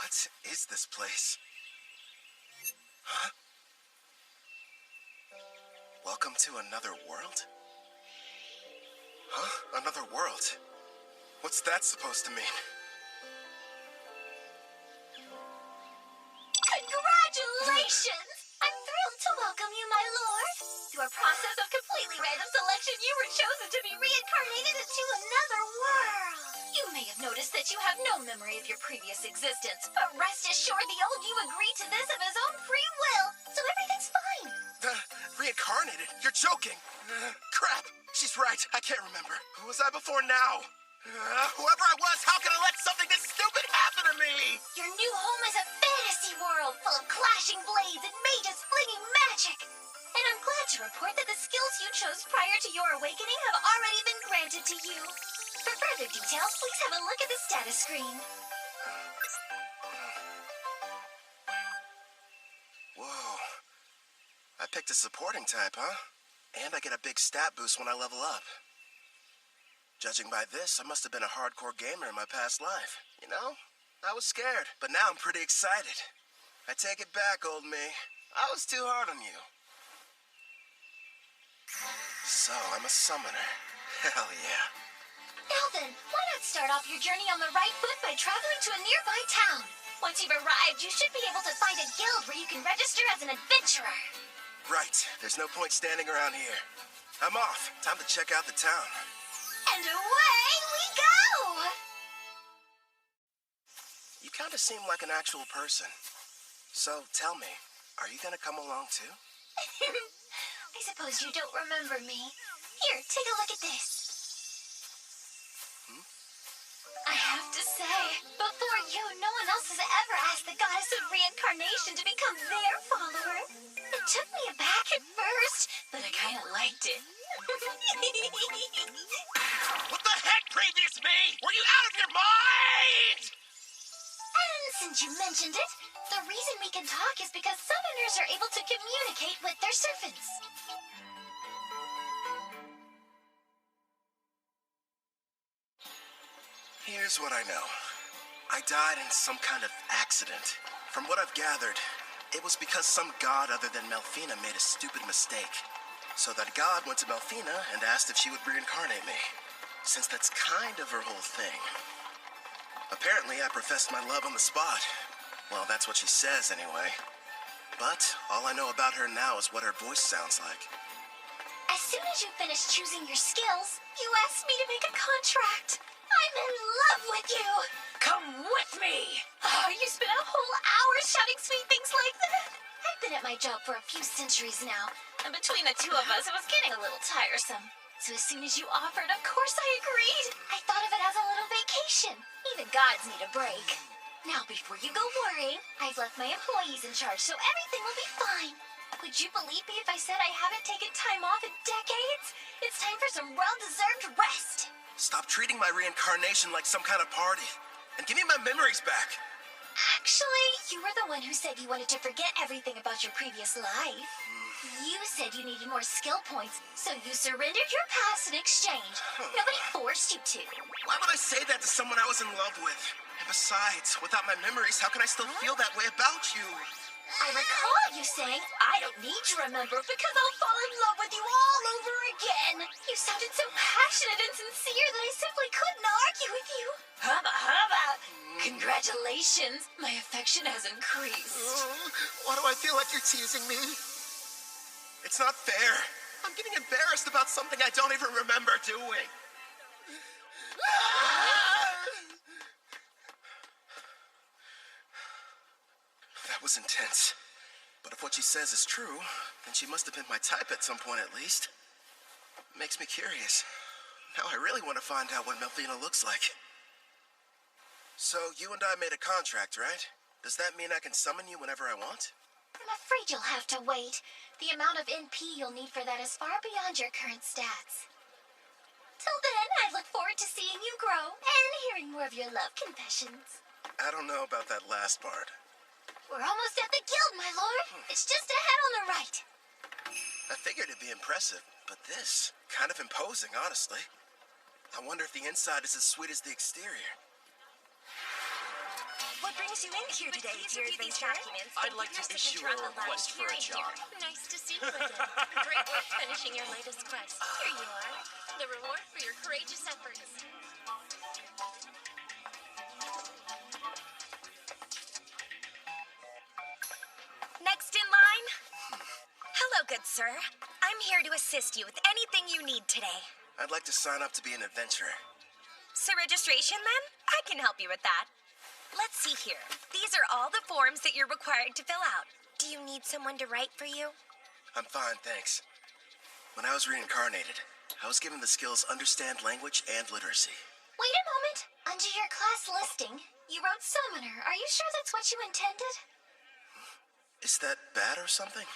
What is this place? Huh? Welcome to another world? Huh? Another world? What's that supposed to mean? Congratulations! I'm thrilled to welcome you, my lord. Through a process of completely random selection, you were chosen to be reincarnated into another world. You may have noticed that you have no memory of your previous existence, but rest assured the old you agreed to this of his own free will, so everything's fine. Reincarnated? You're joking! Crap! She's right. I can't remember. Who was I before now? Whoever I was, how can I let something this stupid happen to me? Your new home is a fantasy world full of clashing blades and mages flinging magic. And I'm glad to report that the skills you chose prior to your awakening have already been granted to you. For further details, please have a look at the status screen. Whoa. I picked a supporting type, huh? And I get a big stat boost when I level up. Judging by this, I must have been a hardcore gamer in my past life. You know? I was scared, but now I'm pretty excited. I take it back, old me. I was too hard on you. So, I'm a summoner. Hell yeah. Now then, why not start off your journey on the right foot by traveling to a nearby town? Once you've arrived, you should be able to find a guild where you can register as an adventurer. Right. There's no point standing around here. I'm off. Time to check out the town. And away we go! You kind of seem like an actual person. So, tell me, are you gonna come along too? I suppose you don't remember me. Here, take a look at this. I have to say, before you, no one else has ever asked the goddess of reincarnation to become their follower. It took me aback at first, but I kind of liked it. What the heck, previous me? Were you out of your mind? And since you mentioned it, the reason we can talk is because summoners are able to communicate with their servants. Here's what I know. I died in some kind of accident. From what I've gathered, it was because some god other than Melfina made a stupid mistake. So that god went to Melfina and asked if she would reincarnate me, since that's kind of her whole thing. Apparently, I professed my love on the spot. Well, that's what she says anyway. But all I know about her now is what her voice sounds like. As soon as you finish choosing your skills, you asked me to make a contract. I'm in love with you! Come with me! Oh, you spent a whole hour shouting sweet things like that? I've been at my job for a few centuries now, and between the two of us, it was getting a little tiresome. So as soon as you offered, of course I agreed. I thought of it as a little vacation. Even gods need a break. Now, before you go worrying, I've left my employees in charge, so everything will be fine. Would you believe me if I said I haven't taken time off in decades? It's time for some well-deserved rest. Stop treating my reincarnation like some kind of party, and give me my memories back. Actually, you were the one who said you wanted to forget everything about your previous life. You said you needed more skill points, so you surrendered your past in exchange. Nobody forced you to. Why would I say that to someone I was in love with? And besides, without my memories, how can I still feel that way about you? I recall you saying, I don't need to remember because I'll fall in love with you all over again. You sounded so passionate and sincere that I simply couldn't argue with you. Hubba hubba! Congratulations, my affection has increased. Why do I feel like you're teasing me? It's not fair. I'm getting embarrassed about something I don't even remember doing. That was intense. But if what she says is true, then she must have been my type at some point at least. Makes me curious. Now I really want to find out what Melfina looks like. So you and I made a contract, right? Does that mean I can summon you whenever I want? I'm afraid you'll have to wait. The amount of NP you'll need for that is far beyond your current stats. Till then, I look forward to seeing you grow and hearing more of your love confessions. I don't know about that last part. We're almost at the guild, my lord. It's just ahead on the right. I figured it'd be impressive, but this, kind of imposing, honestly. I wonder if the inside is as sweet as the exterior. What brings you in here today, dear adventurer? I'd like to issue a request for a job. Nice to see you again. Great work finishing your latest quest. Here you are. The reward for your courageous efforts. Next in line. Hello, good sir. I'm here to assist you with anything you need today. I'd like to sign up to be an adventurer. So registration, then? I can help you with that. Let's see here. These are all the forms that you're required to fill out. Do you need someone to write for you? I'm fine, thanks. When I was reincarnated, I was given the skills understand language and literacy. Wait a moment. Under your class listing, you wrote summoner. Are you sure that's what you intended? Is that bad or something?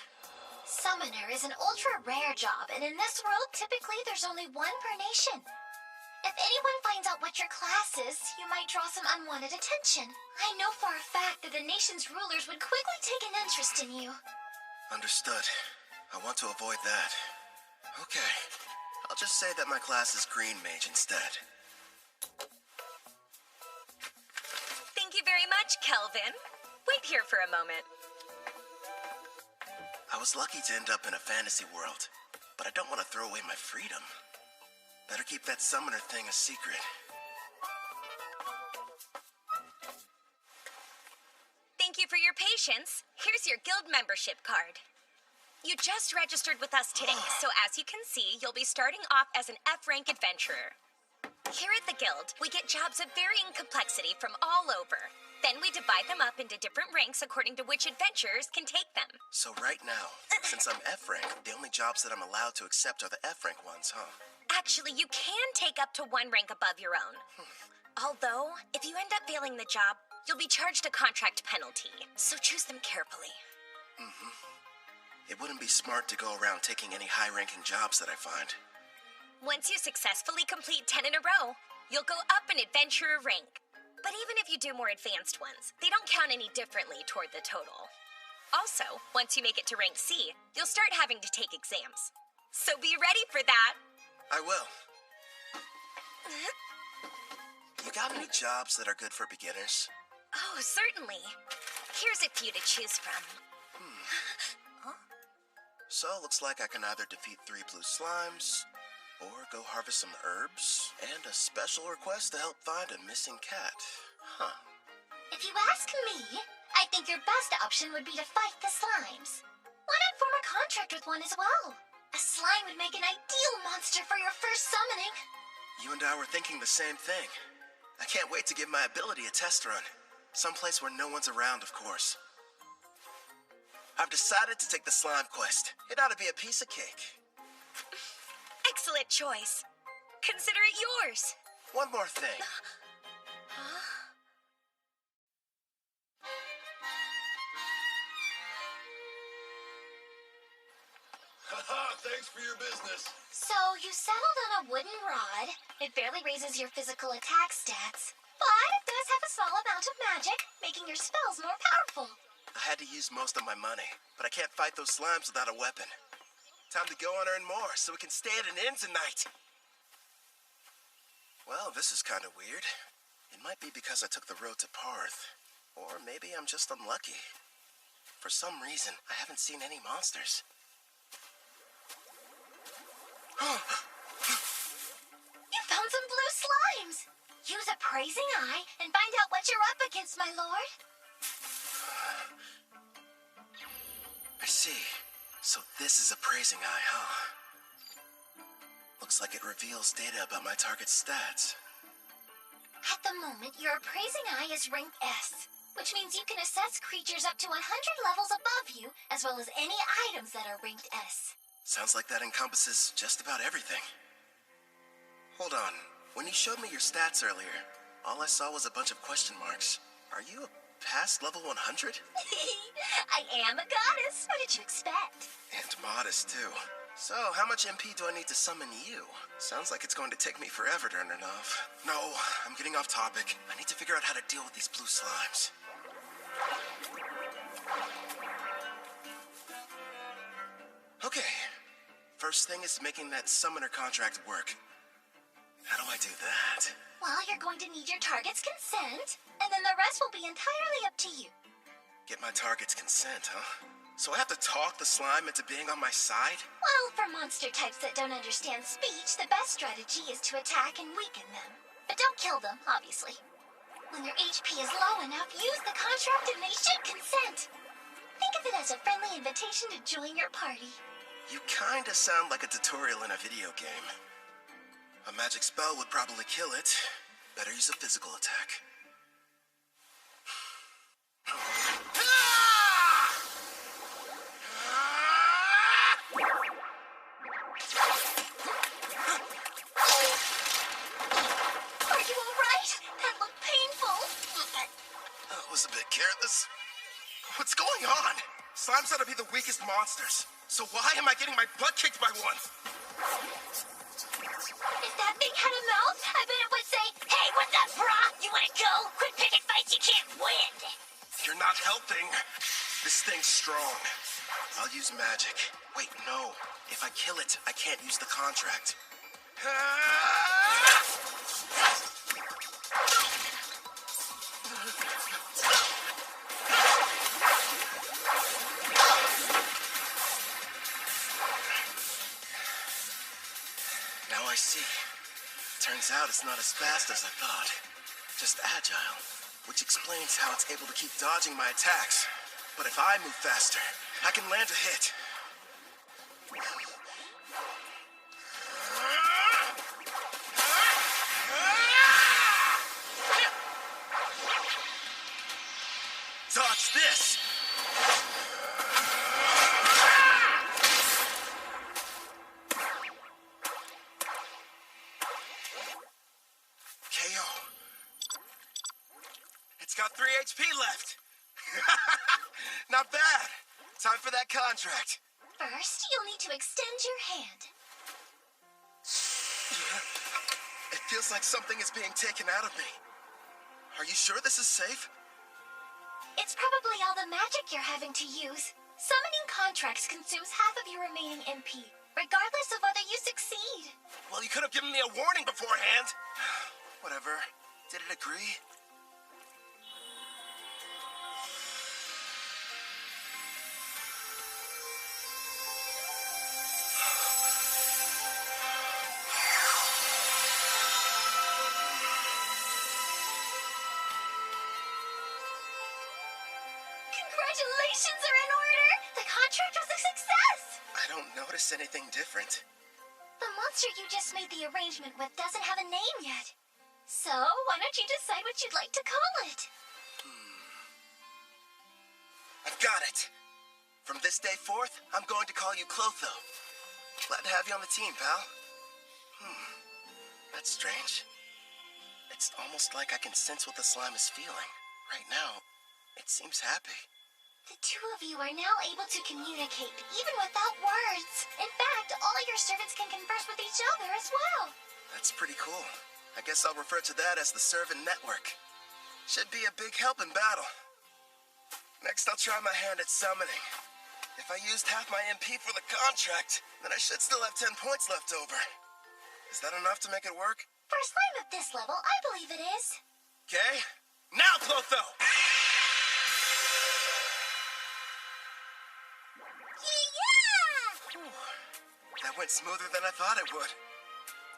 Summoner is an ultra-rare job, and in this world, typically there's only one per nation. If anyone finds out what your class is, you might draw some unwanted attention. I know for a fact that the nation's rulers would quickly take an interest in you. Understood. I want to avoid that. Okay. I'll just say that my class is Green Mage instead. Thank you very much, Kelvin. Wait here for a moment. I was lucky to end up in a fantasy world, but I don't want to throw away my freedom. Better keep that summoner thing a secret. Thank you for your patience. Here's your guild membership card. You just registered with us today, so as you can see, you'll be starting off as an F-rank adventurer. Here at the guild, we get jobs of varying complexity from all over. Then we divide them up into different ranks according to which adventurers can take them. So right now, since I'm F-rank, the only jobs that I'm allowed to accept are the F-rank ones, huh? Actually, you can take up to one rank above your own. Although, if you end up failing the job, you'll be charged a contract penalty. So choose them carefully. It wouldn't be smart to go around taking any high-ranking jobs that I find. Once you successfully complete 10 in a row, you'll go up an adventurer rank. But even if you do more advanced ones, they don't count any differently toward the total. Also, once you make it to rank C, you'll start having to take exams. So be ready for that. I will. You got any jobs that are good for beginners? Oh, certainly. Here's a few to choose from. So, looks like I can either defeat 3 blue slimes, or go harvest some herbs, and a special request to help find a missing cat. Huh. If you ask me, I think your best option would be to fight the slimes. Why not form a contract with one as well? A slime would make an ideal monster for your first summoning. You and I were thinking the same thing. I can't wait to give my ability a test run. Someplace where no one's around, of course. I've decided to take the slime quest. It ought to be a piece of cake. Excellent choice. Consider it yours. One more thing. Haha, thanks for your business. So, you settled on a wooden rod. It barely raises your physical attack stats. But it does have a small amount of magic, making your spells more powerful. I had to use most of my money, but I can't fight those slimes without a weapon. Time to go and earn more so we can stay at an inn tonight. Well, this is kind of weird. It might be because I took the road to Parth. Or maybe I'm just unlucky. For some reason, I haven't seen any monsters. You found some blue slimes! Use a praising eye and find out what you're up against, my lord. I see. So this is a praising eye, huh? Looks like it reveals data about my target's stats. At the moment, your appraising eye is ranked S, which means you can assess creatures up to 100 levels above you, as well as any items that are ranked S. Sounds like that encompasses just about everything. Hold on. When you showed me your stats earlier, all I saw was a bunch of question marks. Are you past level 100? I am a goddess. What did you expect? And modest, too. So, how much MP do I need to summon you? Sounds like it's going to take me forever to earn enough. No, I'm getting off topic. I need to figure out how to deal with these blue slimes. Okay. First thing is making that summoner contract work. How do I do that? Well, you're going to need your target's consent, and then the rest will be entirely up to you. Get my target's consent, huh? So I have to talk the slime into being on my side? Well, for monster types that don't understand speech, the best strategy is to attack and weaken them. But don't kill them, obviously. When their HP is low enough, use the contract and they should consent. Think of it as a friendly invitation to join your party. You kinda sound like a tutorial in a video game. A magic spell would probably kill it. Better use a physical attack. Are you alright? That looked painful. That was a bit careless. What's going on? Slimes ought to be the weakest monsters. So why am I getting my butt kicked by one? If that thing had a mouth, I bet it would say, "Hey, what's up, brah? You wanna go? Quit picking fights you can't win." You're not helping. This thing's strong. I'll use magic. Wait, no. If I kill it, I can't use the contract. Now I see. Turns out it's not as fast as I thought. Just agile, which explains how it's able to keep dodging my attacks. But if I move faster, I can land a hit. Dodge this! KO. It's got 3 HP left. Not bad. Time for that contract. First, you'll need to extend your hand. It feels like something is being taken out of me. Are you sure this is safe? It's probably all the magic you're having to use. Summoning contracts consumes half of your remaining MP, regardless of whether you succeed. Well, you could have given me a warning beforehand. Whatever. Did it agree? Congratulations are in order! The contract was a success! I don't notice anything different. The monster you just made the arrangement with doesn't have a name yet. So, why don't you decide what you'd like to call it? I've got it. From this day forth, I'm going to call you Clotho. Glad to have you on the team, pal. That's strange. It's almost like I can sense what the slime is feeling. Right now, it seems happy. The two of you are now able to communicate, even without words. In fact, all your servants can converse with each other as well. That's pretty cool. I guess I'll refer to that as the servant network. Should be a big help in battle. Next, I'll try my hand at summoning. If I used half my MP for the contract, then I should still have 10 points left over. Is that enough to make it work? For a slime of this level, I believe it is. Okay. Now, Clotho! Yeah! That went smoother than I thought it would.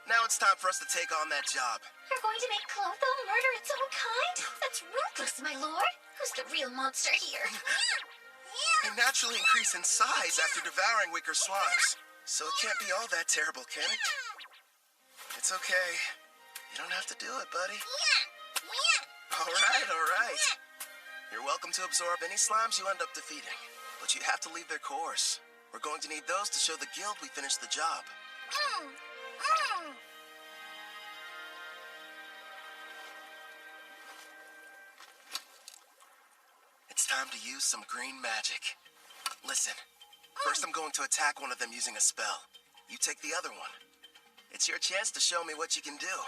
Now it's time for us to take on that job. You're going to make Clotho murder its own kind? That's ruthless, my lord. Who's the real monster here? They naturally increase in size after devouring weaker slimes. So it can't be all that terrible, can it? It's okay. You don't have to do it, buddy. All right. You're welcome to absorb any slimes you end up defeating. But you have to leave their cores. We're going to need those to show the guild we finished the job. It's time to use some green magic. Listen, first I'm going to attack one of them using a spell. You take the other one. It's your chance to show me what you can do.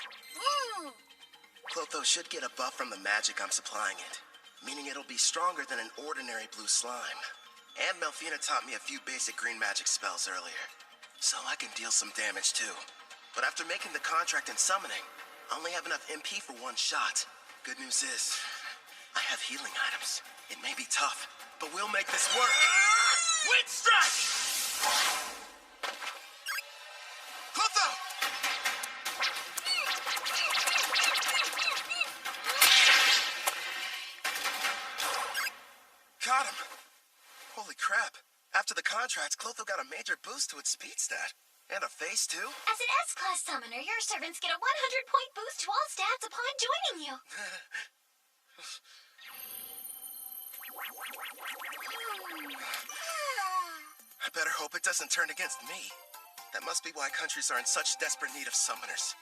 Clotho should get a buff from the magic I'm supplying it, meaning it'll be stronger than an ordinary blue slime. And Melfina taught me a few basic green magic spells earlier, so I can deal some damage too. But after making the contract and summoning, I only have enough MP for one shot. Good news is, I have healing items. It may be tough, but we'll make this work. Wind strike! Clotho! Got him. Holy crap. After the contract, Clotho got a major boost to its speed stat. And a face, too. As an S-Class summoner, your servants get a 100-point boost to all stats upon joining you. I better hope it doesn't turn against me. That must be why countries are in such desperate need of summoners.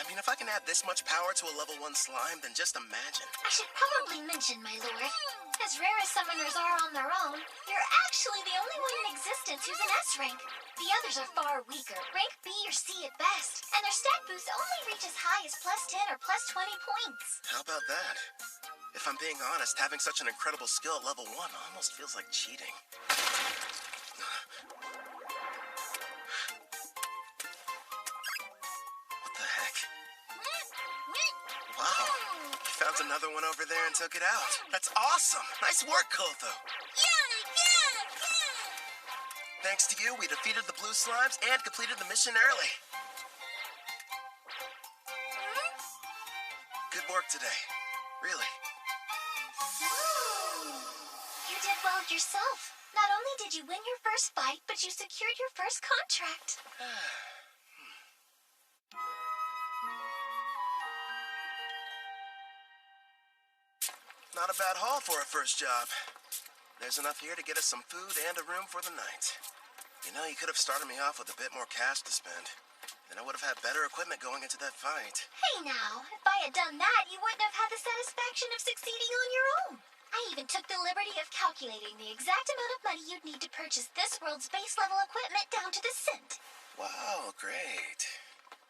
I mean, if I can add this much power to a level 1 slime, then just imagine. I should probably mention, my lord, as rare as summoners are on their own, you're actually the only one in existence who's an S rank. The others are far weaker, rank B or C at best, and their stat boosts only reach as high as +10 or +20 points. How about that? If I'm being honest, having such an incredible skill at level 1 almost feels like cheating. What the heck? Wow, you found another one over there and took it out. That's awesome! Nice work, Clotho! Thanks to you, we defeated the blue slimes and completed the mission early. Good work today. Really. You did well yourself. Not only did you win your first fight, but you secured your first contract. Not a bad haul for a first job. There's enough here to get us some food and a room for the night. You know, you could have started me off with a bit more cash to spend. Then I would have had better equipment going into that fight. Hey now, if I had done that, you wouldn't have had the satisfaction of succeeding on your own. I even took the liberty of calculating the exact amount of money you'd need to purchase this world's base level equipment down to the cent. Wow, great.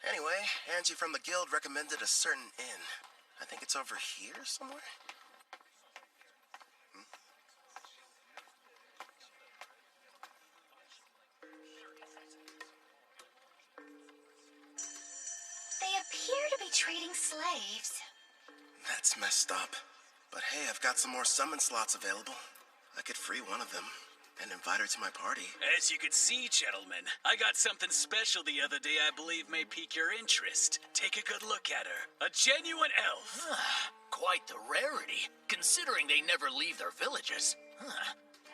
Anyway, Angie from the guild recommended a certain inn. I think it's over here somewhere? They appear to be trading slaves. That's messed up. But hey, I've got some more summon slots available. I could free one of them and invite her to my party. As you can see, gentlemen, I got something special the other day I believe may pique your interest. Take a good look at her. A genuine elf. Quite the rarity, considering they never leave their villages.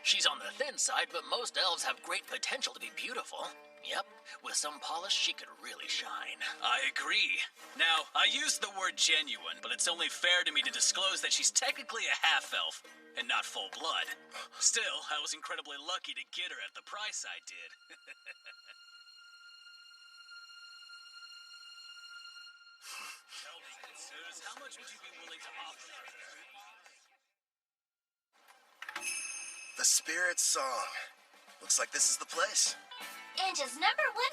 She's on the thin side, but most elves have great potential to be beautiful. Yep, with some polish, she could really shine. I agree. Now, I used the word genuine, but it's only fair to me to disclose that she's technically a half-elf, and not full blood. Still, I was incredibly lucky to get her at the price I did. Tell me, sirs, how much would you be willing to offer her? The Spirit Song. Looks like this is the place. Anja's #1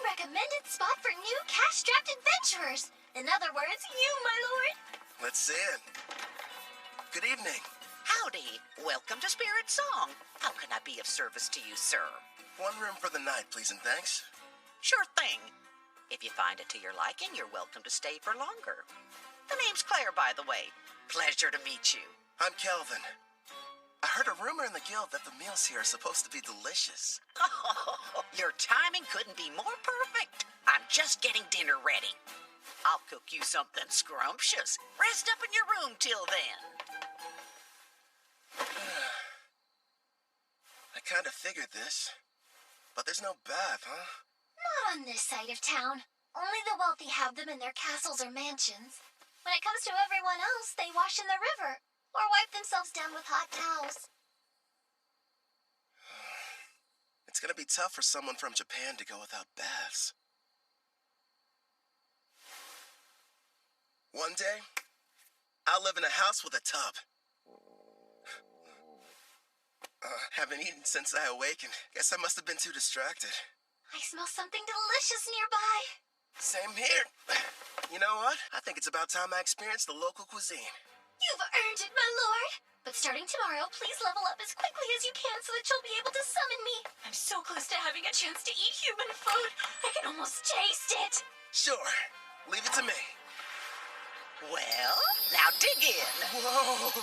recommended spot for new cash-strapped adventurers. In other words, you, my lord. Let's see it. Good evening. Howdy. Welcome to Spirit Song. How can I be of service to you, sir? One room for the night, please and thanks. Sure thing. If you find it to your liking, you're welcome to stay for longer. The name's Claire, by the way. Pleasure to meet you. I'm Kelvin. I heard a rumor in the guild that the meals here are supposed to be delicious. Oh, your timing couldn't be more perfect. I'm just getting dinner ready. I'll cook you something scrumptious. Rest up in your room till then. I kind of figured this. But there's no bath, huh? Not on this side of town. Only the wealthy have them in their castles or mansions. When it comes to everyone else, they wash in the river or wipe themselves down with hot towels. It's gonna be tough for someone from Japan to go without baths. One day, I'll live in a house with a tub. Haven't eaten since I awakened. Guess I must have been too distracted. I smell something delicious nearby. Same here. You know what? I think it's about time I experienced the local cuisine. You've earned it, my lord. But starting tomorrow, please level up as quickly as you can so that you'll be able to summon me. I'm so close to having a chance to eat human food. I can almost taste it. Sure. Leave it to me. Well, now dig in. Whoa.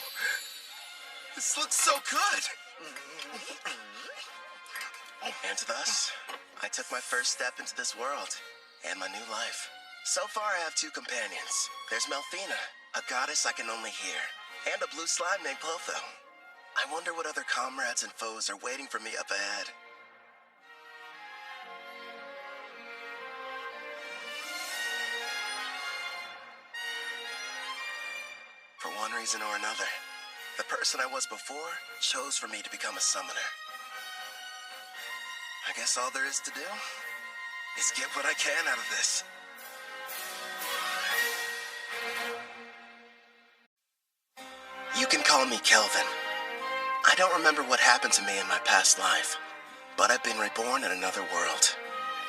This looks so good. And thus, I took my first step into this world and my new life. So far, I have 2 companions. There's Melfina, a goddess I can only hear, and a blue slime named Clotho. I wonder what other comrades and foes are waiting for me up ahead. For one reason or another, the person I was before chose for me to become a summoner. I guess all there is to do is get what I can out of this. You can call me Kelvin. I don't remember what happened to me in my past life, but I've been reborn in another world,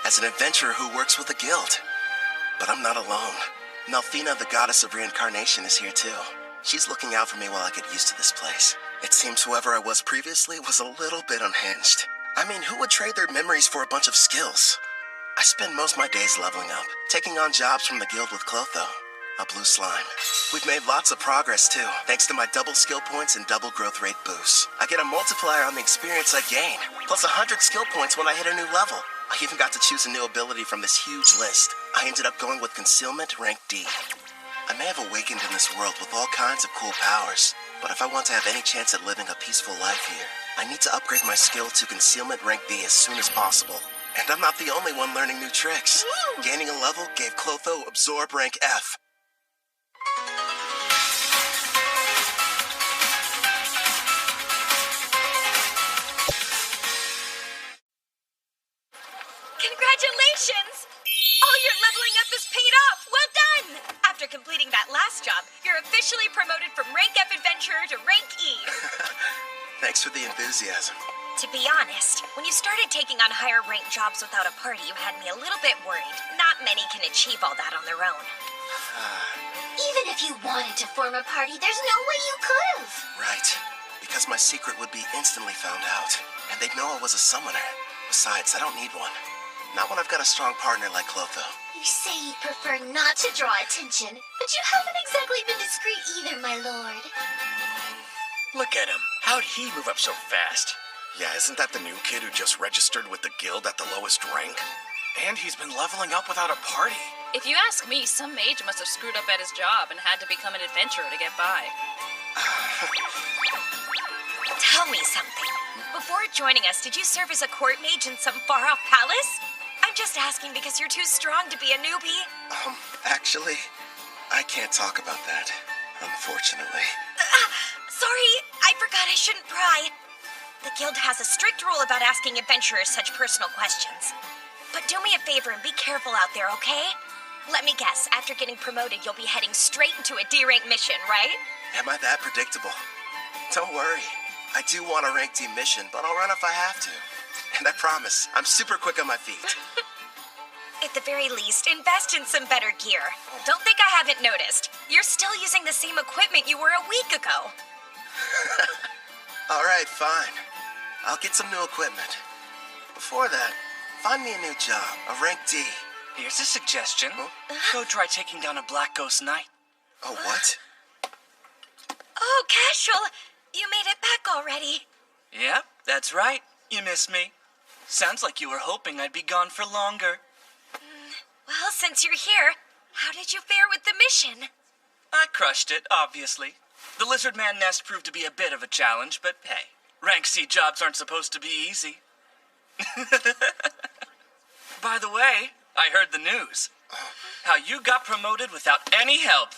as an adventurer who works with a guild. But I'm not alone. Melfina, the goddess of reincarnation, is here too. She's looking out for me while I get used to this place. It seems whoever I was previously was a little bit unhinged. I mean, who would trade their memories for a bunch of skills? I spend most of my days leveling up, taking on jobs from the guild with Clotho, a blue slime. We've made lots of progress too, thanks to my double skill points and double growth rate boosts. I get a multiplier on the experience I gain, plus 100 skill points when I hit a new level. I even got to choose a new ability from this huge list. I ended up going with Concealment rank D. I may have awakened in this world with all kinds of cool powers, but if I want to have any chance at living a peaceful life here, I need to upgrade my skill to Concealment rank D as soon as possible. And I'm not the only one learning new tricks. Gaining a level gave Clotho Absorb rank F. Congratulations! All your leveling up is paid off! Well done! After completing that last job, you're officially promoted from rank F adventurer to rank E. Thanks for the enthusiasm. To be honest, when you started taking on higher ranked jobs without a party, you had me a little bit worried. Not many can achieve all that on their own. Even if you wanted to form a party, there's no way you could've. Right. Because my secret would be instantly found out, and they'd know I was a summoner. Besides, I don't need one. Not when I've got a strong partner like Clotho. You say you'd prefer not to draw attention, but you haven't exactly been discreet either, my lord. Look at him. How'd he move up so fast? Yeah, isn't that the new kid who just registered with the guild at the lowest rank? And he's been leveling up without a party. If you ask me, some mage must have screwed up at his job and had to become an adventurer to get by. Tell me something. Before joining us, did you serve as a court mage in some far-off palace? I'm just asking because you're too strong to be a newbie. Actually, I can't talk about that, unfortunately. Sorry, I forgot I shouldn't pry. The guild has a strict rule about asking adventurers such personal questions. But do me a favor and be careful out there, okay? Let me guess, after getting promoted, you'll be heading straight into a D-rank mission, right? Am I that predictable? Don't worry. I do want a rank D mission, but I'll run if I have to. And I promise, I'm super quick on my feet. At the very least, invest in some better gear. Don't think I haven't noticed. You're still using the same equipment you were a week ago. All right, fine. I'll get some new equipment. Before that, find me a new job, a rank D. Here's a suggestion. Go try taking down a Black Ghost Knight. Oh, what? Oh, Casual, you made it back already. Yep, that's right. You missed me. Sounds like you were hoping I'd be gone for longer. Well, since you're here, how did you fare with the mission? I crushed it, obviously. The Lizard Man nest proved to be a bit of a challenge, but hey, rank C jobs aren't supposed to be easy. By the way, I heard the news. How you got promoted without any help.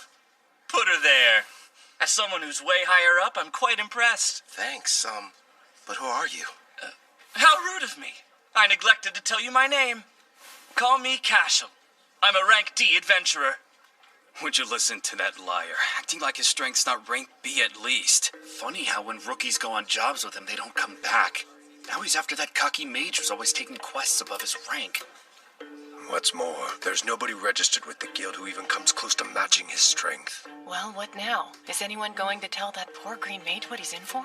Put her there. As someone who's way higher up, I'm quite impressed. Thanks, but who are you? How rude of me. I neglected to tell you my name. Call me Cashel. I'm a rank D adventurer. Would you listen to that liar? Acting like his strength's not rank B at least. Funny how when rookies go on jobs with him, they don't come back. Now he's after that cocky mage who's always taking quests above his rank. What's more, there's nobody registered with the guild who even comes close to matching his strength. Well, what now? Is anyone going to tell that poor green mage what he's in for?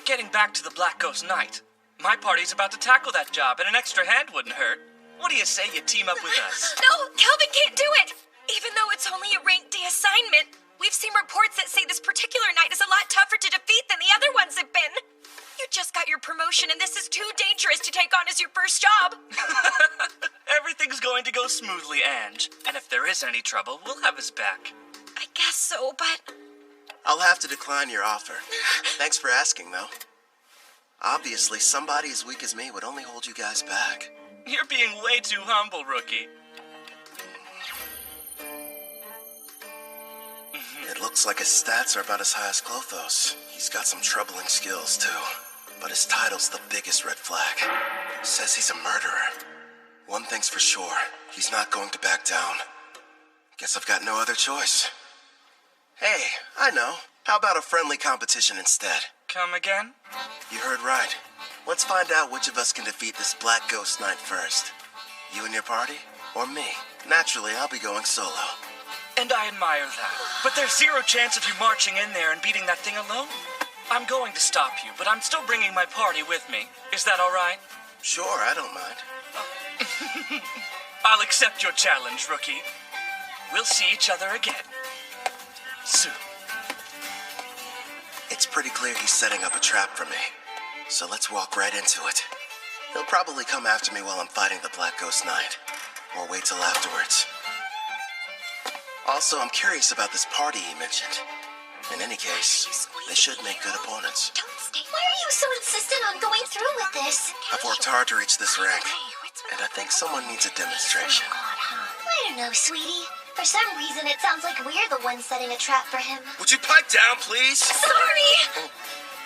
Getting back to the Black Ghost Knight. My party's about to tackle that job, and an extra hand wouldn't hurt. What do you say you team up with us? No, Calvin can't do it! Even though it's only a rank D assignment, we've seen reports that say this particular knight is a lot tougher to defeat than the other ones have been. You just got your promotion, and this is too dangerous to take on as your first job. Everything's going to go smoothly, Ange. And if there is any trouble, we'll have his back. I guess so, but... I'll have to decline your offer. Thanks for asking, though. Obviously, somebody as weak as me would only hold you guys back. You're being way too humble, rookie. It looks like his stats are about as high as Clotho's. He's got some troubling skills, too. But his title's the biggest red flag. Says he's a murderer. One thing's for sure, he's not going to back down. Guess I've got no other choice. Hey, I know. How about a friendly competition instead? Come again? You heard right. Let's find out which of us can defeat this Black Ghost Knight first. You and your party? Or me? Naturally, I'll be going solo. And I admire that. But there's zero chance of you marching in there and beating that thing alone. I'm going to stop you, but I'm still bringing my party with me. Is that all right? Sure, I don't mind. I'll accept your challenge, rookie. We'll see each other again. Soon. It's pretty clear he's setting up a trap for me. So let's walk right into it. He'll probably come after me while I'm fighting the Black Ghost Knight. Or wait till afterwards. Also, I'm curious about this party he mentioned. In any case, they should make good opponents. Don't stay. Why are you so insistent on going through with this? I've worked hard to reach this rank, and I think someone needs a demonstration. I don't know, sweetie. For some reason, it sounds like we're the ones setting a trap for him. Would you pipe down, please? Sorry!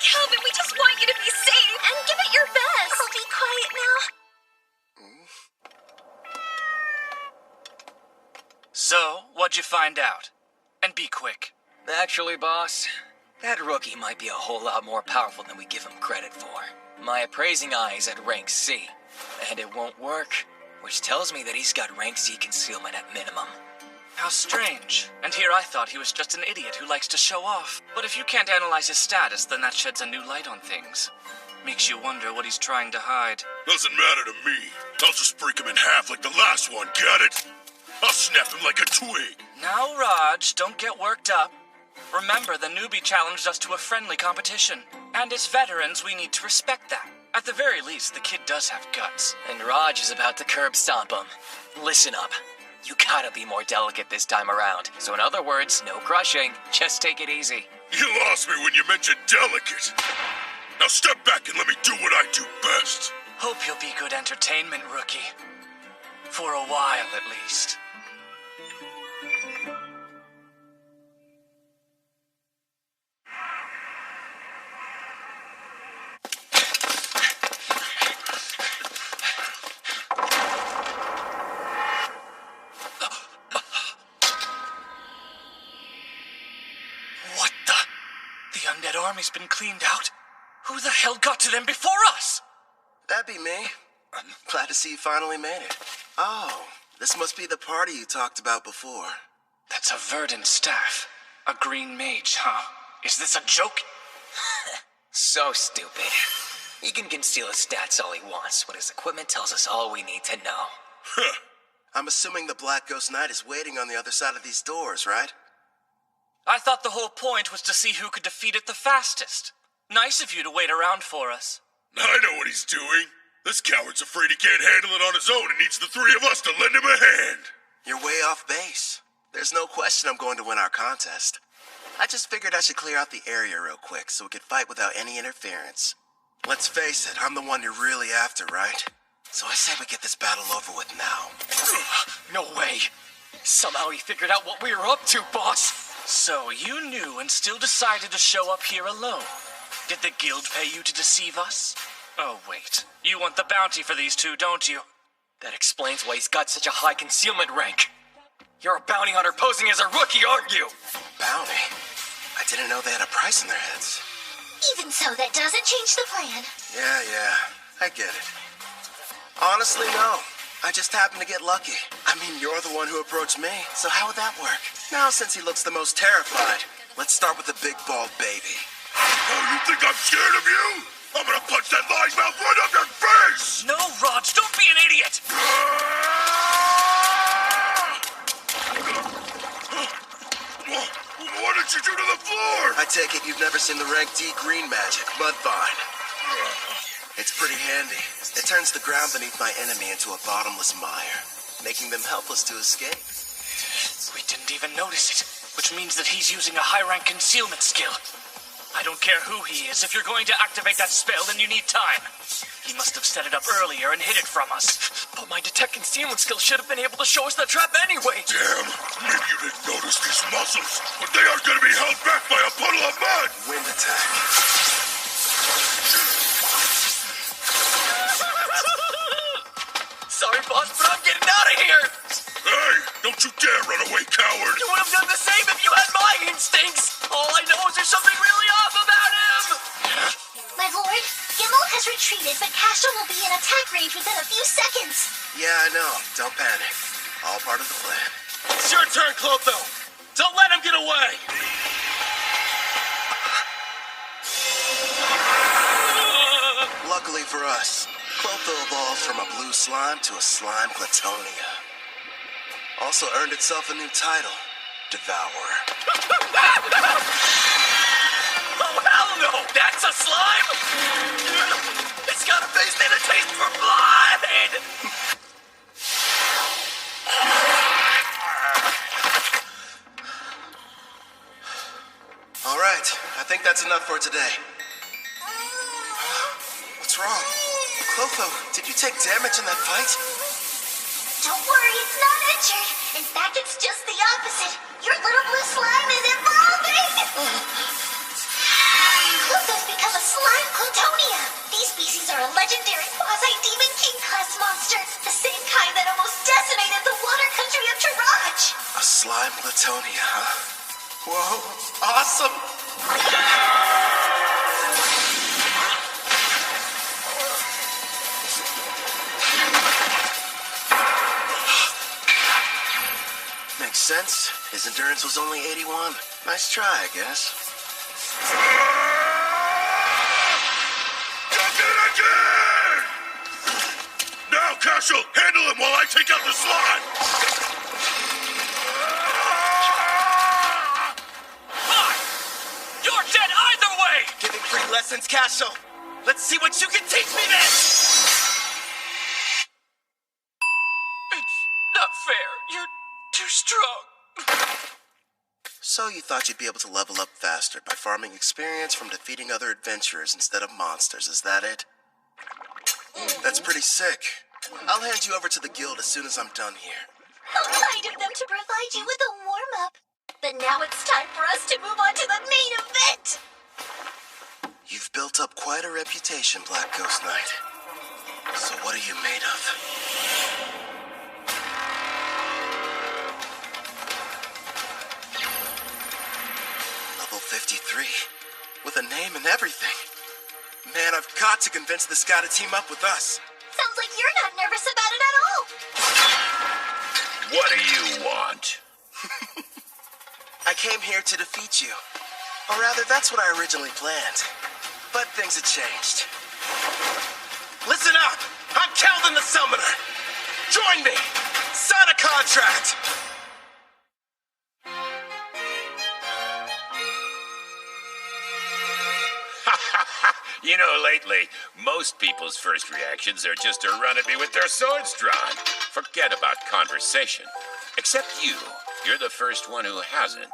Calvin, we just want you to be safe. And give it your best. I'll be quiet now. So, what'd you find out? And be quick. Actually, boss, that rookie might be a whole lot more powerful than we give him credit for. My appraising eye is at rank C, and it won't work, which tells me that he's got rank C concealment at minimum. How strange. And here I thought he was just an idiot who likes to show off. But if you can't analyze his status, then that sheds a new light on things. Makes you wonder what he's trying to hide. Doesn't matter to me. I'll just break him in half like the last one, got it? I'll snap him like a twig. Now, Raj, don't get worked up. Remember, the newbie challenged us to a friendly competition. And as veterans, we need to respect that. At the very least, the kid does have guts. And Raj is about to curb stomp him. Listen up. You gotta be more delicate this time around. So in other words, no crushing. Just take it easy. You lost me when you mentioned delicate. Now step back and let me do what I do best. Hope you'll be good entertainment, rookie. For a while, at least. Army's been cleaned out? Who the hell got to them before us? That'd be me. I'm glad to see you finally made it. Oh, this must be the party you talked about before. That's a verdant staff. A green mage, huh? Is this a joke? So stupid. He can conceal his stats all he wants, but his equipment tells us all we need to know. I'm assuming the Black Ghost Knight is waiting on the other side of these doors, right? I thought the whole point was to see who could defeat it the fastest. Nice of you to wait around for us. I know what he's doing. This coward's afraid he can't handle it on his own and needs the three of us to lend him a hand. You're way off base. There's no question I'm going to win our contest. I just figured I should clear out the area real quick so we could fight without any interference. Let's face it, I'm the one you're really after, right? So I say we get this battle over with now. No way. Somehow he figured out what we were up to, boss. So you knew and still decided to show up here alone. Did the guild pay you to deceive us? Oh, wait. You want the bounty for these two, don't you? That explains why he's got such a high concealment rank. You're a bounty hunter posing as a rookie, aren't you? Bounty? I didn't know they had a price on their heads. Even so, that doesn't change the plan. Yeah, I get it. Honestly, no. I just happened to get lucky. I mean, you're the one who approached me, so how would that work? Now, since he looks the most terrified, let's start with the big bald baby. Oh, you think I'm scared of you? I'm gonna punch that lying mouth right up your face! No, Raj, don't be an idiot! What did you do to the floor? I take it you've never seen the rank D green magic, Mudvine. It's pretty handy. It turns the ground beneath my enemy into a bottomless mire, making them helpless to escape. We didn't even notice it, which means that he's using a high-rank concealment skill. I don't care who he is. If you're going to activate that spell, then you need time. He must have set it up earlier and hid it from us. But my detect concealment skill should have been able to show us the trap anyway. Damn, maybe you didn't notice these muscles, but they aren't gonna be held back by a puddle of mud! Wind attack. Sorry, boss, but I'm getting out of here! Hey, don't you dare run away, coward! You would have done the same if you had my instincts! All I know is there's something really off about him! My lord, Gimel has retreated, but Castro will be in attack range within a few seconds. Yeah, I know. Don't panic. All part of the plan. It's your turn, Clotho! Don't let him get away! Luckily for us, Clotho evolved from a blue slime to a slime Platonia. Also earned itself a new title, Devourer. Oh, hell no! That's a slime? It's got a face and a taste for blood! All right, I think that's enough for today. What's wrong? Clotho, did you take damage in that fight? Don't worry, it's not injured. In fact, it's just the opposite. Your little blue slime is evolving! Clutho's become a slime Clutonia. These species are a legendary quasi-demon king-class monster. The same kind that almost decimated the water country of Taraj. A slime Platonia, huh? Whoa, awesome! Makes sense. His endurance was only 81. Nice try, I guess. Duck it again! Now, Castle, handle him while I take out the slime! Fine! You're dead either way! Giving free lessons, Castle. Let's see what you can teach me then! It's not fair. You're too strong. So you thought you'd be able to level up faster by farming experience from defeating other adventurers instead of monsters, is that it? That's pretty sick. I'll hand you over to the guild as soon as I'm done here. How kind of them to provide you with a warm-up. But now it's time for us to move on to the main event. You've built up quite a reputation, Black Ghost Knight. So what are you made of? Level 53. With a name and everything. Man, I've got to convince this guy to team up with us. Sounds like you're not nervous about it at all. What do you want? I came here to defeat you. Or rather, that's what I originally planned. But things have changed. Listen up! I'm Calvin the Summoner! Join me! Sign a contract! You know, lately, most people's first reactions are just to run at me with their swords drawn. Forget about conversation. Except you. You're the first one who hasn't.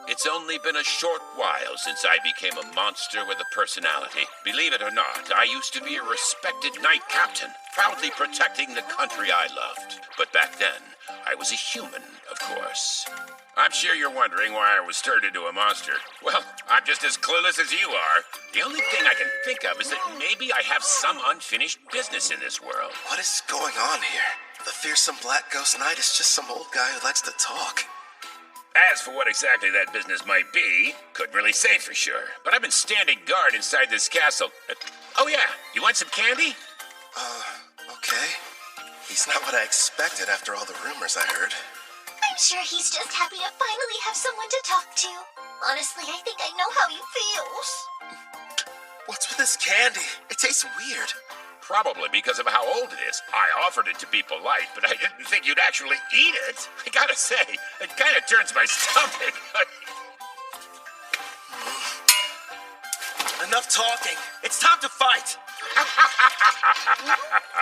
It's only been a short while since I became a monster with a personality. Believe it or not, I used to be a respected knight captain, proudly protecting the country I loved. But back then, I was a human, of course. I'm sure you're wondering why I was turned into a monster. Well, I'm just as clueless as you are. The only thing I can think of is that maybe I have some unfinished business in this world. What is going on here? The fearsome Black Ghost Knight is just some old guy who likes to talk. As for what exactly that business might be, couldn't really say for sure. But I've been standing guard inside this castle. Oh yeah, you want some candy? Okay. He's not what I expected after all the rumors I heard. I'm sure he's just happy to finally have someone to talk to. Honestly, I think I know how he feels. What's with this candy? It tastes weird. Probably because of how old it is. I offered it to be polite, but I didn't think you'd actually eat it. I gotta say, it kind of turns my stomach. Enough talking. It's time to fight.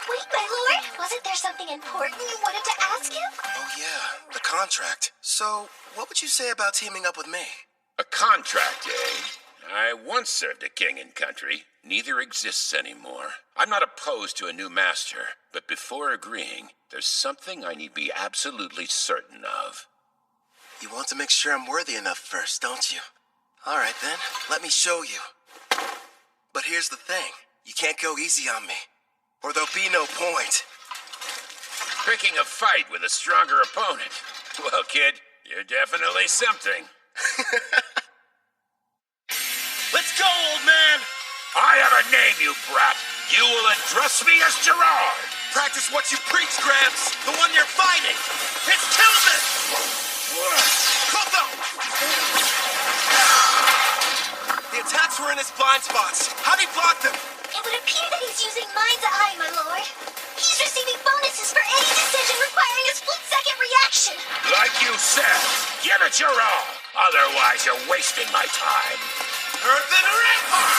Wait, my lord. Wasn't there something important you wanted to ask him? Oh yeah, the contract. So, what would you say about teaming up with me? A contract, eh? I once served a king and country. Neither exists anymore. I'm not opposed to a new master, but before agreeing, there's something I need to be absolutely certain of. You want to make sure I'm worthy enough first, don't you? All right then, let me show you. But here's the thing. You can't go easy on me, or there'll be no point. Picking a fight with a stronger opponent. Well, kid, you're definitely something. Let's go, old man! I have a name, you brat. You will address me as Gerard. Practice what you preach, Gramps. The one you're fighting. It's Tillman! Koto! The attacks were in his blind spots. How'd he block them? It would appear that he's using Mind's Eye, my lord. He's receiving bonuses for any decision requiring a split-second reaction. Like you said, give it your all. Otherwise, you're wasting my time. Earthen Rampart!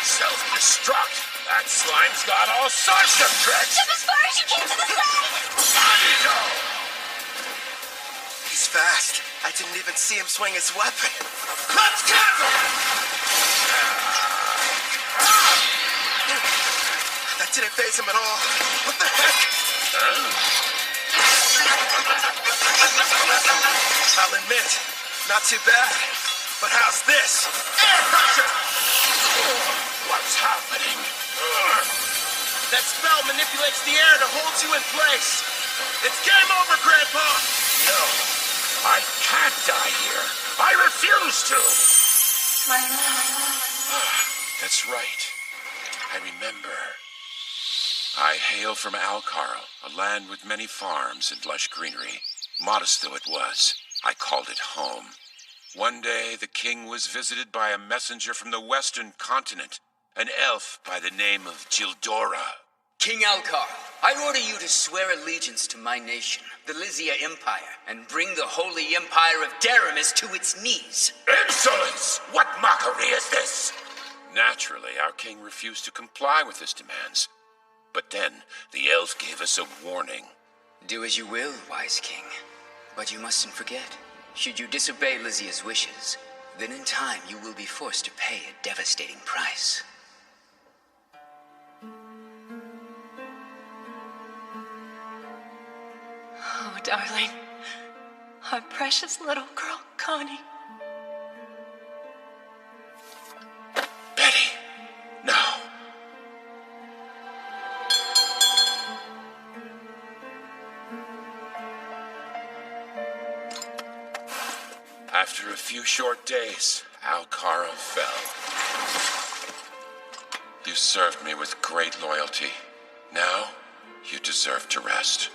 Self-destruct. That slime's got all sorts of tricks. Jump as far as you can to the side! Bonito! He's fast. I didn't even see him swing his weapon. Clutch Castle! That didn't faze him at all. What the heck? I'll admit, not too bad. But how's this? Air pressure! What's happening? That spell manipulates the air to hold you in place. It's game over, Grandpa! No, I can't die here. I refuse to! My love. That's right. I remember. I hail from Alcarl, a land with many farms and lush greenery. Modest though it was, I called it home. One day, the king was visited by a messenger from the western continent, an elf by the name of Gildora. King Alcar, I order you to swear allegiance to my nation, the Lysia Empire, and bring the holy empire of Daramis to its knees. Insolence! What mockery is this? Naturally, our king refused to comply with his demands. But then, the elf gave us a warning. Do as you will, wise king. But you mustn't forget, should you disobey Lysia's wishes, then in time you will be forced to pay a devastating price. Oh, darling. Our precious little girl, Connie. Betty, no. After a few short days, Alcara fell. You served me with great loyalty. Now, you deserve to rest.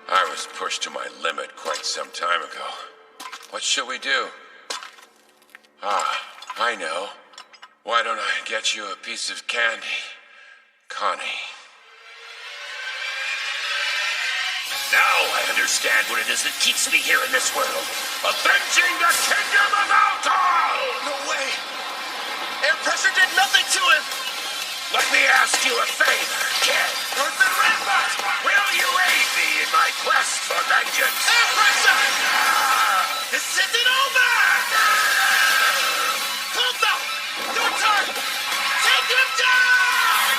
I was pushed to my limit quite some time ago. What shall we do? Ah, I know. Why don't I get you a piece of candy, Connie? Now I understand what it is that keeps me here in this world. Avenging the kingdom of Altar! No way! Air pressure did nothing to him! Let me ask you a favor, kid. Earthen Rampart! Will you aid me in my quest for vengeance? Air pressure! This isn't over! Hold up! Your turn! Take him down!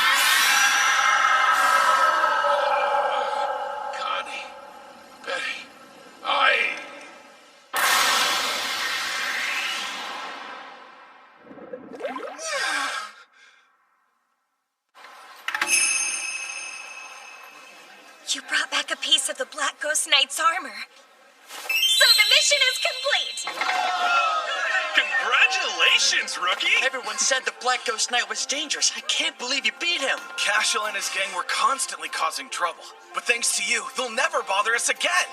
Connie, Betty, You brought back a piece of the Black Ghost Knight's armor. So the mission is complete! Congratulations, rookie! Everyone said the Black Ghost Knight was dangerous. I can't believe you beat him. Cashel and his gang were constantly causing trouble. But thanks to you, they'll never bother us again!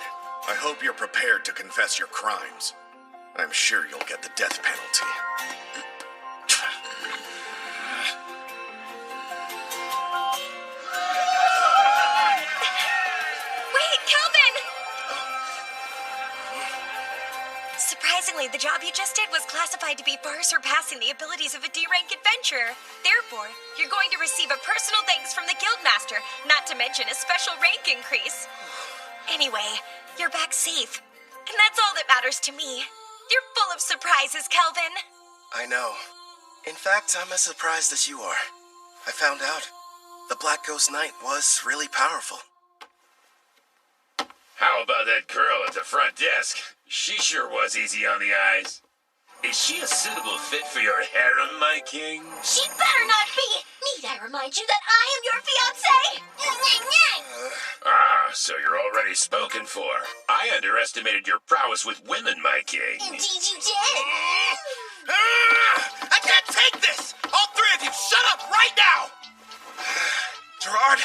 I hope you're prepared to confess your crimes. I'm sure you'll get the death penalty. Wait, Kelvin! Surprisingly, the job you just did was classified to be far surpassing the abilities of a D-rank adventurer. Therefore, you're going to receive a personal thanks from the Guildmaster, not to mention a special rank increase. Anyway, you're back safe. And that's all that matters to me. You're full of surprises, Kelvin. I know. In fact, I'm as surprised as you are. I found out the Black Ghost Knight was really powerful. How about that girl at the front desk? She sure was easy on the eyes. Is she a suitable fit for your harem, my king? She better not be! Need I remind you that I am your fiancé? So you're already spoken for. I underestimated your prowess with women, my king. Indeed you did! I can't take this! All three of you, shut up right now! Gerard,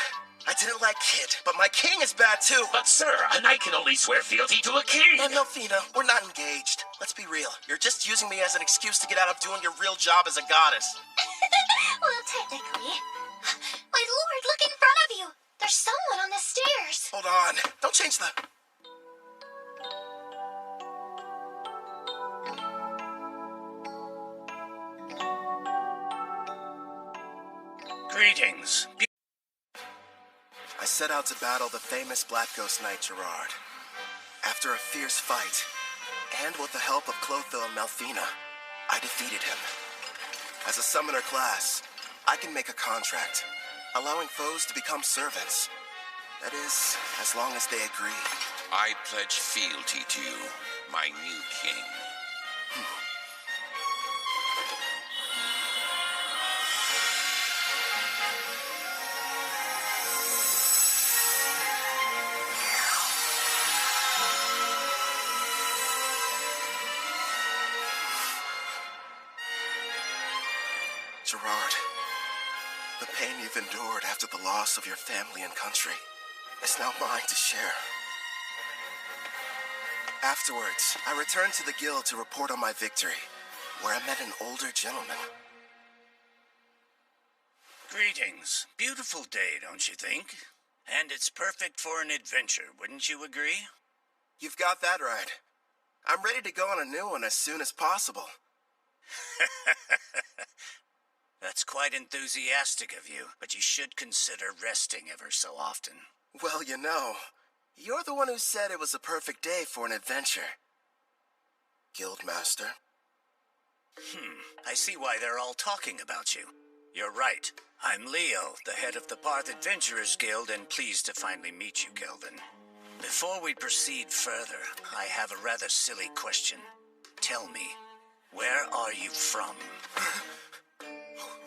I didn't like Kid, but my king is bad too. But sir, a knight can only swear fealty to a king. And Melfina, we're not engaged. Let's be real. You're just using me as an excuse to get out of doing your real job as a goddess. Well, technically. My lord, look in front of you! There's someone on the stairs! Hold on. Don't change the... Greetings. I set out to battle the famous Black Ghost Knight Gerard. After a fierce fight, and with the help of Clotho and Melfina, I defeated him. As a summoner class, I can make a contract, allowing foes to become servants. That is, as long as they agree. I pledge fealty to you, my new king. Gerard, the pain you've endured after the loss of your family and country is now mine to share. Afterwards, I returned to the guild to report on my victory, where I met an older gentleman. Greetings. Beautiful day, don't you think? And it's perfect for an adventure, wouldn't you agree? You've got that right. I'm ready to go on a new one as soon as possible. That's quite enthusiastic of you, but you should consider resting ever so often. Well, you know, you're the one who said it was a perfect day for an adventure. Guildmaster. I see why they're all talking about you. You're right. I'm Leo, the head of the Parth Adventurers Guild, and pleased to finally meet you, Kelvin. Before we proceed further, I have a rather silly question. Tell me, where are you from?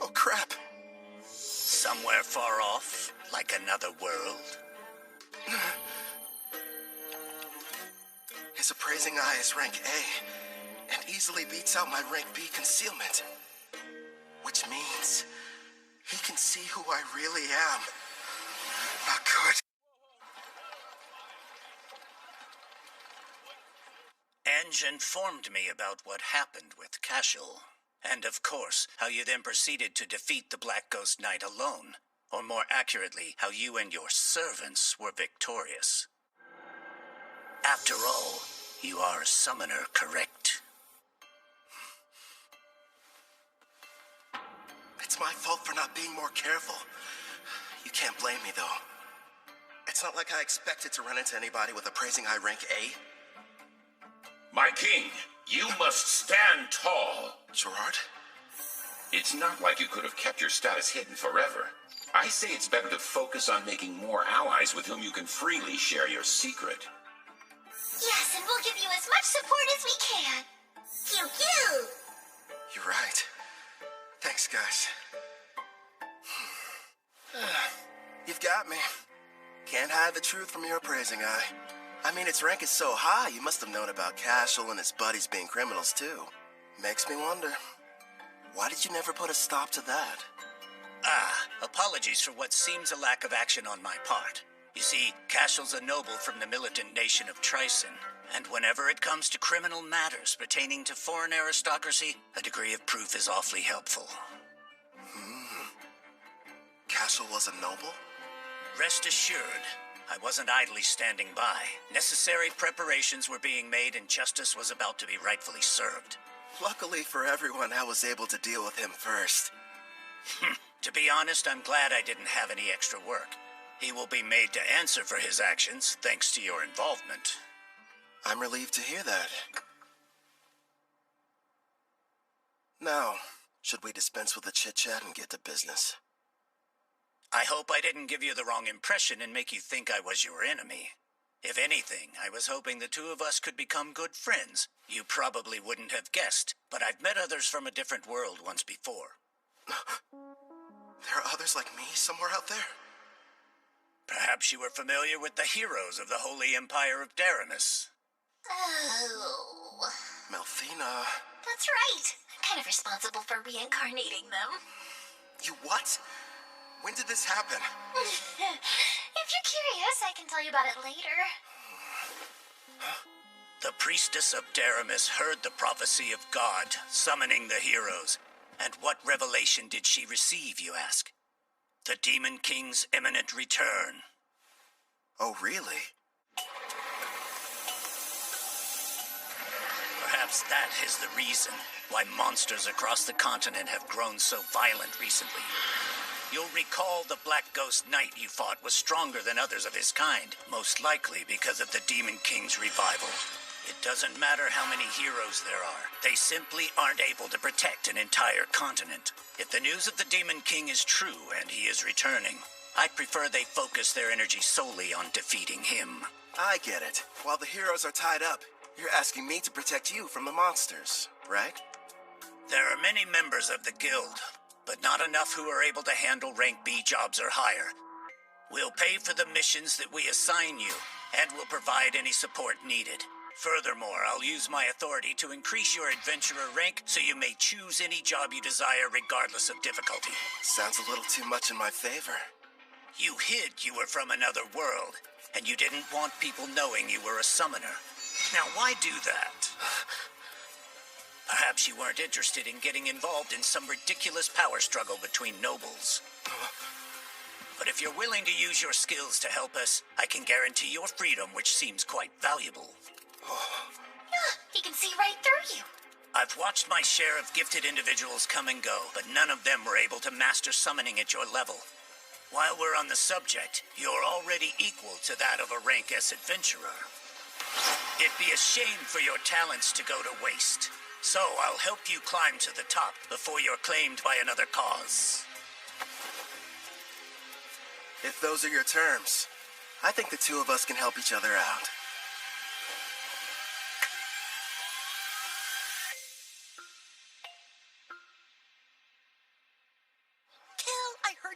Oh, crap. Somewhere far off, like another world? His appraising eye is rank A, and easily beats out my rank B concealment. Which means he can see who I really am. Not good. Ange informed me about what happened with Cashel. And of course, how you then proceeded to defeat the Black Ghost Knight alone. Or more accurately, how you and your servants were victorious. After all, you are a summoner, correct? It's my fault for not being more careful. You can't blame me, though. It's not like I expected to run into anybody with appraising eye rank A. My king, you must stand tall. Gerard? It's not like you could have kept your status hidden forever. I say it's better to focus on making more allies with whom you can freely share your secret. Yes, and we'll give you as much support as we can. Pew pew! You're right. Thanks, guys. You've got me. Can't hide the truth from your appraising eye. I mean, its rank is so high, you must have known about Cashel and his buddies being criminals, too. Makes me wonder, why did you never put a stop to that? Apologies for what seems a lack of action on my part. You see, Cashel's a noble from the militant nation of Trison, and whenever it comes to criminal matters pertaining to foreign aristocracy, a degree of proof is awfully helpful. Cashel was a noble? Rest assured, I wasn't idly standing by. Necessary preparations were being made and justice was about to be rightfully served. Luckily for everyone, I was able to deal with him first. To be honest, I'm glad I didn't have any extra work. He will be made to answer for his actions, thanks to your involvement. I'm relieved to hear that. Now, should we dispense with the chit-chat and get to business? I hope I didn't give you the wrong impression and make you think I was your enemy. If anything, I was hoping the two of us could become good friends. You probably wouldn't have guessed, but I've met others from a different world once before. There are others like me somewhere out there? Perhaps you were familiar with the heroes of the Holy Empire of Daramus. Oh. Melfina. That's right. I'm kind of responsible for reincarnating them. You what? When did this happen? If you're curious, I can tell you about it later. The priestess of Daramus heard the prophecy of God, summoning the heroes. And what revelation did she receive, you ask? The Demon King's imminent return. Oh, really? Perhaps that is the reason why monsters across the continent have grown so violent recently. You'll recall the Black Ghost Knight you fought was stronger than others of his kind, most likely because of the Demon King's revival. It doesn't matter how many heroes there are. They simply aren't able to protect an entire continent. If the news of the Demon King is true and he is returning, I'd prefer they focus their energy solely on defeating him. I get it. While the heroes are tied up, you're asking me to protect you from the monsters, right? There are many members of the guild, but not enough who are able to handle rank B jobs or higher. We'll pay for the missions that we assign you, and we'll provide any support needed. Furthermore, I'll use my authority to increase your adventurer rank so you may choose any job you desire regardless of difficulty. Sounds a little too much in my favor. You hid you were from another world, and you didn't want people knowing you were a summoner. Now, why do that? Perhaps you weren't interested in getting involved in some ridiculous power struggle between nobles. But if you're willing to use your skills to help us, I can guarantee your freedom, which seems quite valuable. He can see right through you. I've watched my share of gifted individuals come and go, but none of them were able to master summoning at your level. While we're on the subject, you're already equal to that of a rank S adventurer. It'd be a shame for your talents to go to waste. So I'll help you climb to the top before you're claimed by another cause. If those are your terms, I think the two of us can help each other out.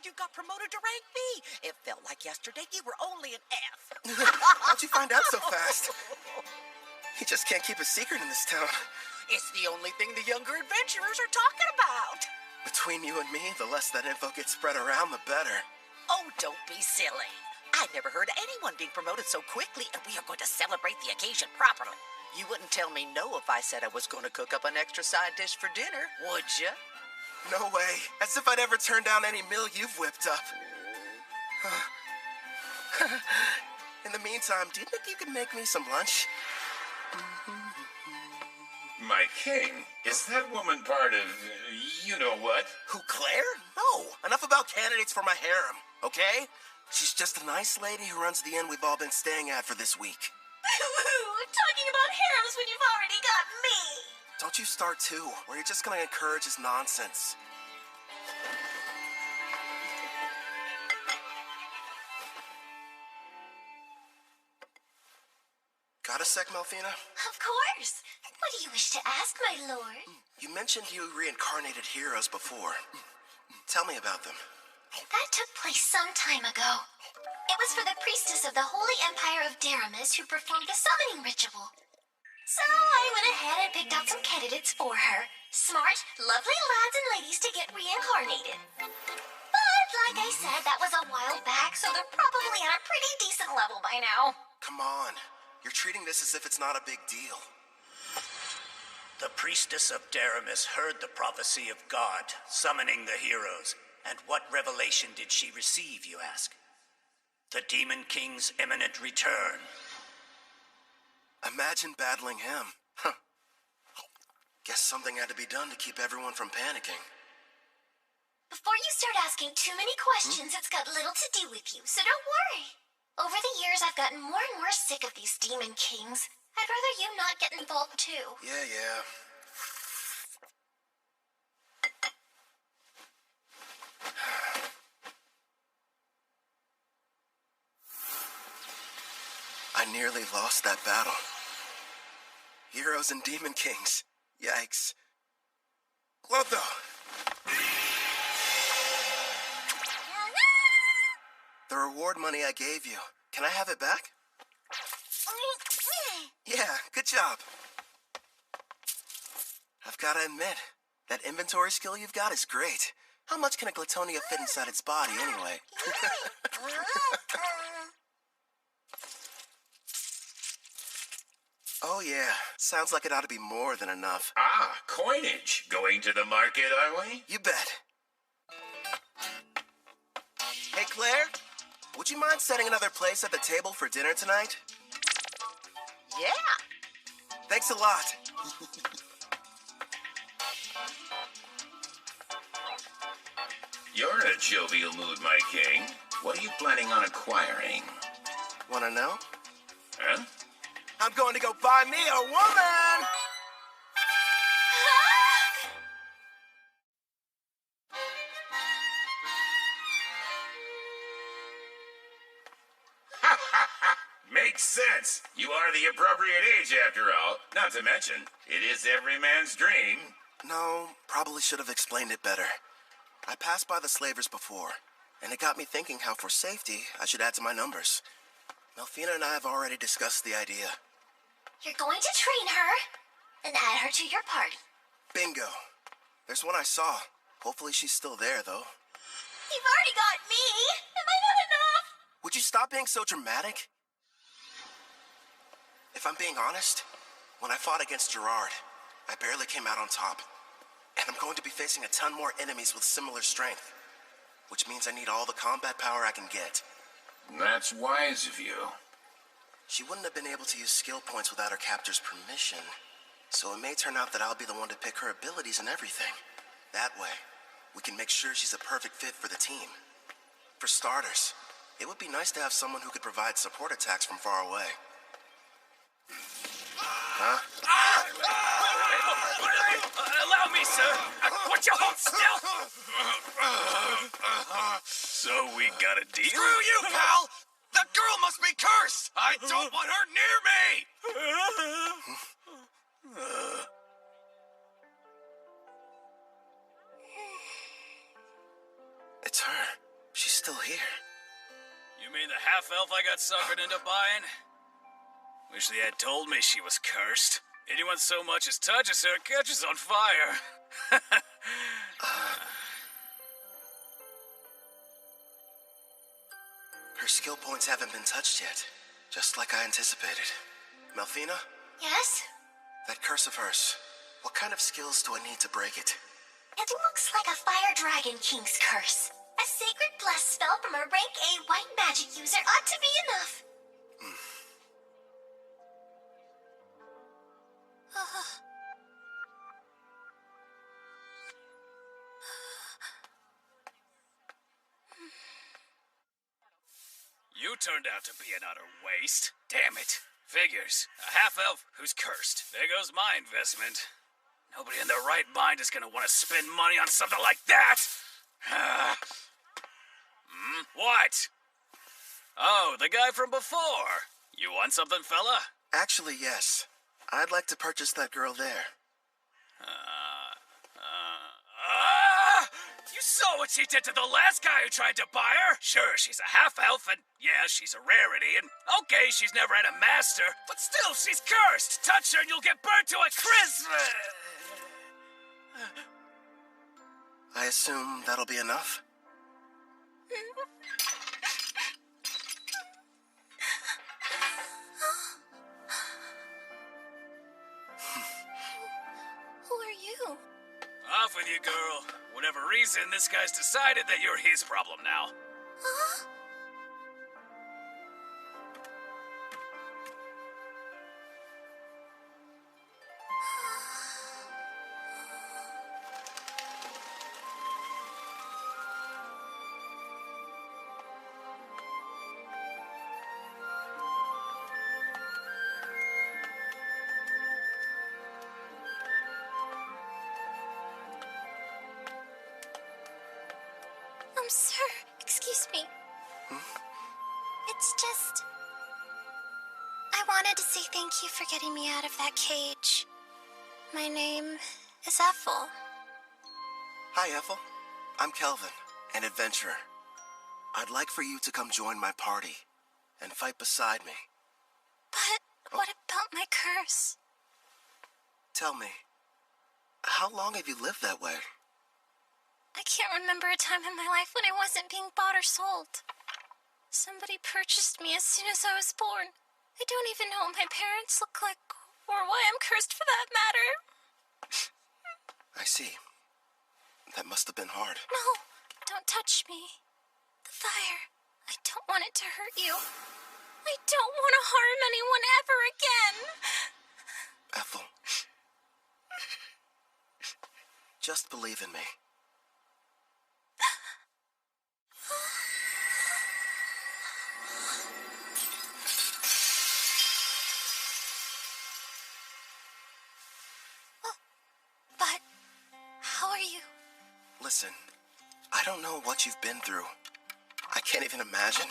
You got promoted to rank B. It felt like yesterday you were only an F. How'd you find out so fast? You just can't keep a secret in this town. It's the only thing the younger adventurers are talking about. Between you and me, the less that info gets spread around, the better. Oh, don't be silly. I've never heard of anyone being promoted so quickly, and we are going to celebrate the occasion properly. You wouldn't tell me no if I said I was going to cook up an extra side dish for dinner, would you? No way. As if I'd ever turn down any meal you've whipped up. In the meantime, do you think you could make me some lunch? My king, is that woman part of you-know-what? Who, Claire? No. Enough about candidates for my harem, okay? She's just a nice lady who runs the inn we've all been staying at for this week. Talking about harems when you've already got me. Don't you start too, or you're just gonna encourage his nonsense. Got a sec, Melfina? Of course. What do you wish to ask, my lord? You mentioned you reincarnated heroes before. Tell me about them. That took place some time ago. It was for the priestess of the Holy Empire of Daramis who performed the summoning ritual. So I went ahead and picked out some candidates for her. Smart, lovely lads and ladies to get reincarnated. But like I said, that was a while back, so they're probably at a pretty decent level by now. Come on. You're treating this as if it's not a big deal. The priestess of Daramis heard the prophecy of God, summoning the heroes. And what revelation did she receive, you ask? The Demon King's imminent return. Imagine battling him. Huh. Guess something had to be done to keep everyone from panicking. Before you start asking too many questions, it's got little to do with you, so don't worry. Over the years, I've gotten more and more sick of these Demon Kings. I'd rather you not get involved, too. Yeah. I nearly lost that battle. Heroes and Demon Kings. Yikes. Clotho! The reward money I gave you. Can I have it back? Yeah, good job. I've got to admit, that inventory skill you've got is great. How much can a Glitonia fit inside its body, anyway? Oh yeah, sounds like it ought to be more than enough. Ah, coinage. Going to the market, are we? You bet. Hey, Claire, would you mind setting another place at the table for dinner tonight? Yeah. Thanks a lot. You're in a jovial mood, my king. What are you planning on acquiring? Wanna know? Huh? I'm going to go buy me a woman! Makes sense. You are the appropriate age, after all. Not to mention, it is every man's dream. No, probably should have explained it better. I passed by the slavers before, and it got me thinking how for safety, I should add to my numbers. Melfina and I have already discussed the idea. You're going to train her and add her to your party. Bingo. There's one I saw. Hopefully she's still there, though. You've already got me. Am I not enough? Would you stop being so dramatic? If I'm being honest, when I fought against Gerard, I barely came out on top. And I'm going to be facing a ton more enemies with similar strength. Which means I need all the combat power I can get. That's wise of you. She wouldn't have been able to use skill points without her captor's permission. So it may turn out that I'll be the one to pick her abilities and everything. That way, we can make sure she's a perfect fit for the team. For starters, it would be nice to have someone who could provide support attacks from far away. Huh? Allow me, sir. Would you hold still? So we got a deal? Screw you, pal! That girl must be cursed! I don't want her near me! It's her. She's still here. You mean the half-elf I got suckered into buying? Wish they had told me she was cursed. Anyone so much as touches her catches on fire. Her skill points haven't been touched yet, just like I anticipated. Melfina? Yes? That curse of hers, what kind of skills do I need to break it? It looks like a Fire Dragon King's curse. A sacred bless spell from a rank A white magic user ought to be enough. You turned out to be an utter waste. Damn it. Figures. A half-elf who's cursed. There goes my investment. Nobody in their right mind is gonna want to spend money on something like that! What? Oh, the guy from before. You want something, fella? Actually, yes. I'd like to purchase that girl there. You saw what she did to the last guy who tried to buy her. Sure, she's a half-elf, and yeah, she's a rarity, and okay, she's never had a master, but still, she's cursed. Touch her and you'll get burned to a crisp. I assume that'll be enough? Who are you? Off with you, girl. Whatever reason, this guy's decided that you're his problem now. Huh? Sir, excuse me. It's just... I wanted to say thank you for getting me out of that cage. My name is Ethel. Hi, Ethel. I'm Kelvin, an adventurer. I'd like for you to come join my party and fight beside me. But what about my curse? Tell me, how long have you lived that way? I can't remember a time in my life when I wasn't being bought or sold. Somebody purchased me as soon as I was born. I don't even know what my parents look like, or why I'm cursed for that matter. I see. That must have been hard. No, don't touch me. The fire. I don't want it to hurt you. I don't want to harm anyone ever again. Ethel. Just believe in me. But how are you? Listen, I don't know what you've been through. I can't even imagine.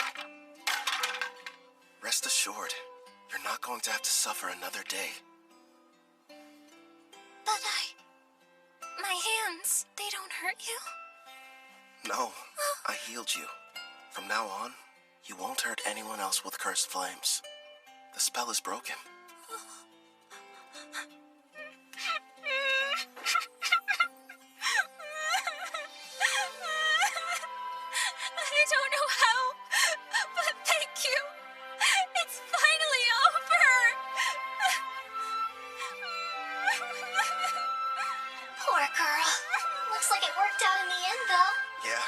Rest assured, you're not going to have to suffer another day. But my hands, they don't hurt you? No, I healed you. From now on, you won't hurt anyone else with cursed flames. The spell is broken. I don't know how, but thank you. It's finally over. Poor girl. Looks like it worked out in the end, though. Yeah.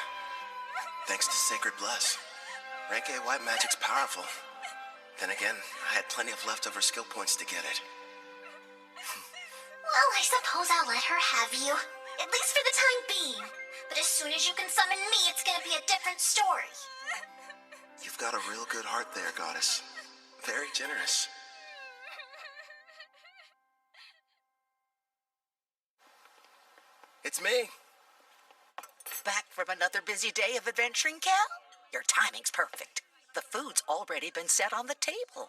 Thanks to Sacred Bless. Rank A white magic's powerful. Then again, I had plenty of leftover skill points to get it. Well, I suppose I'll let her have you. At least for the time being. But as soon as you can summon me, it's gonna be a different story. You've got a real good heart there, Goddess. Very generous. It's me. Back from another busy day of adventuring, Cal? Your timing's perfect. The food's already been set on the table.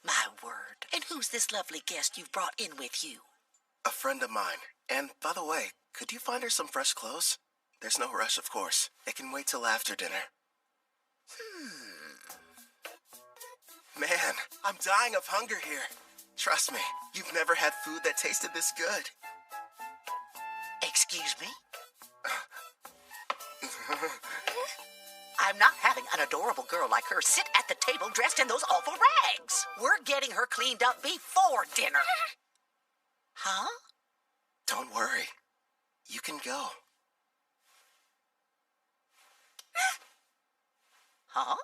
My word. And who's this lovely guest you've brought in with you? A friend of mine. And, by the way, could you find her some fresh clothes? There's no rush, of course. It can wait till after dinner. Man, I'm dying of hunger here. Trust me, you've never had food that tasted this good. Excuse me? I'm not having an adorable girl like her sit at the table dressed in those awful rags. We're getting her cleaned up before dinner. Huh? Don't worry. You can go. Huh?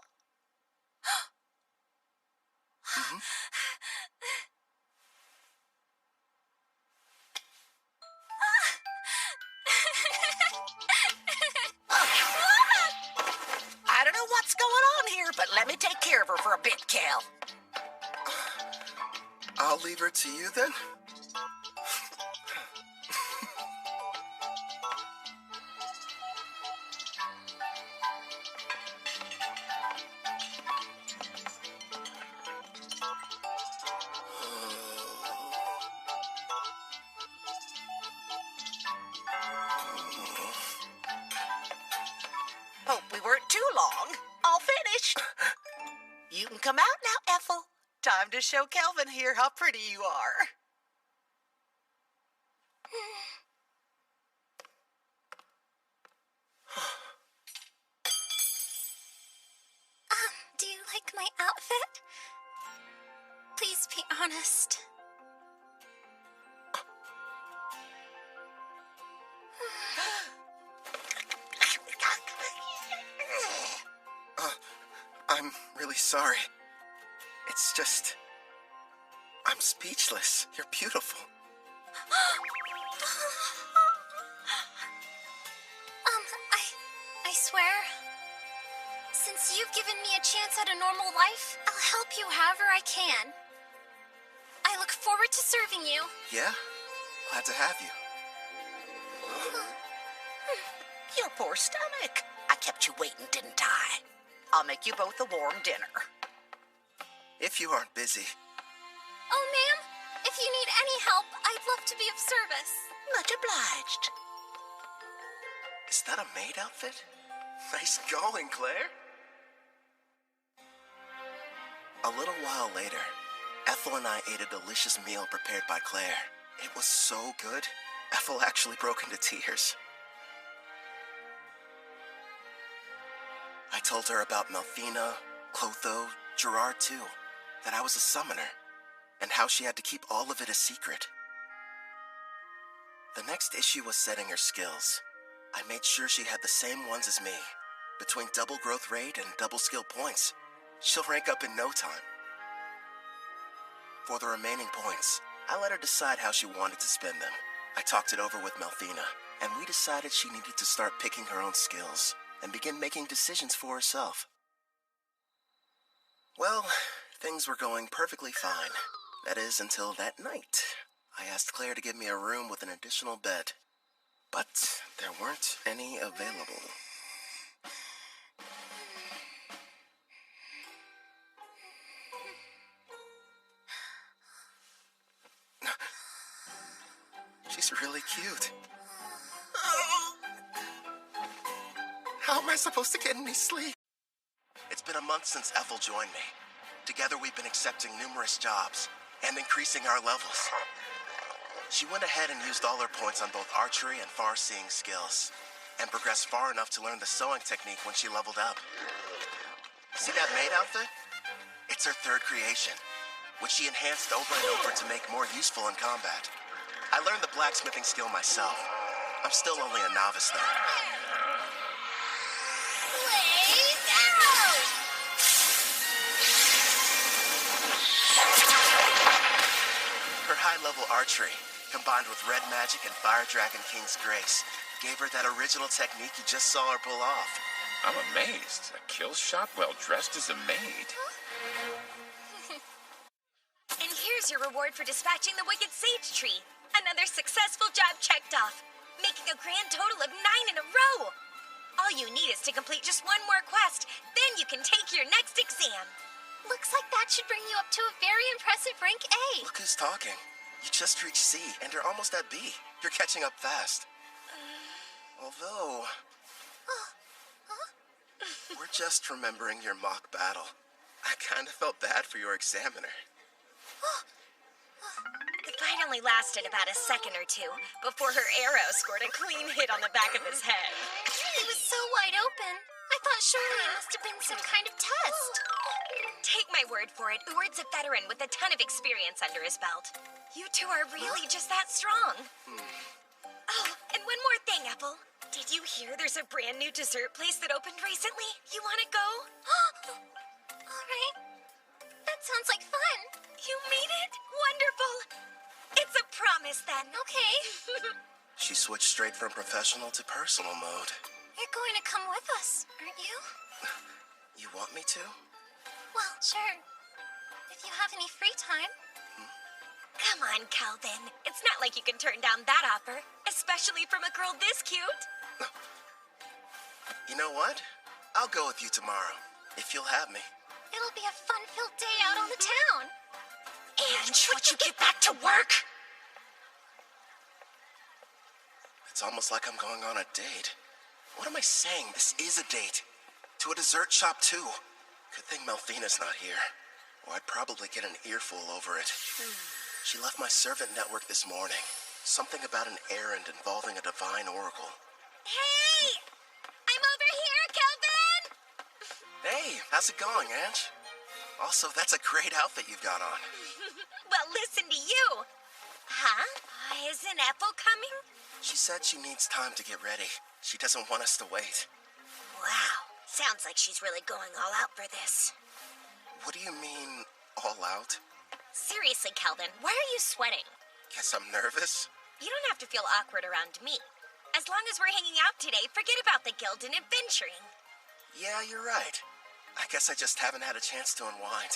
I don't know what's going on here, but let me take care of her for a bit, Cal. I'll leave her to you then. Come out now, Ethel. Time to show Kelvin here how pretty you are. Do you like my outfit? Please be honest. I'm really sorry. It's just... I'm speechless. You're beautiful. I swear, since you've given me a chance at a normal life, I'll help you however I can. I look forward to serving you. Yeah? Glad to have you. Your poor stomach. I kept you waiting, didn't I? I'll make you both a warm dinner. If you aren't busy. Oh, ma'am, if you need any help, I'd love to be of service. Much obliged. Is that a maid outfit? Nice going, Claire. A little while later, Ethel and I ate a delicious meal prepared by Claire. It was so good, Ethel actually broke into tears. I told her about Melfina, Clotho, Gerard too, that I was a summoner, and how she had to keep all of it a secret. The next issue was setting her skills. I made sure she had the same ones as me. Between double growth rate and double skill points, she'll rank up in no time. For the remaining points, I let her decide how she wanted to spend them. I talked it over with Melfina, and we decided she needed to start picking her own skills and begin making decisions for herself. Well, things were going perfectly fine. That is, until that night. I asked Claire to give me a room with an additional bed, but there weren't any available. She's really cute. How am I supposed to get any sleep? It's been a month since Ethel joined me. Together we've been accepting numerous jobs and increasing our levels. She went ahead and used all her points on both archery and far-seeing skills, and progressed far enough to learn the sewing technique when she leveled up. See that maid outfit? It's her third creation, which she enhanced over and over to make more useful in combat. I learned the blacksmithing skill myself. I'm still only a novice though. Blaze arrow! Her high-level archery, combined with red magic and Fire Dragon King's grace, gave her that original technique you just saw her pull off. I'm amazed. A kill shot well dressed as a maid. And here's your reward for dispatching the Wicked Sage Tree. Another successful job checked off, making a grand total of 9 in a row. All you need is to complete just one more quest, then you can take your next exam. Looks like that should bring you up to a very impressive rank A. Look who's talking. You just reached C, and you're almost at B. You're catching up fast. Although... We're just remembering your mock battle. I kind of felt bad for your examiner. The fight only lasted about a second or two before her arrow scored a clean hit on the back of his head. It was so wide open. I thought surely it must have been some kind of test. Take my word for it, Uward's a veteran with a ton of experience under his belt. You two are really just that strong. Oh, and one more thing, Apple. Did you hear there's a brand new dessert place that opened recently? You want to go? All right. That sounds like fun. You mean it? Wonderful. It's a promise then. Okay. She switched straight from professional to personal mode. You're going to come with us, aren't you? You want me to? Well, sure. If you have any free time. Come on, Calvin. It's not like you can turn down that offer, especially from a girl this cute. You know what? I'll go with you tomorrow, if you'll have me. It'll be a fun-filled day out on the town. And would you get back to work? It's almost like I'm going on a date. What am I saying? This is a date. To a dessert shop, too. Good thing Melfina's not here. or I'd probably get an earful over it. She left my servant network this morning. Something about an errand involving a divine oracle. Hey! I'm over here, Kelvin! Hey, how's it going, Ange? Also, that's a great outfit you've got on. Well, listen to you. Huh? Isn't Ethel coming? She said she needs time to get ready. She doesn't want us to wait. Wow. Sounds like she's really going all out for this. What do you mean, all out? Seriously, Kelvin, why are you sweating? Guess I'm nervous. You don't have to feel awkward around me. As long as we're hanging out today, forget about the guild and adventuring. Yeah, you're right. I guess I just haven't had a chance to unwind.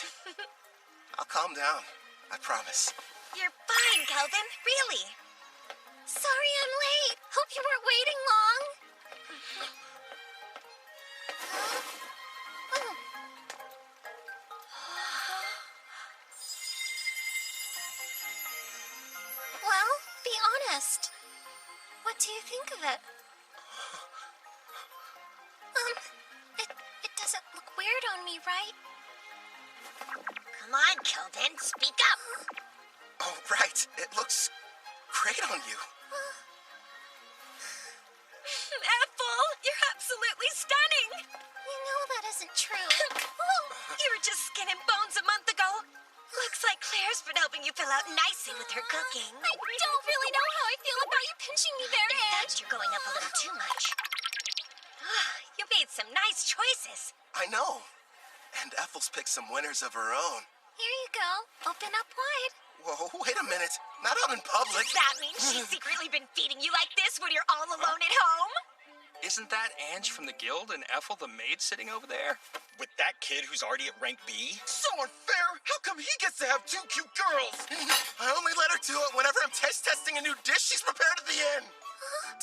I'll calm down. I promise. You're fine, Kelvin. Really. Sorry I'm late. Hope you weren't waiting long. Well, be honest. What do you think of it? It doesn't look weird on me, right? Come on, Kelvin, speak up. Oh, right. It looks great on you. Ethel, you're absolutely stunning. You know that isn't true. You were just skin and bones a month ago. Looks like Claire's been helping you fill out nicely with her cooking. I don't really know how I feel about you pinching me there, Ange. You're going up a little too much. You made some nice choices. I know. And Ethel's picked some winners of her own. Here you go. Open up wide. Whoa, wait a minute. Not out in public. Does that mean she's secretly been feeding you like this when you're all alone at home? Isn't that Ange from the guild and Ethel the maid sitting over there? With that kid who's already at rank B? So unfair! How come he gets to have two cute girls? I only let her do it whenever I'm taste testing a new dish she's prepared at the inn.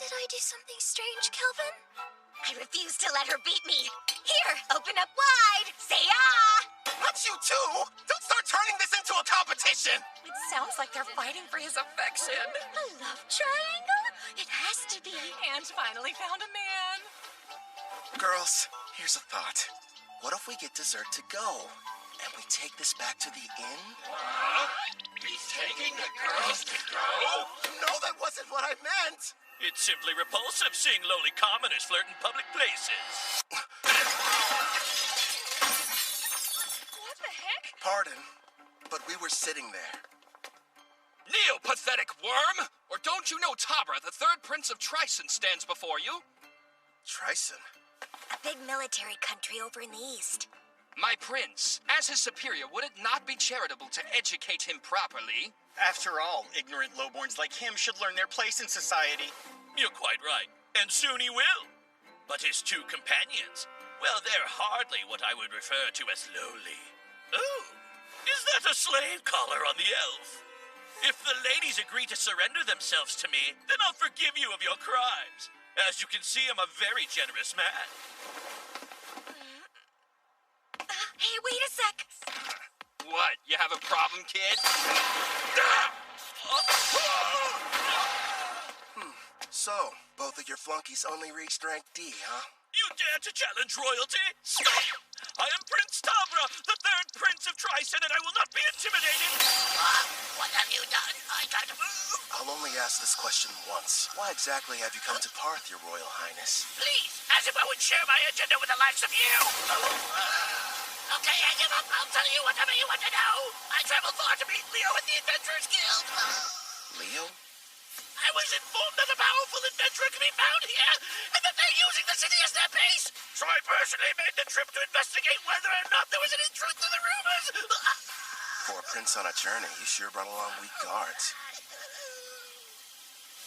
Did I do something strange, Kelvin? I refuse to let her beat me. Here, open up wide. Say ah! Not you too! Don't start turning this into a competition! It sounds like they're fighting for his affection. A love triangle? It has to be. Ange finally found a man. Girls, here's a thought. What if we get dessert to go? And we take this back to the inn? He's taking the girls to go? No, that wasn't what I meant! It's simply repulsive seeing lowly commoners flirt in public places. What the heck? Pardon, but we were sitting there. Neo-pathetic worm! Or don't you know Tabra, the third prince of Tryson, stands before you? Tryson? A big military country over in the east. My prince, as his superior, would it not be charitable to educate him properly? After all, ignorant lowborns like him should learn their place in society. You're quite right, and soon he will. But his two companions, well, they're hardly what I would refer to as lowly. Oh, is that a slave collar on the elf? If the ladies agree to surrender themselves to me, then I'll forgive you of your crimes. As you can see, I'm a very generous man. Hey, wait a sec. What, you have a problem, kid? So, both of your flunkies only reached rank D, huh? You dare to challenge royalty? Stop! I am Prince Tabra, the third prince of Tryson, and I will not be intimidated. What have you done? I can't move. I'll only ask this question once. Why exactly have you come to Parth, your royal highness? Please, as if I would share my agenda with the likes of you. Okay, I give up. I'll tell you whatever you want to know. I traveled far to meet Leo at the Adventurers Guild. Leo? I was informed that a powerful adventurer can be found here, and that they're using the city as their base. So I personally made the trip to investigate whether or not there was any truth to the rumors. For a prince on a journey, you sure brought along weak guards.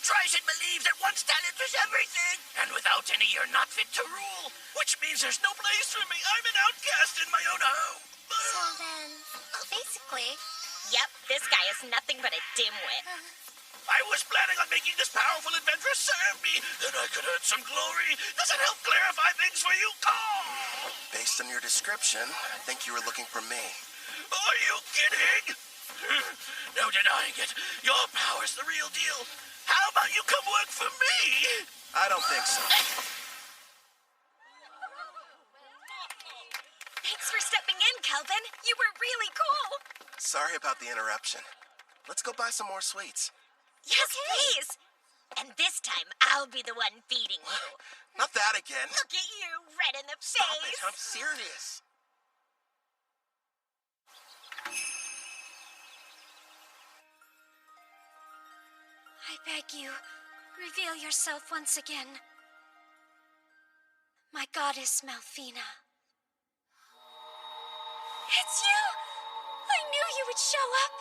Tryson believes that one's talent is everything, and without any, you're not fit to rule. Which means there's no place for me. I'm an outcast in my own home. So then, basically... Yep, this guy is nothing but a dimwit. I was planning on making this powerful adventurer serve me. Then I could earn some glory. Does it help clarify things for you? Oh! Based on your description, I think you were looking for me. Are you kidding? No denying it. Your power's the real deal. How about you come work for me? I don't think so. Thanks for stepping in, Kelvin. You were really cool. Sorry about the interruption. Let's go buy some more sweets. Yes, please. And this time, I'll be the one feeding you. Not that again. Look at you, red in the Stop face. it, I'm serious. I beg you, reveal yourself once again. My goddess, Malfina. It's you! I knew you would show up!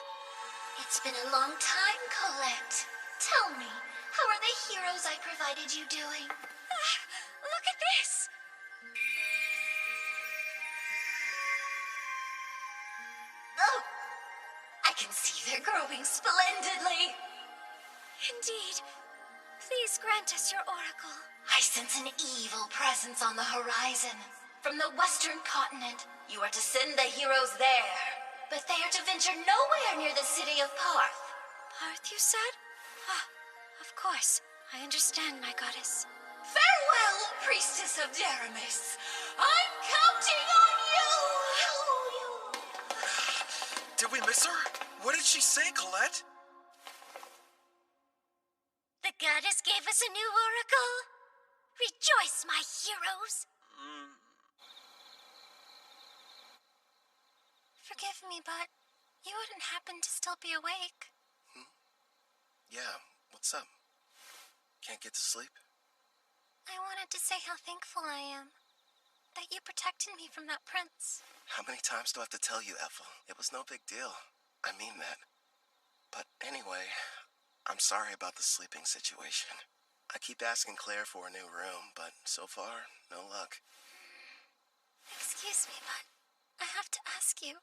It's been a long time, Colette. Tell me, how are the heroes I provided you doing? Look at this! Oh! I can see they're growing splendidly! Indeed. Please grant us your oracle. I sense an evil presence on the horizon. From the western continent, you are to send the heroes there. But they are to venture nowhere near the city of Parth. Parth, you said? Ah, of course. I understand, my goddess. Farewell, priestess of Deramis. I'm counting on you! Did we miss her? What did she say, Colette? The goddess gave us a new oracle. Rejoice, my heroes. Forgive me, but you wouldn't happen to still be awake. Yeah, what's up? Can't get to sleep? I wanted to say how thankful I am that you protected me from that prince. How many times do I have to tell you, Ethel? It was no big deal. I mean that. But anyway, I'm sorry about the sleeping situation. I keep asking Claire for a new room, but so far, no luck. Excuse me, but I have to ask you.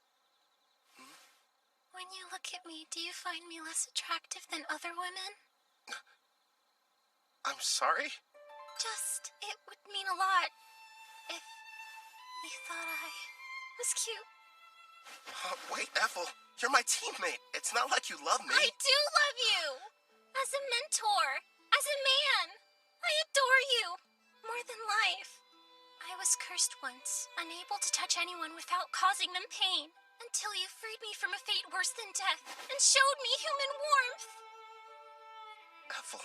When you look at me, do you find me less attractive than other women? I'm sorry? Just, it would mean a lot if you thought I was cute. Wait, Ethel, you're my teammate. It's not like you love me. I do love you! As a mentor, as a man. I adore you. More than life. I was cursed once, unable to touch anyone without causing them pain, until you freed me from a fate worse than death and showed me human warmth. Ethel.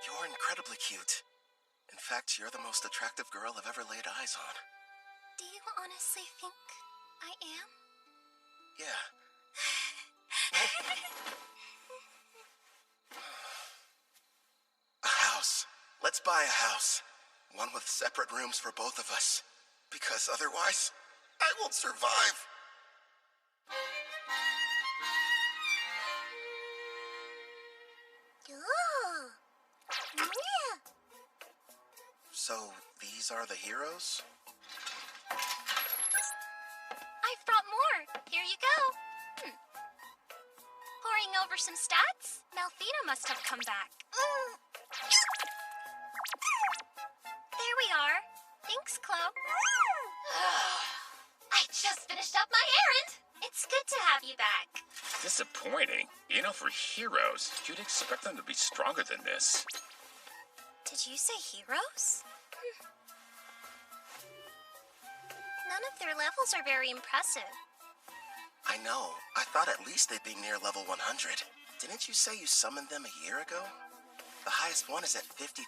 You're incredibly cute. In fact, you're the most attractive girl I've ever laid eyes on. Do you honestly think I am? Yeah. A house. Let's buy a house. One with separate rooms for both of us. Because otherwise, I won't survive. Ooh. Yeah. So, these are the heroes? I've brought more. Here you go. Poring over some stats? Malfina must have come back. There we are. Thanks, Chloe. I just finished up my errand. It's good to have you back. Disappointing. You know, for heroes, you'd expect them to be stronger than this. Did you say heroes? None of their levels are very impressive. I know. I thought at least they'd be near level 100. Didn't you say you summoned them a year ago? The highest one is at 53.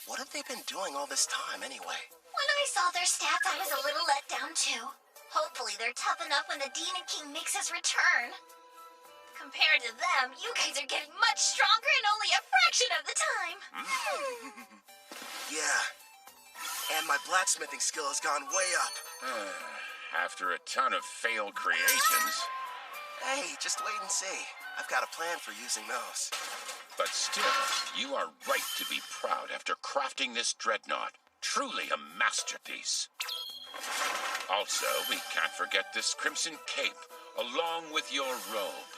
What have they been doing all this time, anyway? When I saw their stats, I was a little let down, too. Hopefully they're tough enough when the Demon King makes his return. Compared to them, you guys are getting much stronger in only a fraction of the time. Yeah. And my blacksmithing skill has gone way up. After a ton of failed creations. Hey, just wait and see. I've got a plan for using those. But still, you are right to be proud after crafting this dreadnought. Truly a masterpiece. Also, we can't forget this crimson cape, along with your robe.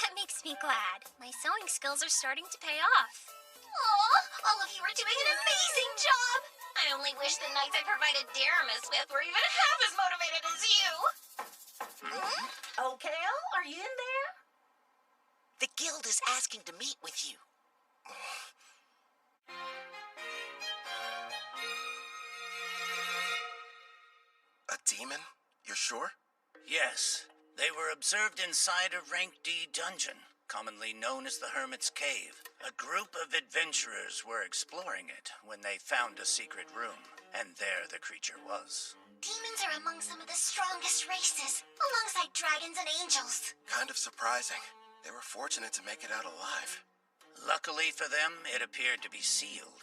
That makes me glad. My sewing skills are starting to pay off. Aw, all of you are doing an amazing job. I only wish the knights I provided Deramis with were even half as motivated as you. Okay, are you in there? The guild is asking to meet with you. A demon? You're sure? Yes. They were observed inside a Rank D dungeon, commonly known as the Hermit's Cave. A group of adventurers were exploring it when they found a secret room, and there the creature was. Demons are among some of the strongest races, alongside dragons and angels. Kind of surprising. They were fortunate to make it out alive. Luckily for them, it appeared to be sealed.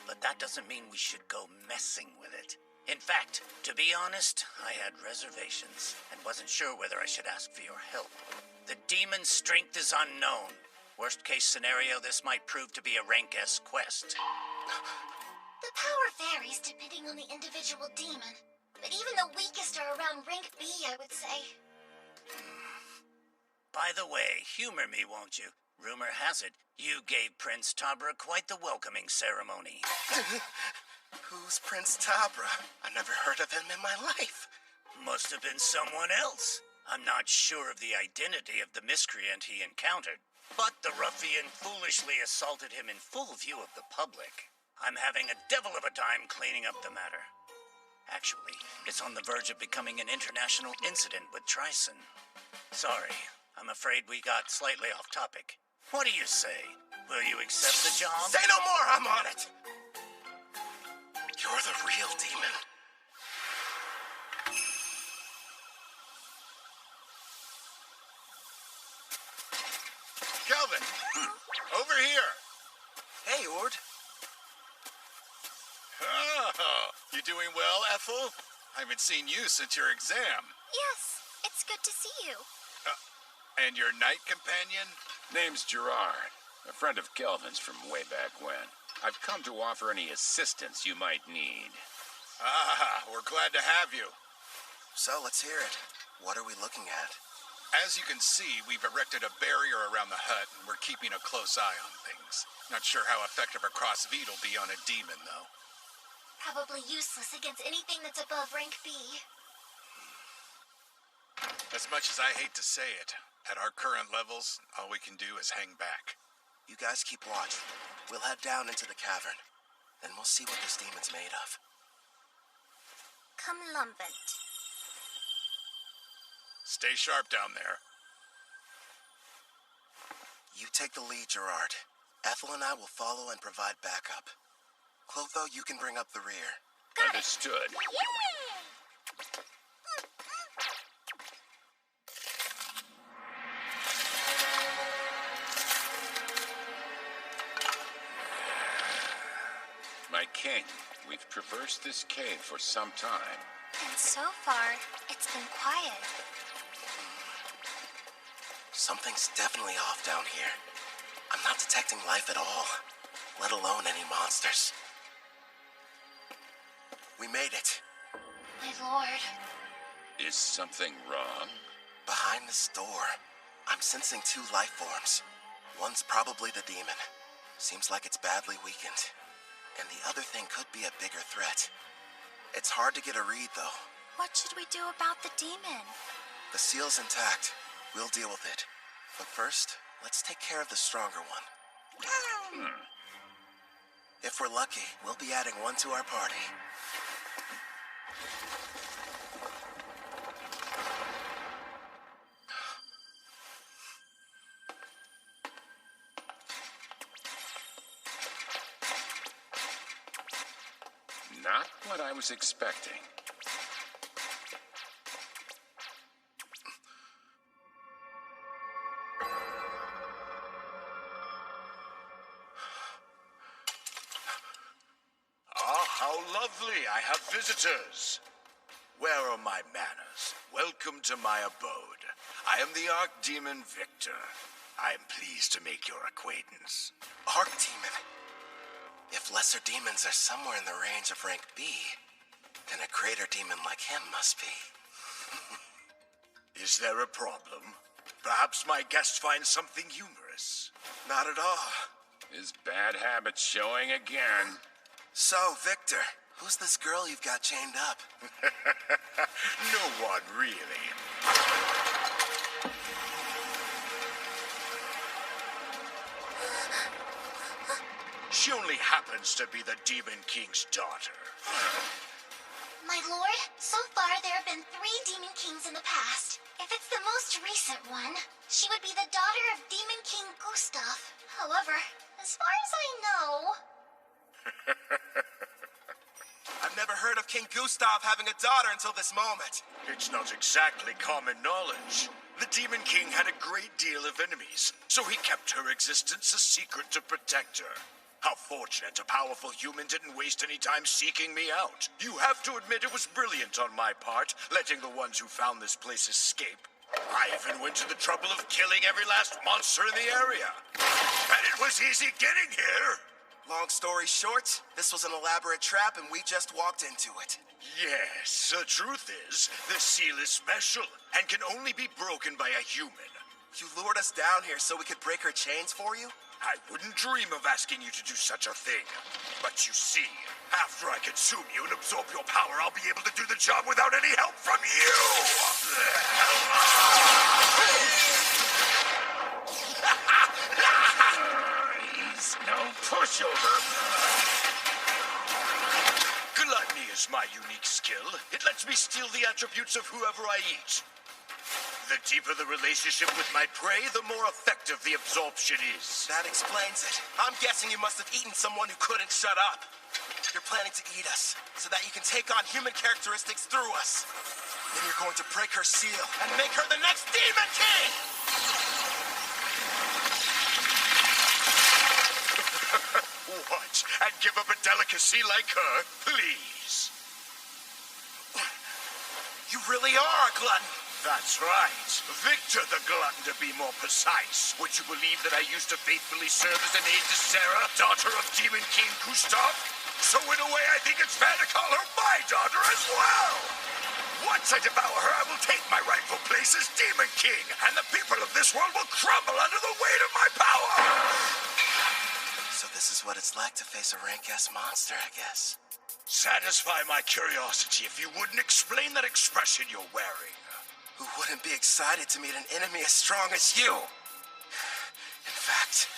But that doesn't mean we should go messing with it. In fact, to be honest, I had reservations and wasn't sure whether I should ask for your help. The demon's strength is unknown. Worst case scenario, this might prove to be a Rank S quest. The power varies depending on the individual demon, but even the weakest are around Rank B, I would say. By the way, humor me, won't you? Rumor has it, you gave Prince Tabra quite the welcoming ceremony. Who's Prince Tabra? I never heard of him in my life. Must have been someone else. I'm not sure of the identity of the miscreant he encountered, but the ruffian foolishly assaulted him in full view of the public. I'm having a devil of a time cleaning up the matter. Actually, it's on the verge of becoming an international incident with Trison. Sorry, I'm afraid we got slightly off topic. What do you say? Will you accept the job? Say no more, I'm on it! You're the real demon. Kelvin! Over here! Hey, Ord. Oh, you doing well, Ethel? I haven't seen you since your exam. Yes, it's good to see you. And your knight companion? Name's Gerard, a friend of Kelvin's from way back when. I've come to offer any assistance you might need. Ah, we're glad to have you. So, let's hear it. What are we looking at? As you can see, we've erected a barrier around the hut, and we're keeping a close eye on things. Not sure how effective a crossfeed will be on a demon, though. Probably useless against anything that's above Rank B. As much as I hate to say it, at our current levels, all we can do is hang back. You guys keep watch. We'll head down into the cavern. Then we'll see what this demon's made of. Come lumbent. Stay sharp down there. You take the lead, Gerard. Ethel and I will follow and provide backup. Clotho, you can bring up the rear. Understood. My king, we've traversed this cave for some time. And so far, it's been quiet. Something's definitely off down here. I'm not detecting life at all, let alone any monsters. We made it. My lord. Is something wrong? Behind this door, I'm sensing two life forms. One's probably the demon. Seems like it's badly weakened. And the other thing could be a bigger threat. It's hard to get a read, though. What should we do about the demon? The seal's intact. We'll deal with it. But first, let's take care of the stronger one. If we're lucky, we'll be adding one to our party. Not what I was expecting. Ah, how lovely. I have visitors. Where are my manners? Welcome to my abode. I am the Archdemon Victor. I am pleased to make your acquaintance. Archdemon? If lesser demons are somewhere in the range of rank B, then a greater demon like him must be. Is there a problem? Perhaps my guest finds something humorous. Not at all. His bad habits showing again. So, Victor, who's this girl you've got chained up? No one, really. She only happens to be the Demon King's daughter. My lord, so far there have been 3 Demon Kings in the past. If it's the most recent one, she would be the daughter of Demon King Gustav. However, as far as I know... I've never heard of King Gustav having a daughter until this moment. It's not exactly common knowledge. The Demon King had a great deal of enemies, so he kept her existence a secret to protect her. How fortunate a powerful human didn't waste any time seeking me out. You have to admit it was brilliant on my part, letting the ones who found this place escape. I even went to the trouble of killing every last monster in the area. And it was easy getting here. Long story short, this was an elaborate trap and we just walked into it. Yes, the truth is, this seal is special and can only be broken by a human. You lured us down here so we could break her chains for you? I wouldn't dream of asking you to do such a thing. But you see, after I consume you and absorb your power, I'll be able to do the job without any help from you! He's no pushover. Gluttony is my unique skill. It lets me steal the attributes of whoever I eat. The deeper the relationship with my prey, the more effective the absorption is. That explains it. I'm guessing you must have eaten someone who couldn't shut up. You're planning to eat us, so that you can take on human characteristics through us. Then you're going to break her seal and make her the next Demon King! What? And give up a delicacy like her? Please. You really are a glutton. That's right. Victor the Glutton, to be more precise. Would you believe that I used to faithfully serve as an aide to Sarah, daughter of Demon King Gustav? So in a way, I think it's fair to call her my daughter as well. Once I devour her, I will take my rightful place as Demon King, and the people of this world will crumble under the weight of my power. So this is what it's like to face a rank-ass monster, I guess. Satisfy my curiosity if you wouldn't explain that expression you're wearing. Who wouldn't be excited to meet an enemy as strong as you? In fact,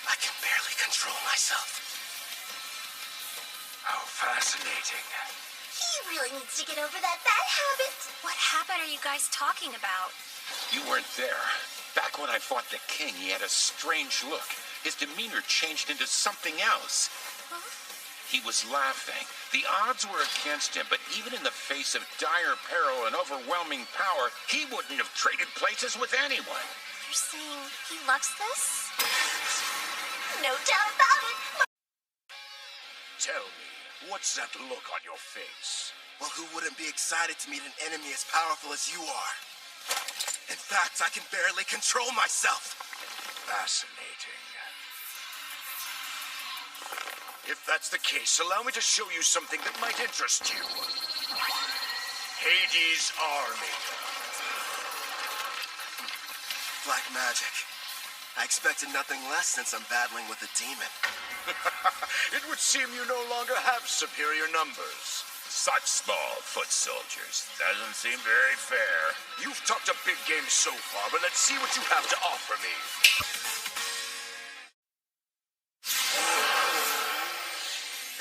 I can barely control myself. How fascinating. He really needs to get over that bad habit. What habit are you guys talking about? You weren't there. Back when I fought the king, he had a strange look. His demeanor changed into something else. Huh? He was laughing. The odds were against him, but even in the face of dire peril and overwhelming power, he wouldn't have traded places with anyone. You're saying he loves this? No doubt about it. Tell me, what's that look on your face? Well, who wouldn't be excited to meet an enemy as powerful as you are? In fact, I can barely control myself. Fascinating. If that's the case, allow me to show you something that might interest you. Hades' army. Black magic. I expected nothing less since I'm battling with a demon. It would seem you no longer have superior numbers. Such small foot soldiers. Doesn't seem very fair. You've talked a big game so far, but let's see what you have to offer me.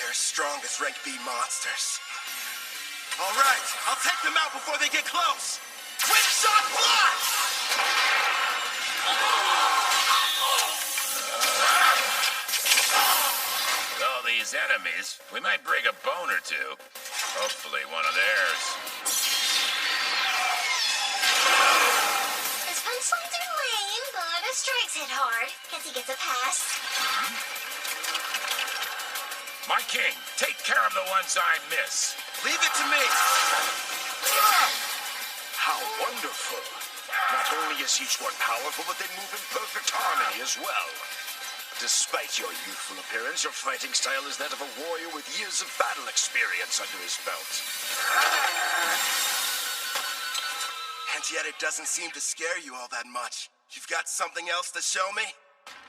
They're as strong as rank B monsters. All right, I'll take them out before they get close. Twin shot blast! With all these enemies, we might break a bone or two. Hopefully one of theirs. His punchlines are lame, but his strikes hit hard. Guess he gets a pass. My king, take care of the ones I miss. Leave it to me. How wonderful. Not only is each one powerful, but they move in perfect harmony as well. Despite your youthful appearance, your fighting style is that of a warrior with years of battle experience under his belt. And yet it doesn't seem to scare you all that much. You've got something else to show me?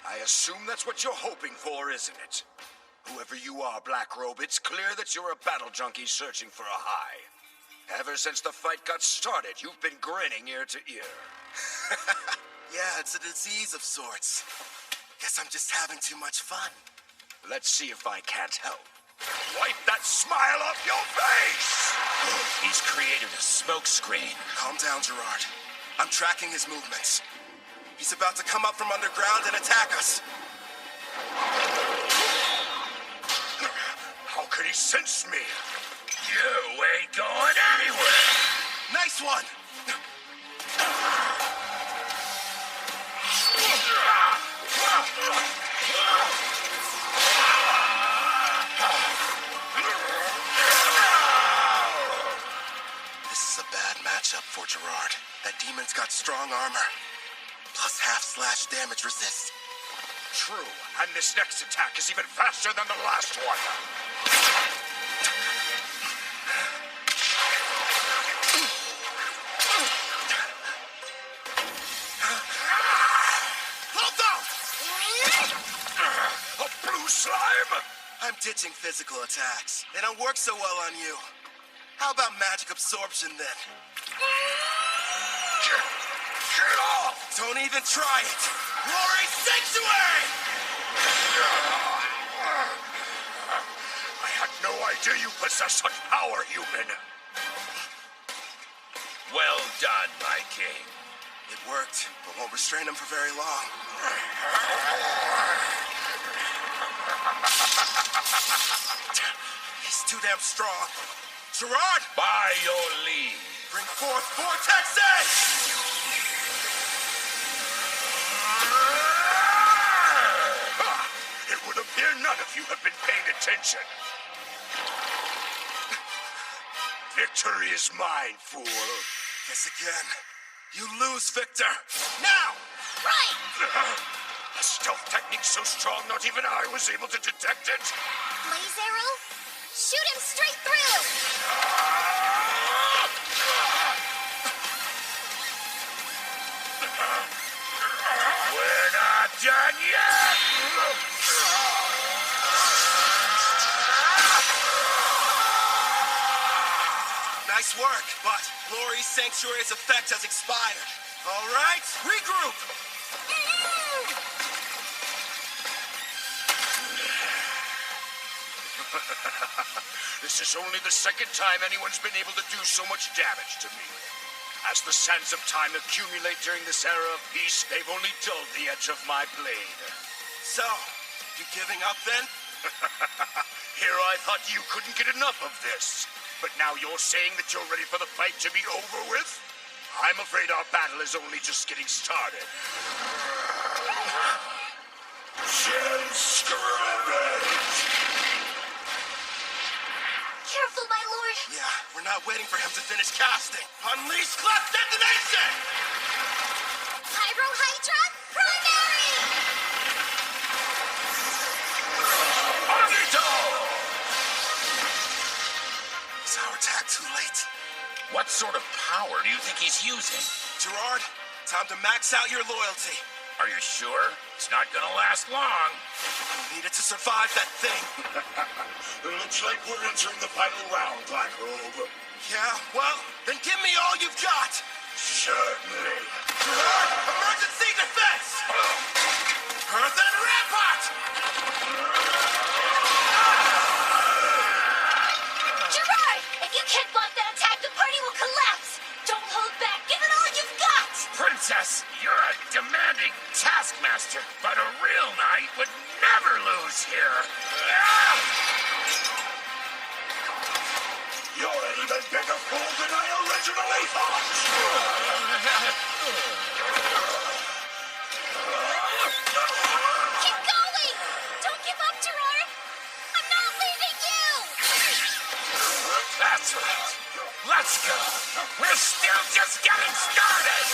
I assume that's what you're hoping for, isn't it? Whoever you are, Black Robe, it's clear that you're a battle junkie searching for a high. Ever since the fight got started, you've been grinning ear to ear. Yeah, it's a disease of sorts. Guess I'm just having too much fun. Let's see if I can't help. Wipe that smile off your face! He's created a smoke screen. Calm down, Gerard. I'm tracking his movements. He's about to come up from underground and attack us. How could he sense me? You ain't going anywhere! Nice one! This is a bad matchup for Gerard. That demon's got strong armor, plus half-slash damage resist. True, and this next attack is even faster than the last one. A blue slime? I'm ditching physical attacks. They don't work so well on you. How about magic absorption then? Get off! Don't even try it! Glory Sanctuary! I had no idea you possess such power, human. Well done, my king. It worked, but won't restrain him for very long. He's too damn strong. Gerard! By your leave. Bring forth Vortex Edge! It would appear none of you have been paying attention. Victory is mine, fool. Guess again. You lose, Victor. Now! Right! A stealth technique so strong not even I was able to detect it. Blaze arrow? Shoot him straight through! We're not done yet! Nice work, but Glory Sanctuary's effect has expired. All right, regroup! This is only the second time anyone's been able to do so much damage to me. As the sands of time accumulate during this era of peace, they've only dulled the edge of my blade. So, you giving up then? Here I thought you couldn't get enough of this. But now you're saying that you're ready for the fight to be over with? I'm afraid our battle is only just getting started. Gen Scrubbage! Careful, my lord. Yeah, we're not waiting for him to finish casting. Unleash Clef Detonation! Pyrohydra Primary! Agito! Is our attack too late? What sort of power do you think he's using? Gerard, time to max out your loyalty. Are you sure? It's not gonna last long. We need it to survive that thing. It looks like we're entering the final round, Black Robe. Yeah, well, then give me all you've got. Certainly. Gerard, emergency defense! Earthen Rampart! Gerard, if you can't block that attack, the party will collapse. Don't hold back. Give it all you've got. Princess, you're a demanding taskmaster, but a real knight would never lose here. You're an even bigger fool than I originally thought! Keep going! Don't give up, Gerard! I'm not leaving you! That's right. Let's go. We're still just getting started.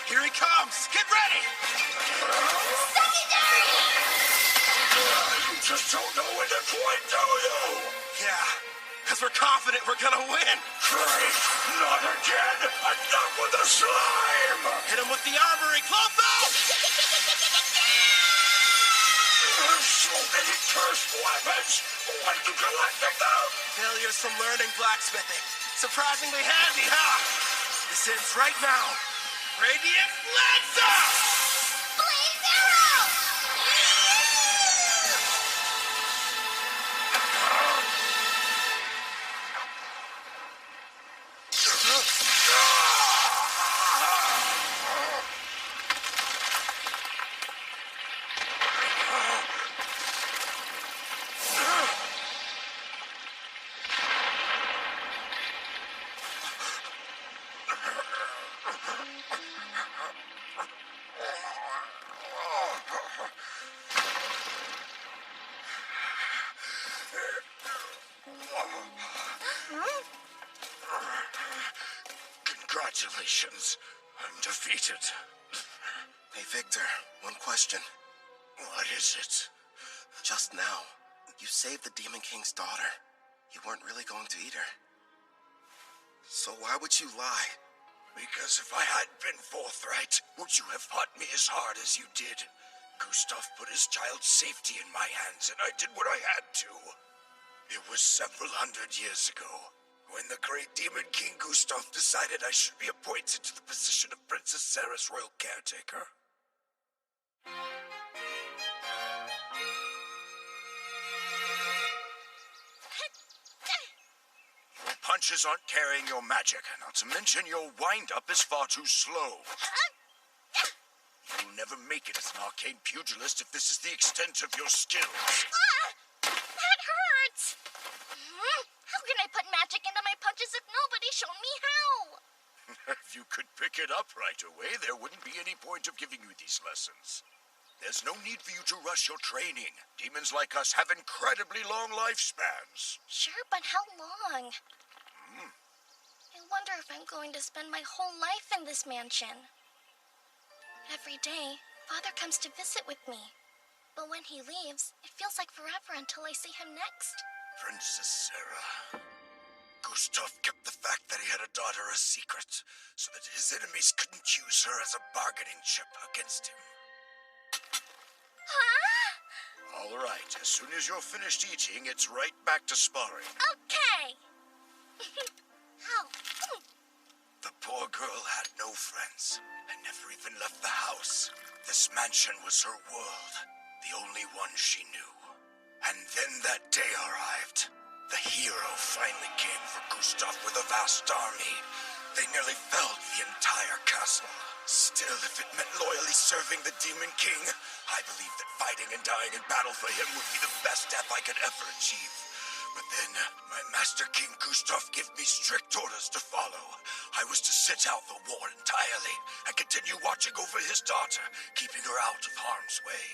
Here he comes! Get ready! Secondary! You just don't know when to quit, do you? Yeah, because we're confident we're gonna win. Great! Not again! Enough with the slime! Hit him with the armory, Clotho! There's so many cursed weapons! Why did you collect them, though? Failures from learning blacksmithing. Surprisingly handy, huh? This ends right now. Radiant Lancer! Blaze arrow! actions. I'm defeated. Hey, Victor, one question. What is it? Just now, you saved the Demon King's daughter. You weren't really going to eat her. So why would you lie? Because if I had been forthright, would you have fought me as hard as you did? Gustav put his child's safety in my hands, and I did what I had to. It was several hundred years ago, when the great Demon King Gustav decided I should be appointed to the position of Princess Sarah's royal caretaker. Your punches aren't carrying your magic, not to mention your wind-up is far too slow. You'll never make it as an arcane pugilist if this is the extent of your skills. That hurts! How can I put magic into my punches if nobody's shown me how? If you could pick it up right away, there wouldn't be any point of giving you these lessons. There's no need for you to rush your training. Demons like us have incredibly long lifespans. Sure, but how long? I wonder if I'm going to spend my whole life in this mansion. Every day, Father comes to visit with me. But when he leaves, it feels like forever until I see him next. Princess Sarah. Gustav kept the fact that he had a daughter a secret, so that his enemies couldn't use her as a bargaining chip against him. Huh? All right, as soon as you're finished eating, it's right back to sparring. Okay. Ow. The poor girl had no friends, and never even left the house. This mansion was her world, the only one she knew. And then that day arrived. The hero finally came for Gustav with a vast army. They nearly felled the entire castle. Still, if it meant loyally serving the Demon King, I believed that fighting and dying in battle for him would be the best death I could ever achieve. But then, my Master King Gustav gave me strict orders to follow. I was to sit out the war entirely, and continue watching over his daughter, keeping her out of harm's way.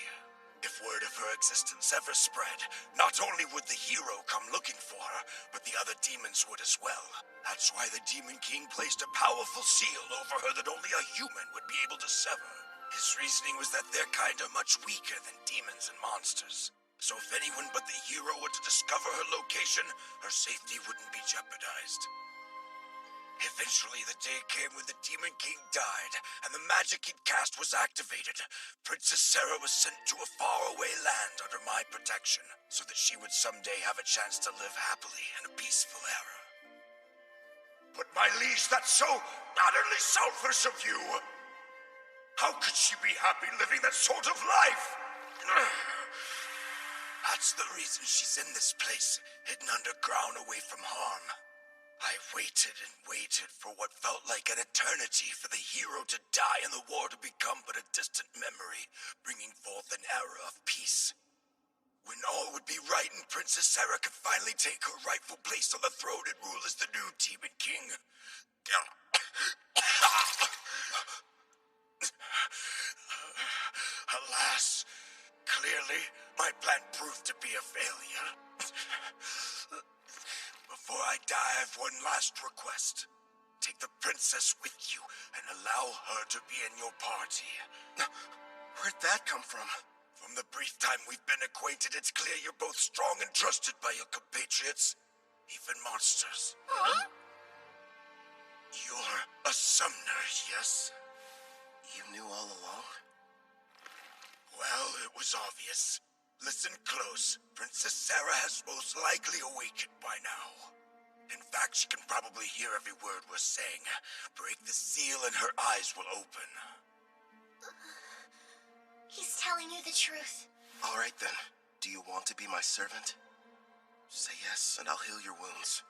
If word of her existence ever spread, not only would the hero come looking for her, but the other demons would as well. That's why the Demon King placed a powerful seal over her that only a human would be able to sever. His reasoning was that their kind are much weaker than demons and monsters. So if anyone but the hero were to discover her location, her safety wouldn't be jeopardized. Eventually, the day came when the Demon King died, and the magic he'd cast was activated. Princess Sarah was sent to a faraway land under my protection, so that she would someday have a chance to live happily in a peaceful era. But my liege, that's so utterly selfish of you! How could she be happy living that sort of life? That's the reason she's in this place, hidden underground away from harm. I waited and waited for what felt like an eternity for the hero to die and the war to become but a distant memory, bringing forth an era of peace. When all would be right and Princess Sarah could finally take her rightful place on the throne and rule as the new Demon King. Alas, clearly my plan proved to be a failure. Before I die, I have one last request. Take the princess with you and allow her to be in your party. Where'd that come from? From the brief time we've been acquainted, it's clear you're both strong and trusted by your compatriots, even monsters. Huh? You're a summoner, yes? You knew all along? Well, it was obvious. Listen close. Princess Sarah has most likely awakened by now. In fact, she can probably hear every word we're saying. Break the seal and her eyes will open. He's telling you the truth. All right then. Do you want to be my servant? Say yes, and I'll heal your wounds.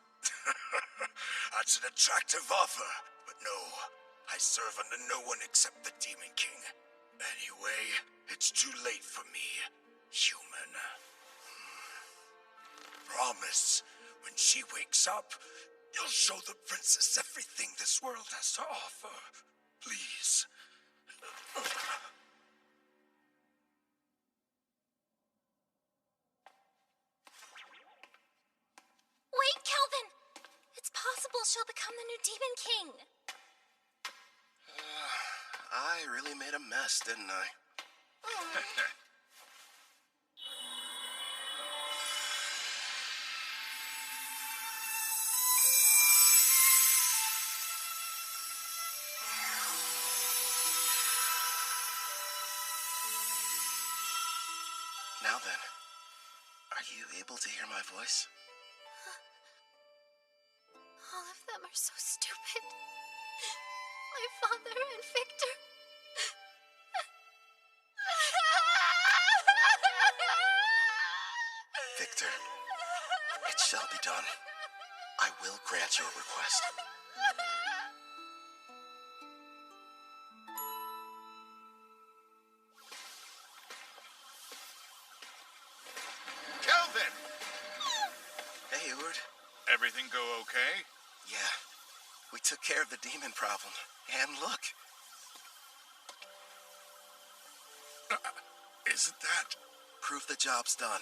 That's an attractive offer. But no, I serve under no one except the Demon King. Anyway, it's too late for me, human. Promise, when she wakes up, you'll show the princess everything this world has to offer. Please. Wait, Kelvin! It's possible she'll become the new Demon King. I really made a mess, didn't I? Now then, are you able to hear my voice? All of them are so stupid. My father and Victor. Victor, it shall be done. I will grant your request. Kelvin! Hey, Eward. Everything go okay? Yeah, we took care of the demon problem. And look. Isn't that? Proof the job's done.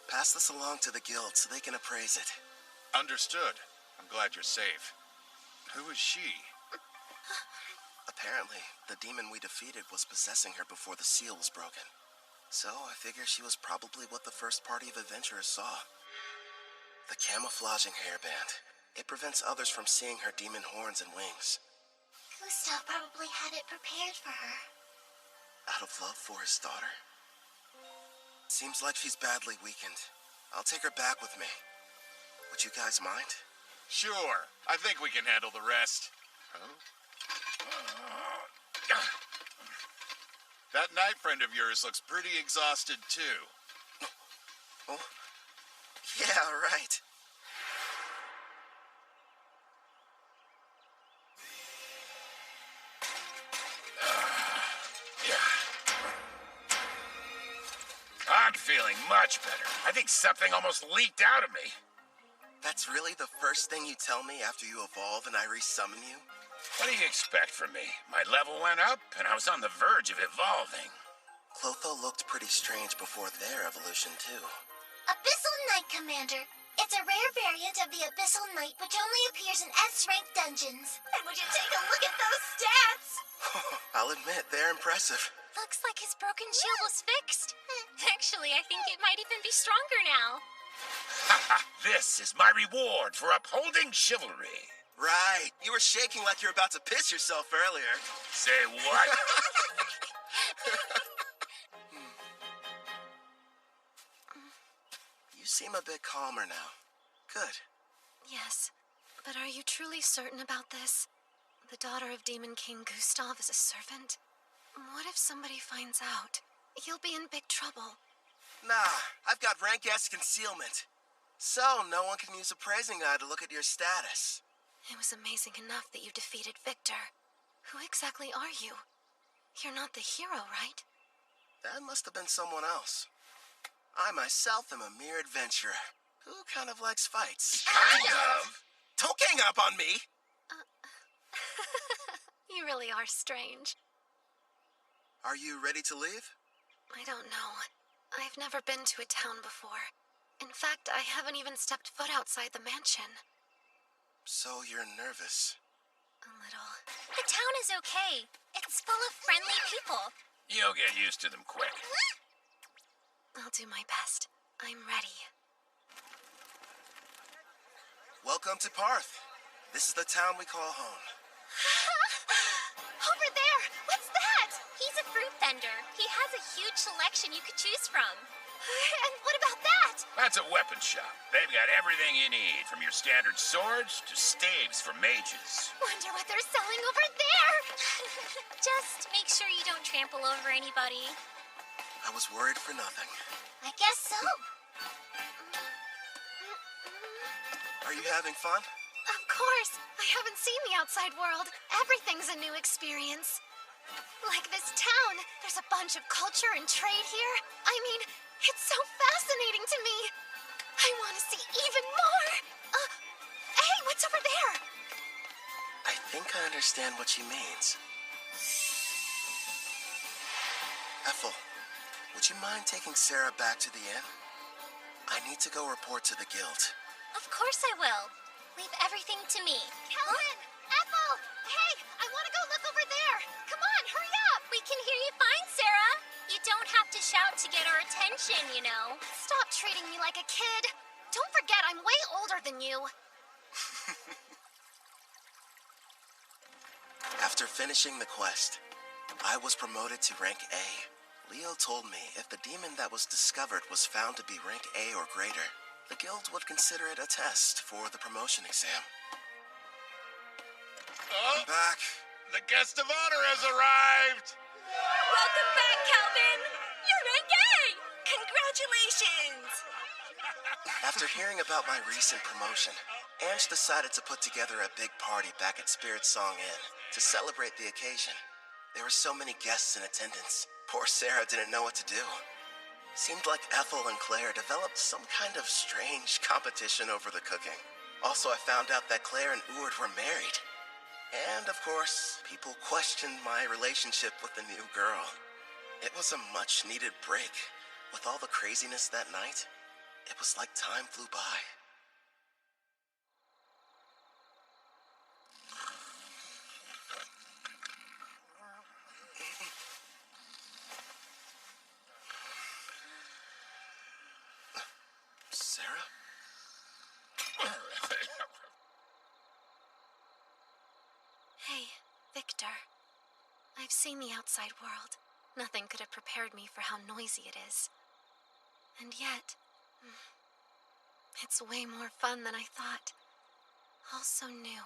Pass this along to the guild so they can appraise it. Understood. I'm glad you're safe. Who is she? Apparently, the demon we defeated was possessing her before the seal was broken. So I figure she was probably what the first party of adventurers saw. The camouflaging hairband. It prevents others from seeing her demon horns and wings. Gustav probably had it prepared for her. Out of love for his daughter? Seems like she's badly weakened. I'll take her back with me. Would you guys mind? Sure. I think we can handle the rest. Huh? That knight friend of yours looks pretty exhausted, too. Oh, yeah, right. I'm feeling much better. I think something almost leaked out of me. That's really the first thing you tell me after you evolve and I resummon you? What do you expect from me? My level went up, and I was on the verge of evolving. Clotho looked pretty strange before their evolution, too. Abyssal Knight, Commander. It's a rare variant of the Abyssal Knight, which only appears in S-rank dungeons. And would you take a look at those stats? I'll admit, they're impressive. Looks like his broken shield was fixed. Actually, I think it might even be stronger now. This is my reward for upholding chivalry. Right. You were shaking like you were about to piss yourself earlier. Say what? You seem a bit calmer now. Good. Yes, but are you truly certain about this? The daughter of Demon King Gustav is a servant? What if somebody finds out? You'll be in big trouble. Nah, I've got rank S concealment. So no one can use appraising eye to look at your status. It was amazing enough that you defeated Victor. Who exactly are you? You're not the hero, right? That must have been someone else. I myself am a mere adventurer who kind of likes fights. Kind of? Don't gang up on me! You really are strange. Are you ready to leave? I don't know. I've never been to a town before. In fact, I haven't even stepped foot outside the mansion. So you're nervous. A little. The town is okay. It's full of friendly people. You'll get used to them quick. I'll do my best. I'm ready. Welcome to Parth. This is the town we call home. Over there! What's that? He's a fruit vendor. He has a huge selection you could choose from. And what about that? That's a weapon shop. They've got everything you need, from your standard swords to staves for mages. Wonder what they're selling over there. Just make sure you don't trample over anybody. I was worried for nothing. I guess so. Are you having fun? Of course. I haven't seen the outside world. Everything's a new experience. Like this town. There's a bunch of culture and trade here. I mean, it's so fascinating to me. I want to see even more. Hey, what's over there? I think I understand what she means. Ethel, would you mind taking Sarah back to the inn? I need to go report to the guild. Of course I will. Leave everything to me. Kelvin! Ethel! Hey, I want to go look over there. Come on, hurry! fine, Sarah. You don't have to shout to get our attention, you know. Stop treating me like a kid. Don't forget, I'm way older than you. After finishing the quest, I was promoted to rank A. Leo told me if the demon that was discovered was found to be rank A or greater, the guild would consider it a test for the promotion exam. Oh, I'm back. the guest of honor has arrived! Welcome back, Calvin! You're rank A! Congratulations! After hearing about my recent promotion, Ange decided to put together a big party back at Spirit Song Inn to celebrate the occasion. There were so many guests in attendance. Poor Sarah didn't know what to do. Seemed like Ethel and Claire developed some kind of strange competition over the cooking. Also, I found out that Claire and Ord were married. And, of course, people questioned my relationship with the new girl. It was a much-needed break. With all the craziness that night, it was like time flew by. Sarah? Hey, Victor. I've seen the outside world. Nothing could have prepared me for how noisy it is. And yet, it's way more fun than I thought. All so new.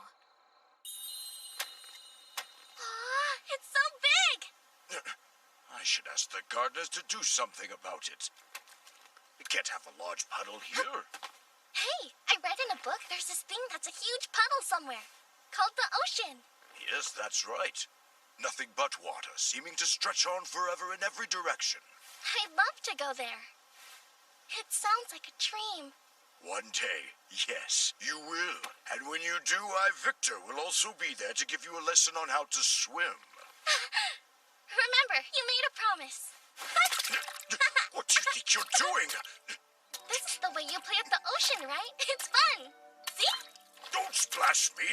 Aw, it's so big! I should ask the gardeners to do something about it. We can't have a large puddle here. Hey, I read in a book there's this thing that's a huge puddle somewhere, called the ocean. Yes, that's right. Nothing but water, seeming to stretch on forever in every direction. I'd love to go there. It sounds like a dream. One day, yes, you will. And when you do, Victor, will also be there to give you a lesson on how to swim. Remember, you made a promise. What do you think you're doing? This is the way you play at the ocean, right? It's fun. See? Don't splash me!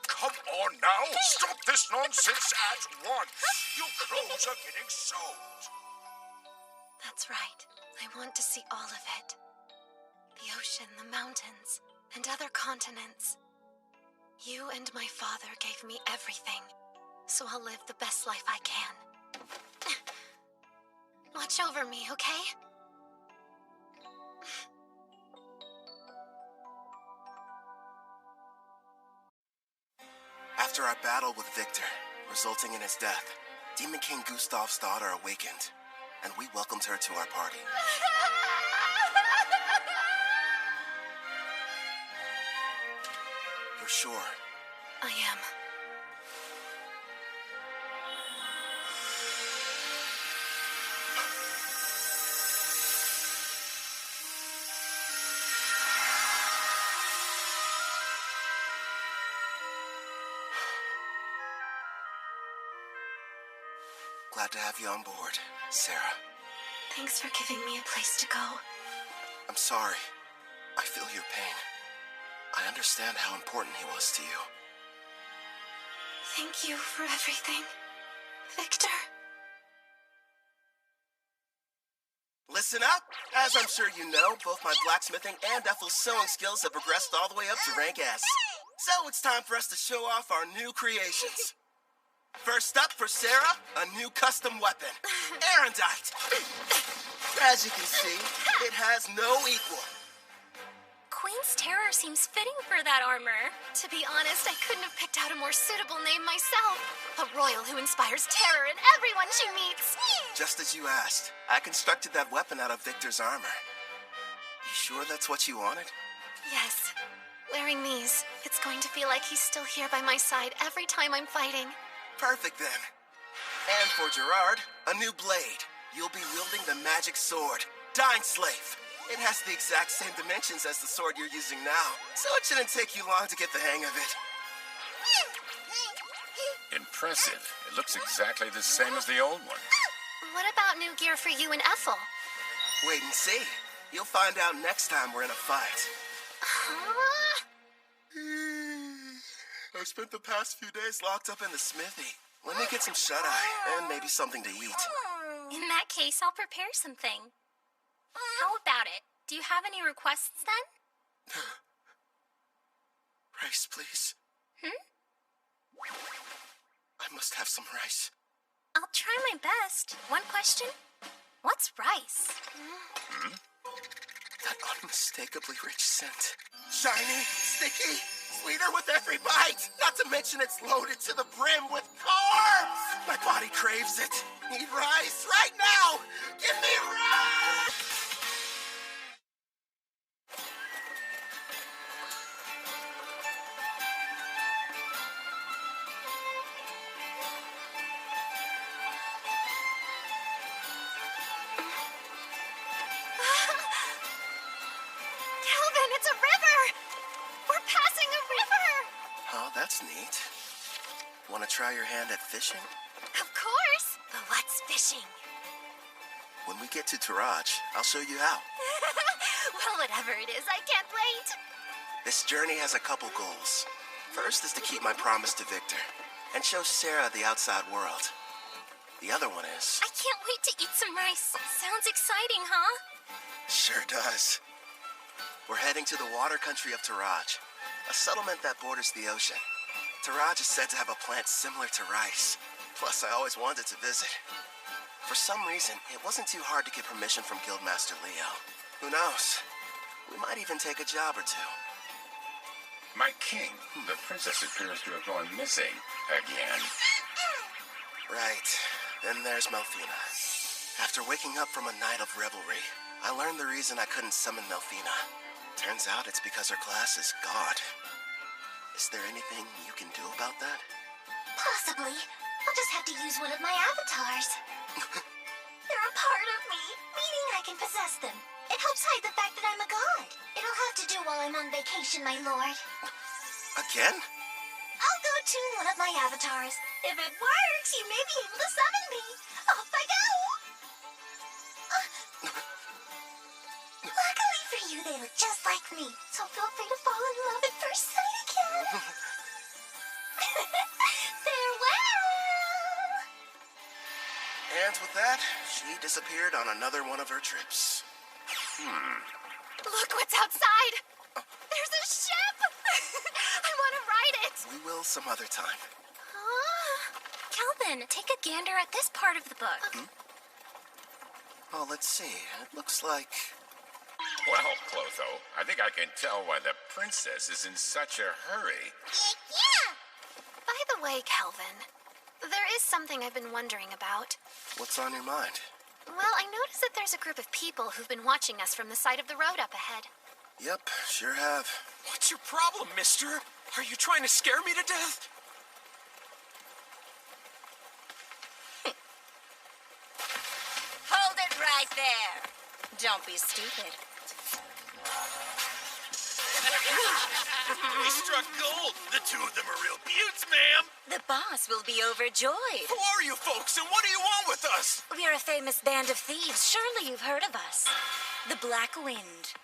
Come on now! Stop this nonsense at once! Your clothes are getting soaked! That's right. I want to see all of it. The ocean, the mountains, and other continents. You and my father gave me everything, so I'll live the best life I can. Watch over me, okay? After our battle with Victor, resulting in his death, Demon King Gustav's daughter awakened, and we welcomed her to our party. You're sure? I am. Glad to have you on board, Sarah. Thanks for giving me a place to go. I'm sorry. I feel your pain. I understand how important he was to you. Thank you for everything, Victor. Listen up! As I'm sure you know, both my blacksmithing and Ethel's sewing skills have progressed all the way up to rank S. So it's time for us to show off our new creations. First up for Sarah, a new custom weapon, Erendite. As you can see, it has no equal. Queen's Terror seems fitting for that armor. To be honest, I couldn't have picked out a more suitable name myself. A royal who inspires terror in everyone she meets. Just as you asked, I constructed that weapon out of Victor's armor. You sure that's what you wanted? Yes. Wearing these, it's going to feel like he's still here by my side every time I'm fighting. Perfect then. And for Gerard, a new blade. You'll be wielding the magic sword, Dying Slave. It has the exact same dimensions as the sword you're using now, so it shouldn't take you long to get the hang of it. Impressive. It looks exactly the same as the old one. What about new gear for you and Ethel? Wait and see. You'll find out next time we're in a fight. I spent the past few days locked up in the smithy, Let me get some shut-eye and maybe something to eat. In that case, I'll prepare something. How about it? Do you have any requests then? Rice, please. I must have some rice. I'll try my best. One question? What's rice? That unmistakably rich scent. Shiny, sticky, sweeter with every bite. Not to mention it's loaded to the brim with carbs. My body craves it. Need rice right now. Give me rice! Calvin, it's a river! We're passing a river! Oh, that's neat. Want to try your hand at fishing? Of course! But what's fishing? When we get to Taraj, I'll show you how. Well, whatever it is, I can't wait! This journey has a couple goals. First is to keep my promise to Victor and show Sarah the outside world. The other one is... I can't wait to eat some rice. Sounds exciting, huh? Sure does. We're heading to the water country of Taraj, a settlement that borders the ocean. Taraj is said to have a plant similar to rice. Plus, I always wanted to visit. For some reason, it wasn't too hard to get permission from Guildmaster Leo. Who knows? We might even take a job or two. My king, the princess appears to have gone missing again. Right. Then there's Melfina. After waking up from a night of revelry, I learned the reason I couldn't summon Melfina. Turns out it's because her class is God. Is there anything you can do about that? Possibly. I'll just have to use one of my avatars. They're a part of me, meaning I can possess them. It helps hide the fact that I'm a god. It'll have to do while I'm on vacation, my lord. Again? I'll go tune one of my avatars. If it works, you may be able to summon me. Off I go! Luckily for you, they look just like me, so feel free to fall in love at first sight again. Farewell! And with that, she disappeared on another one of her trips. Look what's outside! There's a ship! I want to ride it! We will some other time. Calvin, take a gander at this part of the book. Oh, let's see. It looks like... Well, Clotho, I think I can tell why the princess is in such a hurry. Yeah! By the way, Calvin, there is something I've been wondering about. What's on your mind? Well, I noticed that there's a group of people who've been watching us from the side of the road up ahead. Yep, sure have. What's your problem, mister? Are you trying to scare me to death? Hold it right there. Don't be stupid. We struck gold. The two of them are real beauts, ma'am. The boss will be overjoyed. Who are you folks, and what do you want with us? We're a famous band of thieves. Surely you've heard of us. The Black Wind.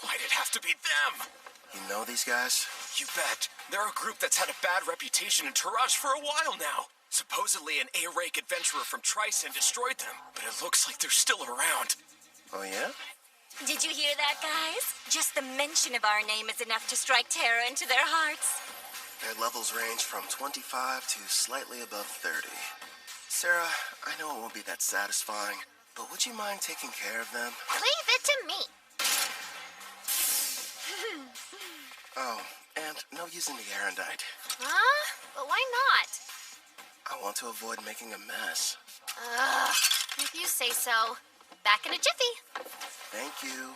Why'd it have to be them? You know these guys? You bet. They're a group that's had a bad reputation in Taraj for a while now. Supposedly an A-rank adventurer from Tryson destroyed them, but it looks like they're still around. Oh, yeah? Did you hear that, guys? Just the mention of our name is enough to strike terror into their hearts. Their levels range from 25 to slightly above 30. Sarah, I know it won't be that satisfying, but would you mind taking care of them? Leave it to me. Oh, and no using the Erendite. Huh? But why not? I want to avoid making a mess. If you say so. Back in a jiffy. Thank you.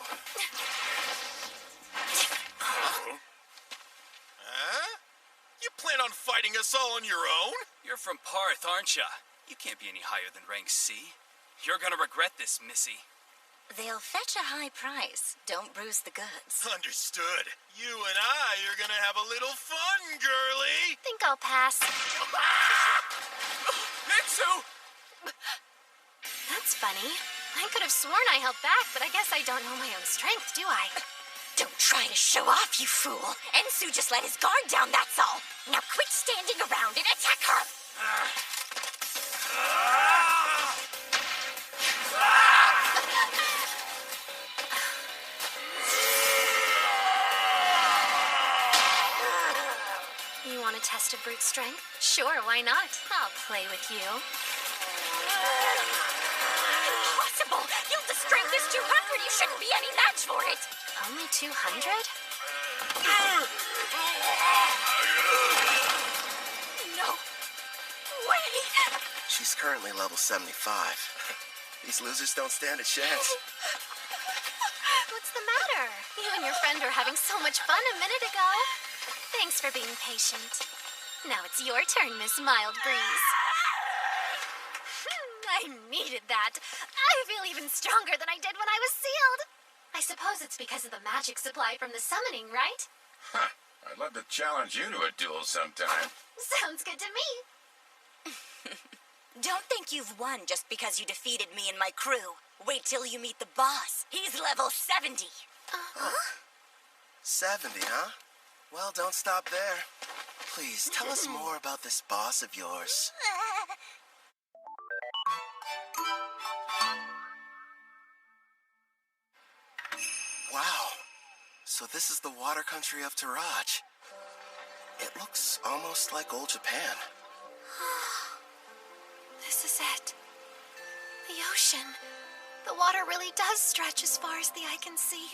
Huh? You plan on fighting us all on your own? You're from Parth, aren't ya? You can't be any higher than rank C. You're gonna regret this, Missy. They'll fetch a high price. Don't bruise the goods. Understood. You and I are gonna have a little fun, girlie. Think I'll pass. Mitsu! That's funny. I could have sworn I held back, but I guess I don't know my own strength, do I? Don't try to show off, you fool. Ensu just let his guard down, that's all. Now quit standing around and attack her. You want a test of brute strength? Sure, why not? I'll play with you. Impossible! Gilda's strength is 200. You shouldn't be any match for it. Only 200? No way! She's currently level 75. These losers don't stand a chance. What's the matter? You and your friend were having so much fun a minute ago. Thanks for being patient. Now it's your turn, Miss Mild Breeze. I needed that. I feel even stronger than I did when I was sealed. I suppose it's because of the magic supply from the summoning, right? Huh. I'd love to challenge you to a duel sometime. Sounds good to me. Don't think you've won just because you defeated me and my crew. Wait till you meet the boss. He's level 70. 70, huh? Well, don't stop there. Please, tell us more about this boss of yours. Wow. So this is the water country of Taraj. It looks almost like old Japan. This is it. The ocean. The water really does stretch as far as the eye can see.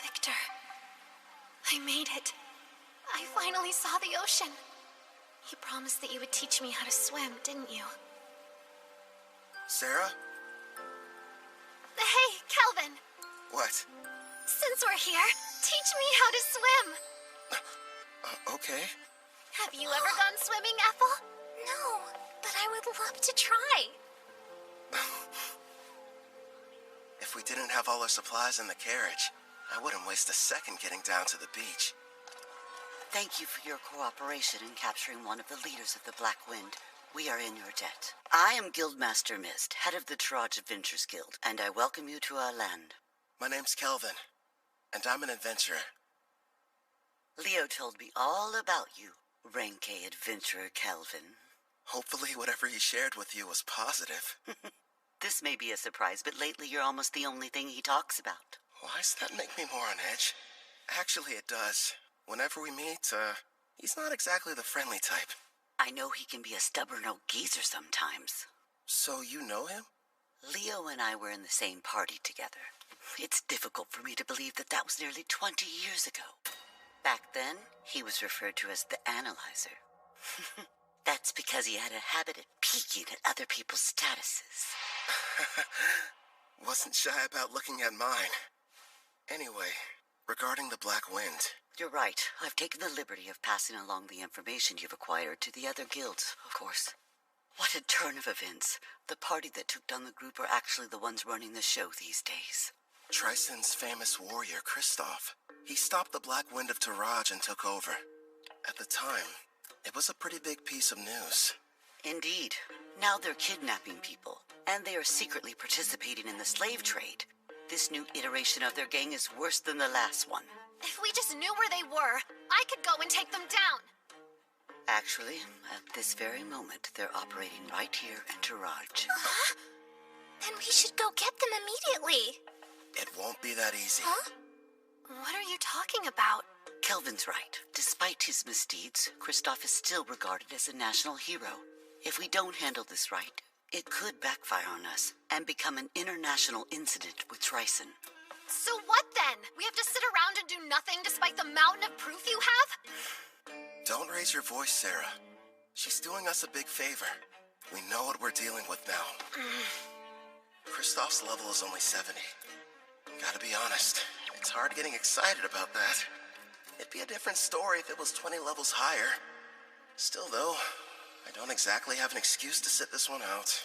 Victor, I made it. I finally saw the ocean. You promised that you would teach me how to swim, didn't you? Sarah? Hey, Calvin. What? Since we're here, teach me how to swim. Okay. Have you ever gone swimming, Ethel? No, but I would love to try. If we didn't have all our supplies in the carriage, I wouldn't waste a second getting down to the beach. Thank you for your cooperation in capturing one of the leaders of the Black Wind. We are in your debt. I am Guildmaster Mist, head of the Taraj Adventures Guild, and I welcome you to our land. My name's Kelvin, and I'm an adventurer. Leo told me all about you, Reincarnated adventurer Kelvin. Hopefully whatever he shared with you was positive. This may be a surprise, but lately you're almost the only thing he talks about. Why does that make me more on edge? Actually, it does. Whenever we meet, he's not exactly the friendly type. I know he can be a stubborn old geezer sometimes. So you know him? Leo and I were in the same party together. It's difficult for me to believe that that was nearly 20 years ago. Back then, he was referred to as the Analyzer. That's because he had a habit of peeking at other people's statuses. Wasn't shy about looking at mine. Anyway, regarding the Black Wind. You're right. I've taken the liberty of passing along the information you've acquired to the other guilds, of course. What a turn of events. The party that took down the group are actually the ones running the show these days. Tristan's famous warrior, Kristoff. He stopped the Black Wind of Taraj and took over. At the time, it was a pretty big piece of news. Indeed. Now they're kidnapping people, and they are secretly participating in the slave trade. This new iteration of their gang is worse than the last one. If we just knew where they were, I could go and take them down. Actually, at this very moment, they're operating right here in Taraj. Then we should go get them immediately. It won't be that easy. Huh? What are you talking about? Kelvin's right. Despite his misdeeds, Kristoff is still regarded as a national hero. If we don't handle this right, it could backfire on us and become an international incident with Tryson. So what then? We have to sit around and do nothing despite the mountain of proof you have? Don't raise your voice, Sarah. She's doing us a big favor. We know what we're dealing with now. Kristoff's level is only 70. Gotta be honest, it's hard getting excited about that. It'd be a different story if it was 20 levels higher. Still, though, I don't exactly have an excuse to sit this one out.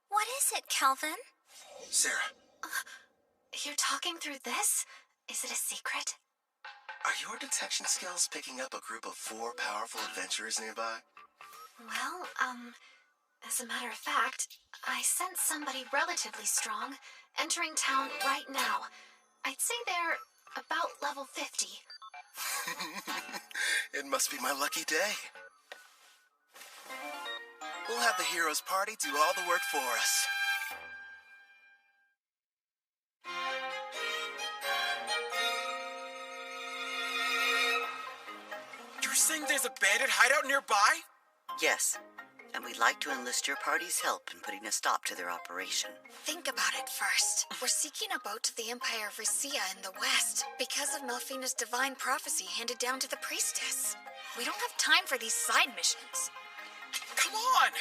What is it, Calvin? Sarah. You're talking through this? Is it a secret? Are your detection skills picking up a group of 4 powerful adventurers nearby? Well, as a matter of fact, I sense somebody relatively strong entering town right now. I'd say they're about level 50. It must be my lucky day. We'll have the Heroes Party do all the work for us. You're saying there's a bandit hideout nearby? Yes, and we'd like to enlist your party's help in putting a stop to their operation. Think about it first. We're seeking a boat to the Empire of Ricea in the west because of Melfina's divine prophecy handed down to the priestess. We don't have time for these side missions. Come on!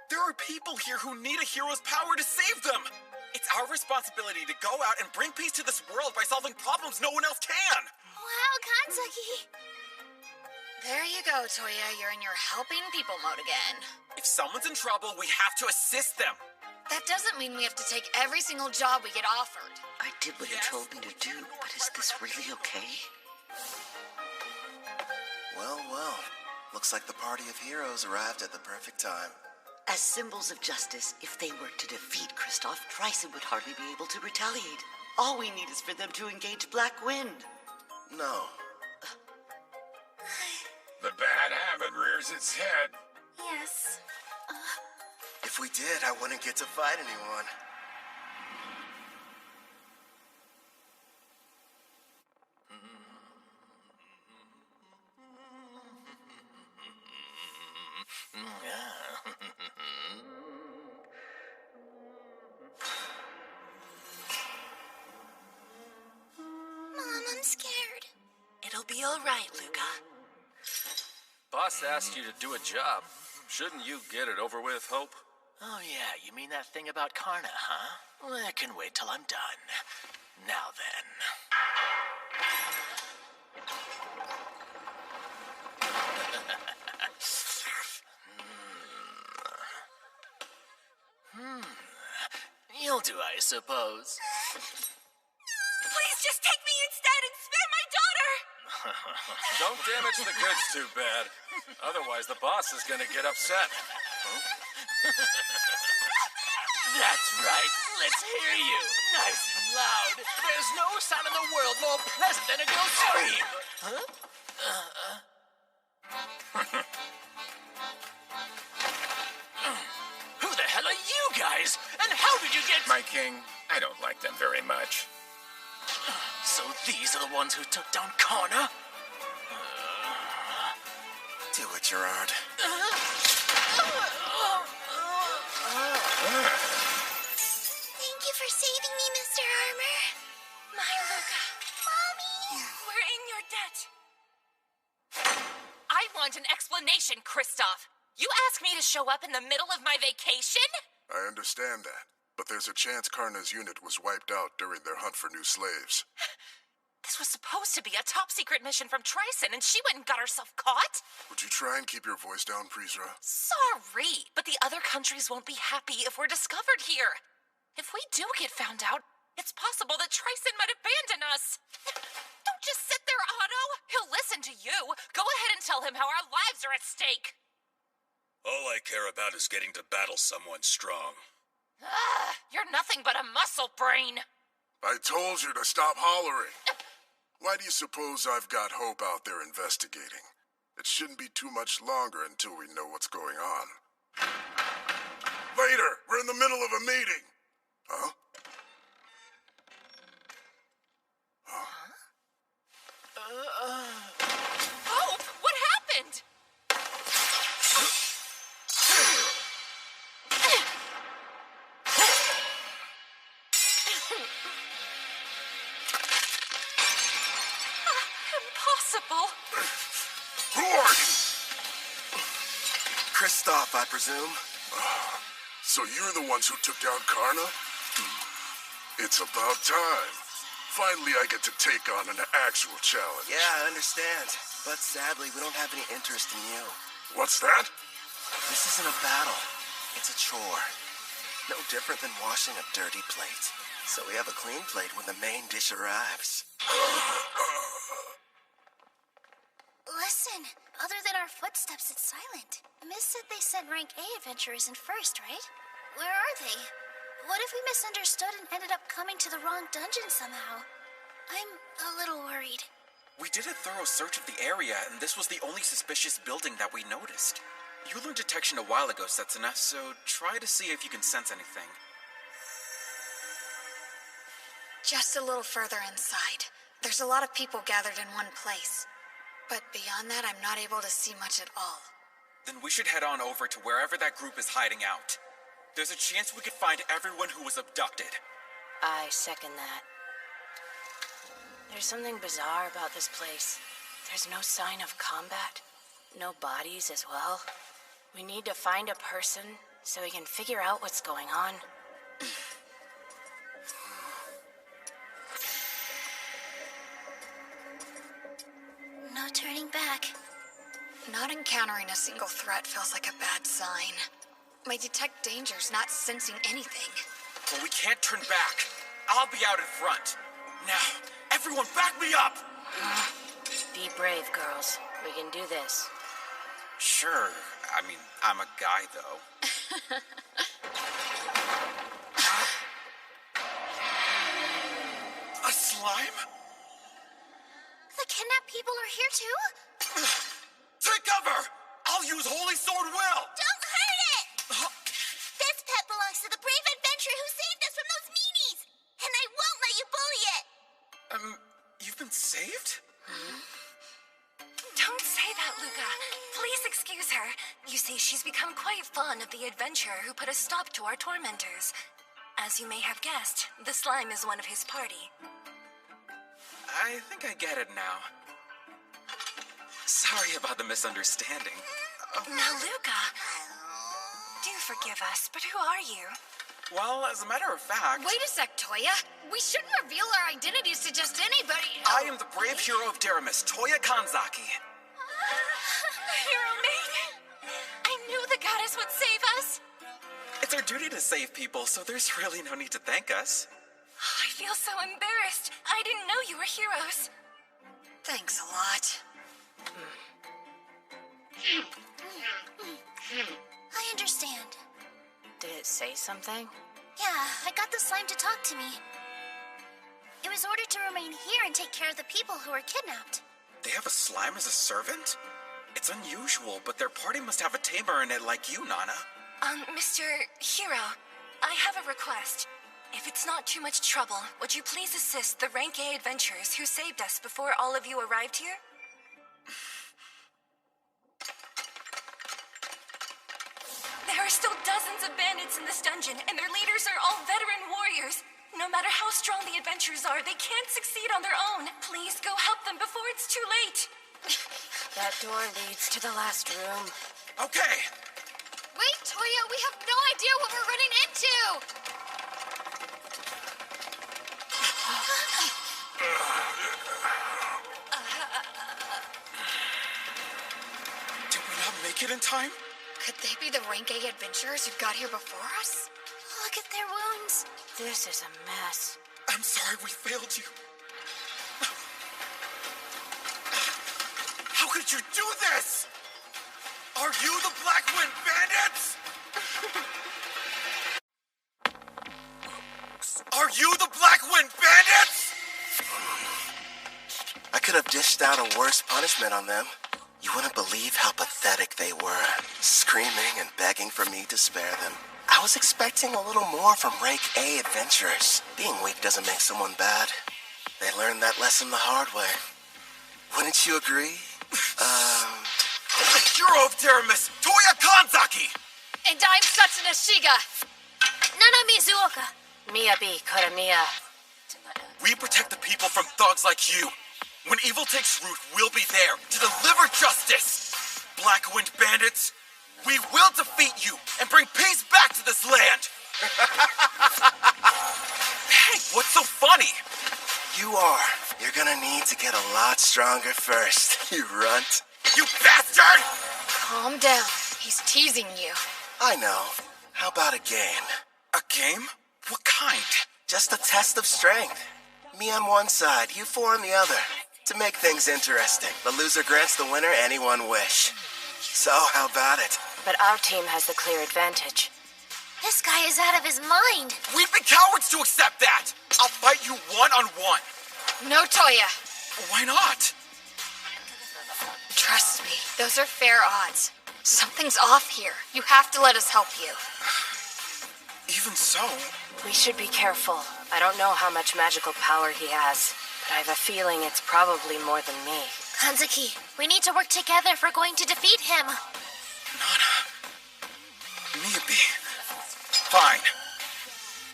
There are people here who need a hero's power to save them! It's our responsibility to go out and bring peace to this world by solving problems no one else can! Wow, Kanzaki! There you go, Toya. You're in your helping people mode again. If someone's in trouble, we have to assist them. That doesn't mean we have to take every single job we get offered. I did what you told me to do, but is this really okay? Well, well. Looks like the party of heroes arrived at the perfect time. As symbols of justice, if they were to defeat Kristoff, Tryson would hardly be able to retaliate. All we need is for them to engage Black Wind. No. The bad habit rears its head. Yes. If we did, I wouldn't get to fight anyone. Mom, I'm scared. It'll be all right, Luca. Boss asked you to do a job. Shouldn't you get it over with, Hope? Oh yeah, you mean that thing about Karna, huh? Well, I can wait till I'm done. Now then. You'll do, I suppose. Please just take me instead and spare my daughter! Don't damage the goods too bad. Otherwise, the boss is gonna get upset. Huh? That's right. Let's hear you. Nice and loud. There's no sound in the world more pleasant than a girl's scream. Huh? Who the hell are you guys? And how did you get... My king, I don't like them very much. So these are the ones who took down Karna? Do it, Gerard. Thank you for saving me, Mr. Armor. My Luca. Mommy! We're in your debt. I want an explanation, Kristoff. You asked me to show up in the middle of my vacation? I understand that, but there's a chance Karna's unit was wiped out during their hunt for new slaves. This was supposed to be a top-secret mission from Tryson, and she went and got herself caught? Would you try and keep your voice down, Prisra? Sorry, but the other countries won't be happy if we're discovered here. If we do get found out, it's possible that Tryson might abandon us. Don't just sit there, Otto. He'll listen to you. Go ahead and tell him how our lives are at stake. All I care about is getting to battle someone strong. You're nothing but a muscle brain. I told you to stop hollering. Why do you suppose I've got Hope out there investigating? It shouldn't be too much longer until we know what's going on. Later! We're in the middle of a meeting! Huh? Hope, what happened? Impossible. Who are you? Kristoff, I presume. So you're the ones who took down Karna? It's about time. Finally, I get to take on an actual challenge. Yeah, I understand. But sadly, we don't have any interest in you. What's that? This isn't a battle. It's a chore. No different than washing a dirty plate. So we have a clean plate when the main dish arrives. Listen, other than our footsteps, it's silent. Miss said they sent rank A adventurers in first, right? Where are they? What if we misunderstood and ended up coming to the wrong dungeon somehow? I'm a little worried. We did a thorough search of the area, and this was the only suspicious building that we noticed. You learned detection a while ago, Setsuna, so try to see if you can sense anything. Just a little further inside. There's a lot of people gathered in one place. But beyond that, I'm not able to see much at all. Then we should head on over to wherever that group is hiding out. There's a chance we could find everyone who was abducted. I second that. There's something bizarre about this place. There's no sign of combat. No bodies as well. We need to find a person so we can figure out what's going on. No turning back. Not encountering a single threat feels like a bad sign. My detect danger's not sensing anything. But we can't turn back. I'll be out in front. Now, everyone back me up! Be brave, girls. We can do this. Sure. I mean, I'm a guy, though. A slime? The kidnapped people are here too? Take cover! I'll use Holy Sword Will! Don't hurt it! This pet belongs to the brave adventurer who saved us from those meanies! And I won't let you bully it! You've been saved? Don't say that, Luca. Please excuse her. You see, she's become quite fond of the adventurer who put a stop to our tormentors. As you may have guessed, the slime is one of his party. I think I get it now. Sorry about the misunderstanding. Now, Luca, do forgive us, but who are you? Well, as a matter of fact... Wait a sec, Toya. We shouldn't reveal our identities to just anybody. I am the brave hero of Deramis, Toya Kanzaki. Hero maiden! I knew the goddess would save us! It's our duty to save people, so there's really no need to thank us. I feel so embarrassed. I didn't know you were heroes. Thanks a lot. I understand. Did it say something? Yeah, I got the slime to talk to me. It was ordered to remain here and take care of the people who were kidnapped. They have a slime as a servant? It's unusual, but their party must have a tamer in it like you, Nana. Mr. Hero, I have a request. If it's not too much trouble, would you please assist the Rank A adventurers who saved us before all of you arrived here? There are still dozens of bandits in this dungeon, and their leaders are all veteran warriors. No matter how strong the adventurers are, they can't succeed on their own. Please go help them before it's too late. That door leads to the last room. Okay. Wait, Toya, we have no idea what we're running into! Did we not make it in time? Could they be the Rank A adventurers who got here before us? Look at their wounds. This is a mess. I'm sorry we failed you. How could you do this? Are you the Black Wind Bandits? Are you the Black Wind Bandits? I could have dished out a worse punishment on them. You wouldn't believe how pathetic they were, screaming and begging for me to spare them. I was expecting a little more from Rank A adventurers. Being weak doesn't make someone bad. They learned that lesson the hard way. Wouldn't you agree? The hero of Deramis, Toya Kanzaki! And I'm Setsuna Shiga. Nana Mizuoka. Miyabi Koramiya. We protect the people from thugs like you. When evil takes root, we'll be there to deliver justice. Black Wind Bandits, we will defeat you and bring peace back to this land. Hey, what's so funny? You are. You're gonna need to get a lot stronger first, you runt. You bastard! Calm down. He's teasing you. I know. How about a game? A game? What kind? Just a test of strength. Me on one side, you four on the other. To make things interesting, the loser grants the winner any one wish. So, how about it? But our team has the clear advantage. This guy is out of his mind. We'd be cowards to accept that. I'll fight you one-on-one. No, Toya. Why not? Trust me, those are fair odds. Something's off here. You have to let us help you. Even so... We should be careful. I don't know how much magical power he has, but I have a feeling it's probably more than me. Kanzuki, we need to work together if we're going to defeat him. Miyabi. Fine.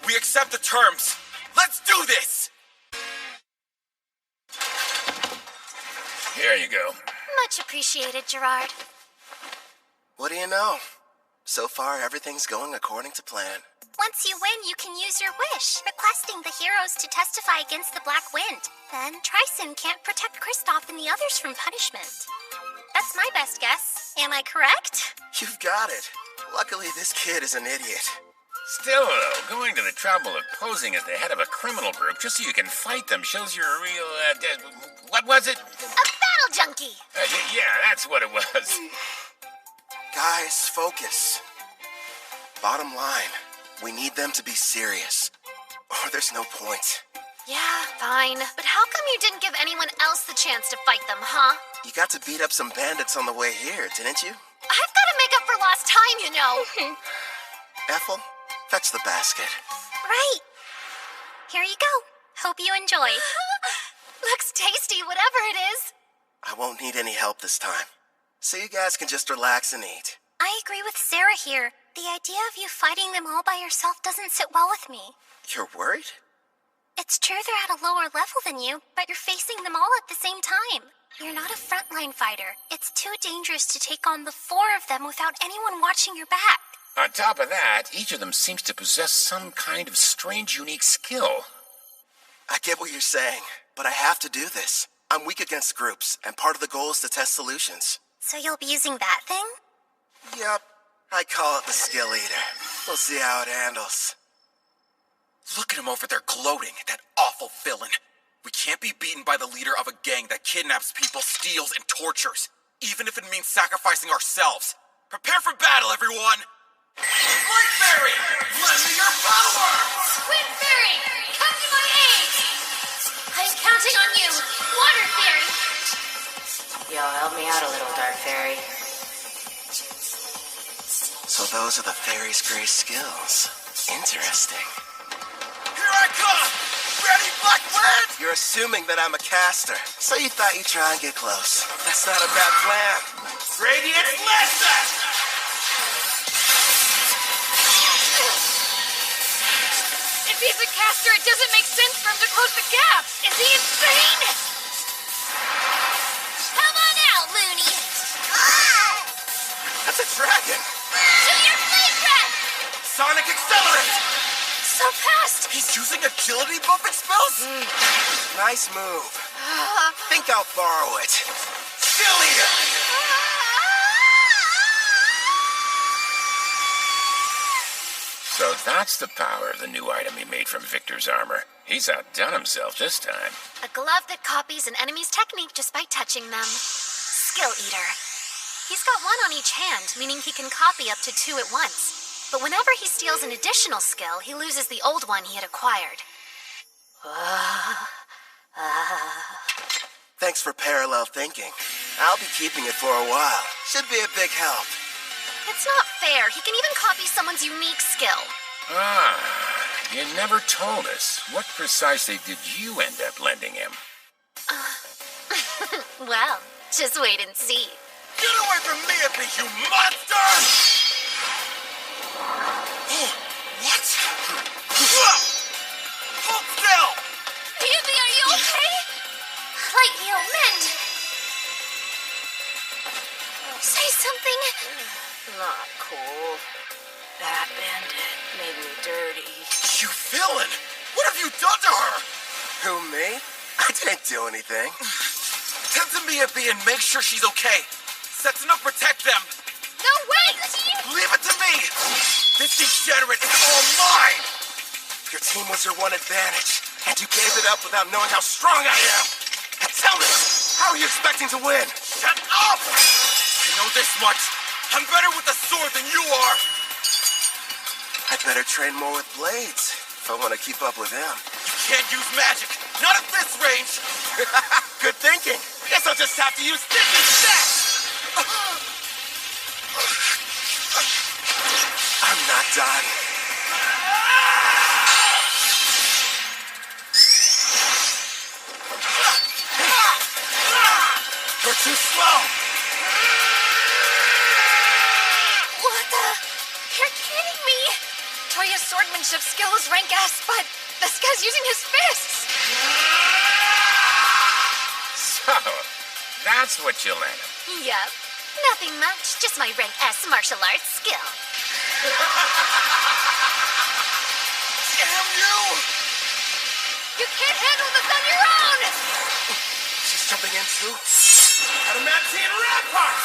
We accept the terms. Let's do this! Here you go. Much appreciated, Gerard. What do you know? So far, everything's going according to plan. Once you win, you can use your wish, requesting the heroes to testify against the Black Wind. Then Tryson can't protect Kristoff and the others from punishment. That's my best guess. Am I correct? You've got it. Luckily, this kid is an idiot. Still, though, going to the trouble of posing as the head of a criminal group just so you can fight them shows you're a real, what was it? A battle junkie! Yeah, that's what it was. Guys, focus. Bottom line, we need them to be serious, or there's no point. Yeah, fine. But how come you didn't give anyone else the chance to fight them, huh? You got to beat up some bandits on the way here, didn't you? I've got to make up for lost time, you know. Ethel, fetch the basket. Right. Here you go. Hope you enjoy. Looks tasty, whatever it is. I won't need any help this time, so you guys can just relax and eat. I agree with Sarah here. The idea of you fighting them all by yourself doesn't sit well with me. You're worried? It's true they're at a lower level than you, but you're facing them all at the same time. You're not a frontline fighter. It's too dangerous to take on the 4 of them without anyone watching your back. On top of that, each of them seems to possess some kind of strange, unique skill. I get what you're saying, but I have to do this. I'm weak against groups, and part of the goal is to test solutions. So you'll be using that thing? Yep. I call it the skill eater. We'll see how it handles. Look at him over there gloating, that awful villain. We can't be beaten by the leader of a gang that kidnaps people, steals, and tortures, even if it means sacrificing ourselves. Prepare for battle, everyone! Light Fairy! Lend me your power! Wind Fairy, come to my aid! I'm counting on you, Water Fairy! Yo, help me out a little, Dark Fairy. So those are the fairy's great skills. Interesting. Here I come! Ready, Black Wind? You're assuming that I'm a caster, so you thought you'd try and get close. That's not a bad plan. Radiant Blast! If he's a caster, it doesn't make sense for him to close the gap. Is he insane? Come on out, loony! That's a dragon! Do your flame breath! Sonic Accelerate! So fast! He's using agility buffing spells? Nice move. Think I'll borrow it. Skill Eater! So that's the power of the new item he made from Victor's armor. He's outdone himself this time. A glove that copies an enemy's technique just by touching them. Skill Eater. He's got 1 on each hand, meaning he can copy up to 2 at once. But whenever he steals an additional skill, he loses the old one he had acquired. Thanks for parallel thinking. I'll be keeping it for a while. Should be a big help. It's not fair. He can even copy someone's unique skill. You never told us. What precisely did you end up lending him? Well, just wait and see. Get away from me, you monster! What? Hold still! Yubi, are you okay? Light heal, mend! Say something! Not cool. That bandit made me dirty. You villain! What have you done to her? Who, me? I didn't do anything. Tend to Miyabi and make sure she's okay. Setting up, protect them. No, wait! Leave it to me! This degenerate is all mine! Your team was your one advantage, and you gave it up without knowing how strong I am. Now tell me, how are you expecting to win? Shut up! I know this much. I'm better with the sword than you are. I'd better train more with blades if I want to keep up with them. You can't use magic. Not at this range. Good thinking. Guess I'll just have to use sticky stats. I'm not done. You're too slow! What the? You're kidding me! Toya's swordmanship skill is rank S, but this guy's using his fists! So, that's what you let him. Yup. Nothing much, just my rank S martial arts skill. Damn you! You can't handle this on your own! She's jumping in too. Adamantine Rampart!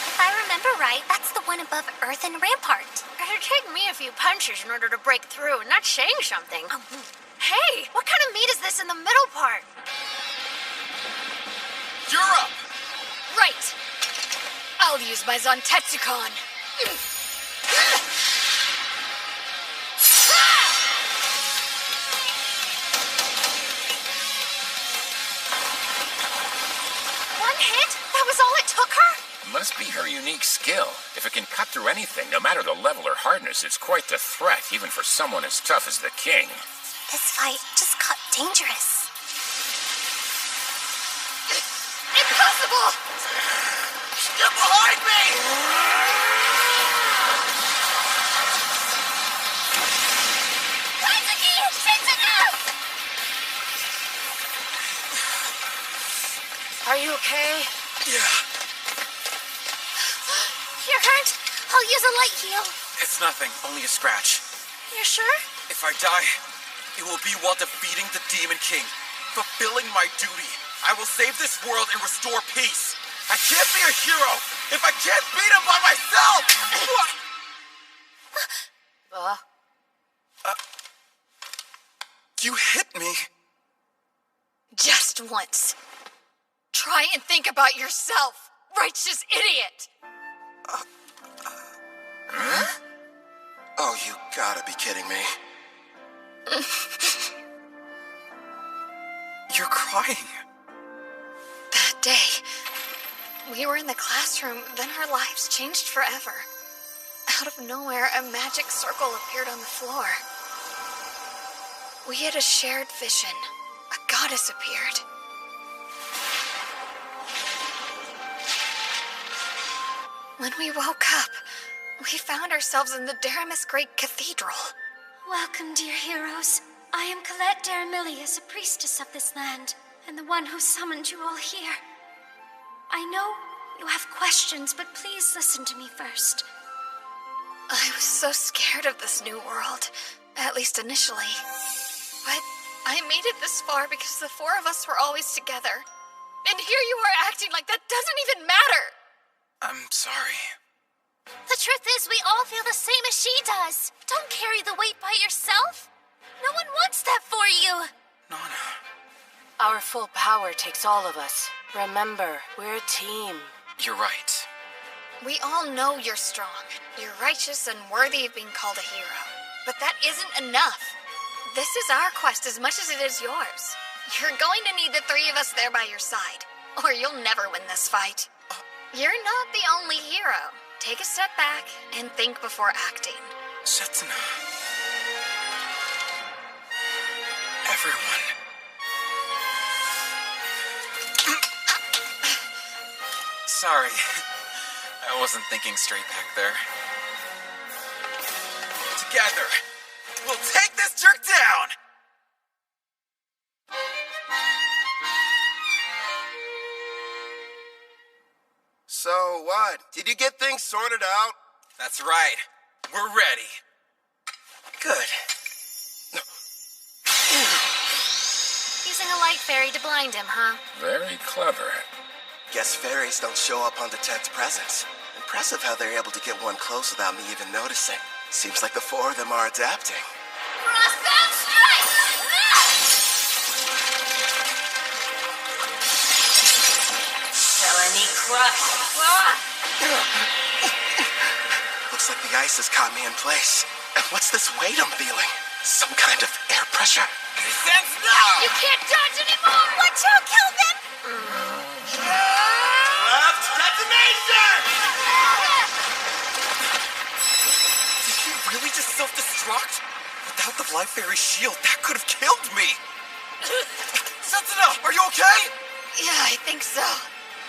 If I remember right, that's the one above Earth and Rampart. It'd take me a few punches in order to break through, and that's saying something. Hey, what kind of meat is this in the middle part? You're up! Right. I'll use my Zontetsucon. One hit? That was all it took her? Must be her unique skill. If it can cut through anything, no matter the level or hardness, it's quite the threat, even for someone as tough as the king. This fight just got dangerous. Impossible! Get behind me! Kazuki, it's enough! Are you okay? Yeah. You're hurt? I'll use a light heal. It's nothing, only a scratch. You're sure? If I die, it will be while defeating the Demon King, fulfilling my duty. I will save this world and restore peace. I can't be a hero if I can't beat him by myself! You hit me. Just once. Try and think about yourself, righteous idiot! Huh? Oh, you gotta be kidding me. You're crying. That day, we were in the classroom, then our lives changed forever. Out of nowhere, a magic circle appeared on the floor. We had a shared vision. A goddess appeared. When we woke up, we found ourselves in the Daramus Great Cathedral. Welcome, dear heroes. I am Colette Daramilius, a priestess of this land, and the one who summoned you all here. I know you have questions, but please listen to me first. I was so scared of this new world, at least initially. But I made it this far because the four of us were always together. And here you are acting like that doesn't even matter! I'm sorry. The truth is, we all feel the same as she does. Don't carry the weight by yourself. No one wants that for you. Nana. Our full power takes all of us. Remember, we're a team. You're right. We all know you're strong. You're righteous and worthy of being called a hero. But that isn't enough. This is our quest as much as it is yours. You're going to need the three of us there by your side, or you'll never win this fight. You're not the only hero. Take a step back and think before acting. Setsuna. Everyone. Sorry. I wasn't thinking straight back there. Together, we'll take this jerk down! So what? Did you get things sorted out? That's right. We're ready. Good. Using a light fairy to blind him, huh? Very clever. Guess fairies don't show up on detect presence. Impressive how they're able to get one close without me even noticing. Seems like the four of them are adapting. Crossbow strike! Felony crush. Looks like the ice has caught me in place. And what's this weight I'm feeling? Some kind of air pressure? Sense now! You can't dodge anymore! Watch out, Kelvin! Left detonate! self-destruct? Without the Life Fairy shield, that could have killed me! Setsuna, are you okay? Yeah, I think so.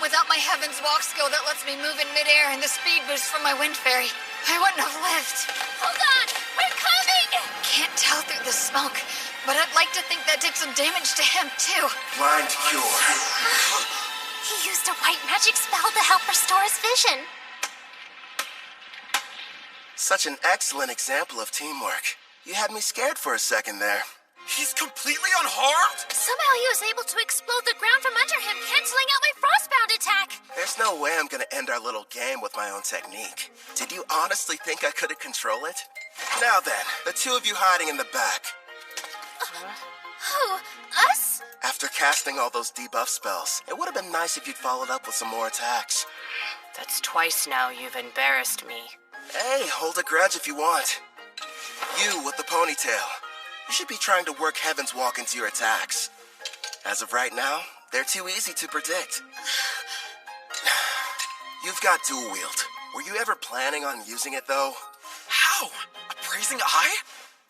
Without my Heaven's Walk skill that lets me move in midair and the speed boost from my Wind Fairy, I wouldn't have lived. Hold on! We're coming! Can't tell through the smoke, but I'd like to think that did some damage to him, too. Blind cure. He used a white magic spell to help restore his vision. Such an excellent example of teamwork. You had me scared for a second there. He's completely unharmed? Somehow he was able to explode the ground from under him, canceling out my frostbound attack. There's no way I'm gonna end our little game with my own technique. Did you honestly think I couldn't control it? Now then, the two of you hiding in the back. Who? Us? After casting all those debuff spells, it would have been nice if you'd followed up with some more attacks. That's twice now you've embarrassed me. Hey, hold a grudge if you want. You with the ponytail. You should be trying to work Heaven's Walk into your attacks. As of right now, they're too easy to predict. You've got dual wield. Were you ever planning on using it, though? How? Appraising eye?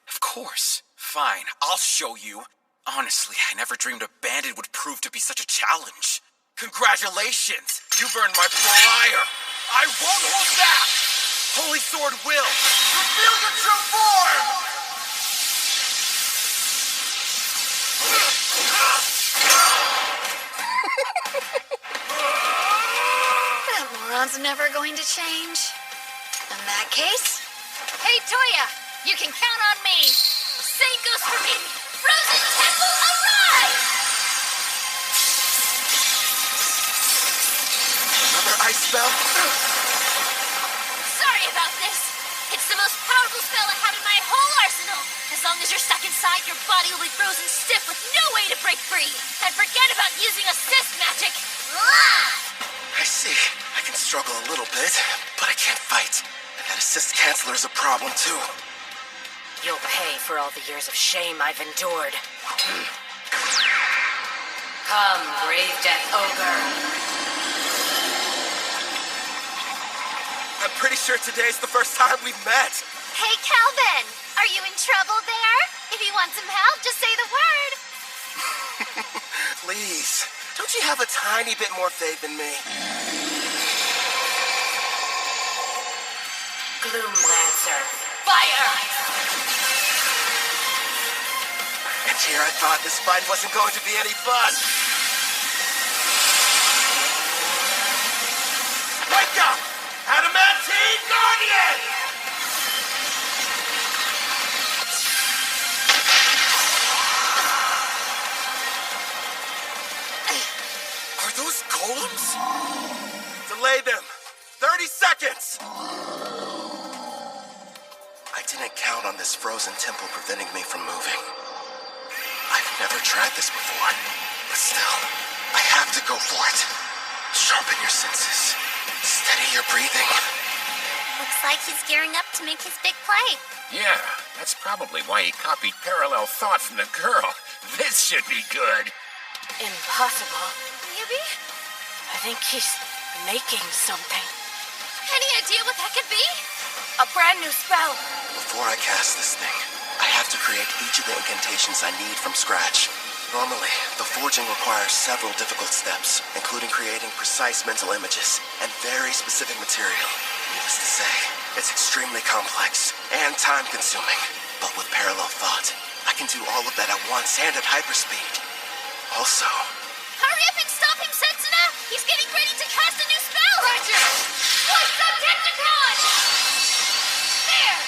Of course. Fine, I'll show you. Honestly, I never dreamed a bandit would prove to be such a challenge. Congratulations! You've earned my full ire. I won't hold back! Holy Sword will! Reveal your true form! That moron's never going to change. In that case, hey Toya, you can count on me. Same goes for me. Frozen Temple, arrive! Another ice spell? Sorry about this. It's the most powerful spell I have in my whole arsenal. As long as you're stuck inside, your body will be frozen stiff with no way to break free. And forget about using assist magic. I see. I can struggle a little bit, but I can't fight. And that assist canceller is a problem, too. You'll pay for all the years of shame I've endured. Come, brave Death Ogre. I'm pretty sure today's the first time we've met. Hey, Calvin! Are you in trouble there? If you want some help, just say the word. Please, don't you have a tiny bit more faith in me? Gloom Lancer. Fire! And here I thought this fight wasn't going to be any fun. Wake up! Adamantine Guardian! Are those golems? Delay them. 30 seconds! I didn't count on this frozen temple preventing me from moving. I've never tried this before, but still, I have to go for it. Sharpen your senses. Steady your breathing. Looks like he's gearing up to make his big play. Yeah, that's probably why he copied Parallel Thought from the girl. This should be good. Impossible. Maybe? I think he's making something. Any idea what that could be? A brand new spell. Before I cast this thing, I have to create each of the incantations I need from scratch. Normally, the forging requires several difficult steps, including creating precise mental images and very specific material. Needless to say, it's extremely complex and time-consuming. But with Parallel Thought, I can do all of that at once and at hyperspeed. Also... Hurry up and stop him, Setsuna! He's getting ready to cast a new spell! Roger! What's up, Tentacon? There!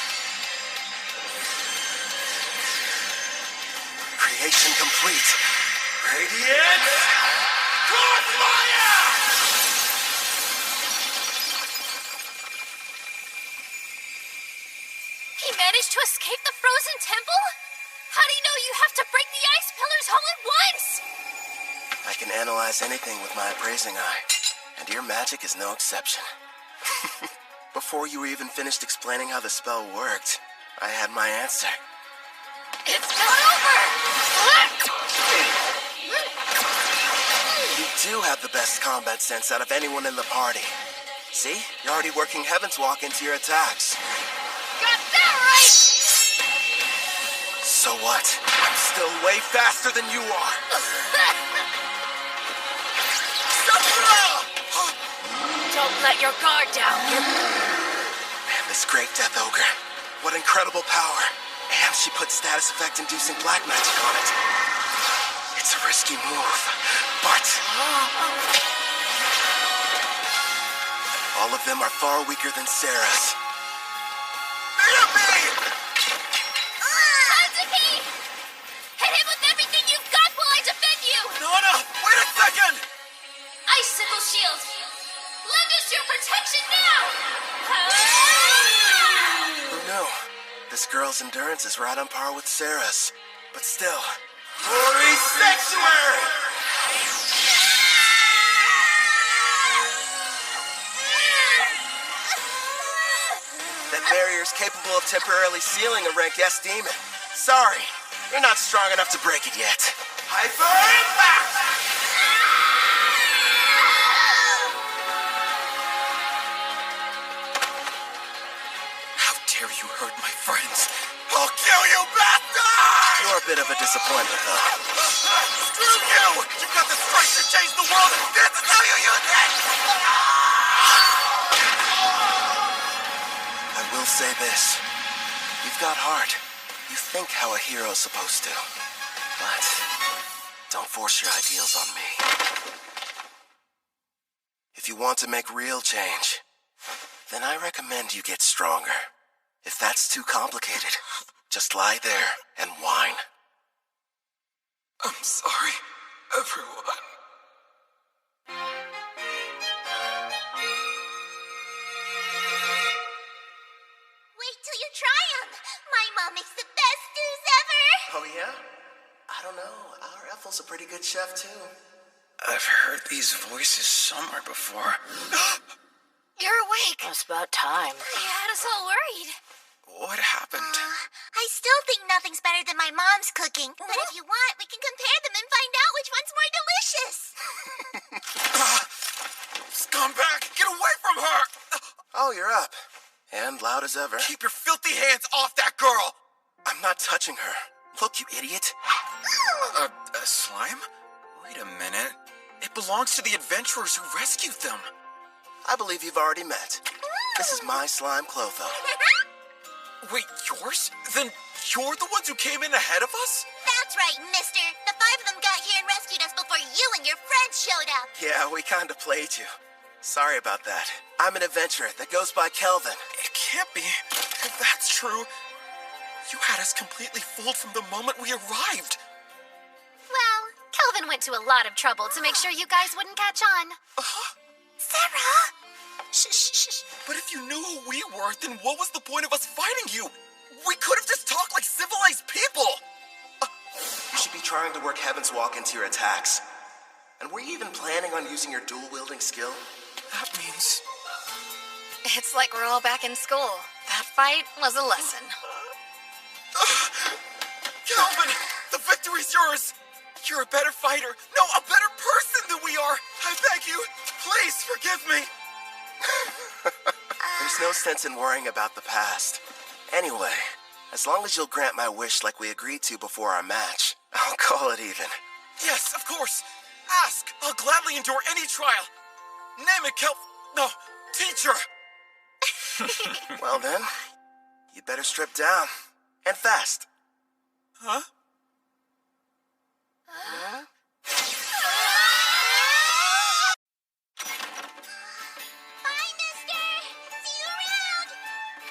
Creation complete. Radiant Crossfire! He managed to escape the frozen temple? How do you know you have to break the ice pillars all at once? I can analyze anything with my appraising eye, and your magic is no exception. Before you were even finished explaining how the spell worked, I had my answer. It's not over! You do have the best combat sense out of anyone in the party. See? You're already working Heaven's Walk into your attacks. Got that right! So what? I'm still way faster than you are. Don't let your guard down. Man, this great Death Ogre. What incredible power. And she put status effect inducing black magic on it. It's a risky move, but all of them are far weaker than Sarah's. Kazuki! Hit him with everything you've got while I defend you! Nana, wait a second! Icicle shield! Lend us your protection now! Who knew? This girl's endurance is right on par with Sarah's. But still. Glory Sanctuary! That barrier's capable of temporarily sealing a rank S demon. Sorry, you're not strong enough to break it yet. Hyper Impact! How dare you hurt my friends? I'll kill you, bastard! You're a bit of a disappointment, though. Screw you! You've got the strength to change the world, and this is how you use it! I will say this. You've got heart. You think how a hero's supposed to. But don't force your ideals on me. If you want to make real change, then I recommend you get stronger. If that's too complicated, just lie there and whine. I'm sorry, everyone. Wait till you try them. My mom makes the best stews ever. Oh, yeah? I don't know. Our Ethel's a pretty good chef, too. I've heard these voices somewhere before. You're awake. It's about time. You had us all worried. What happened? I still think nothing's better than my mom's cooking. But if you want, we can compare them and find out which one's more delicious. Scumbag! Get away from her! Oh, you're up. And loud as ever. Keep your filthy hands off that girl! I'm not touching her. Look, you idiot. A slime? Wait a minute. It belongs to the adventurers who rescued them. I believe you've already met. This is my slime Clotho. Wait, yours? Then you're the ones who came in ahead of us? That's right, mister. The 5 of them got here and rescued us before you and your friends showed up. Yeah, we kinda played you. Sorry about that. I'm an adventurer that goes by Kelvin. It can't be. If that's true, you had us completely fooled from the moment we arrived. Well, Kelvin went to a lot of trouble to make sure you guys wouldn't catch on. Sarah! Shh. But if you knew who we were, then what was the point of us fighting you? We could have just talked like civilized people. You should be trying to work Heaven's Walk into your attacks. And were you even planning on using your dual-wielding skill? That means... It's like we're all back in school. That fight was a lesson. Kelvin, the victory's yours. You're a better fighter. No, a better person than we are. I beg you, please forgive me. There's no sense in worrying about the past. Anyway, as long as you'll grant my wish like we agreed to before our match, I'll call it even. Yes, of course. Ask. I'll gladly endure any trial. Name it, No, teacher. Well then, you better strip down. And fast. Huh? Bye, mister. See you around.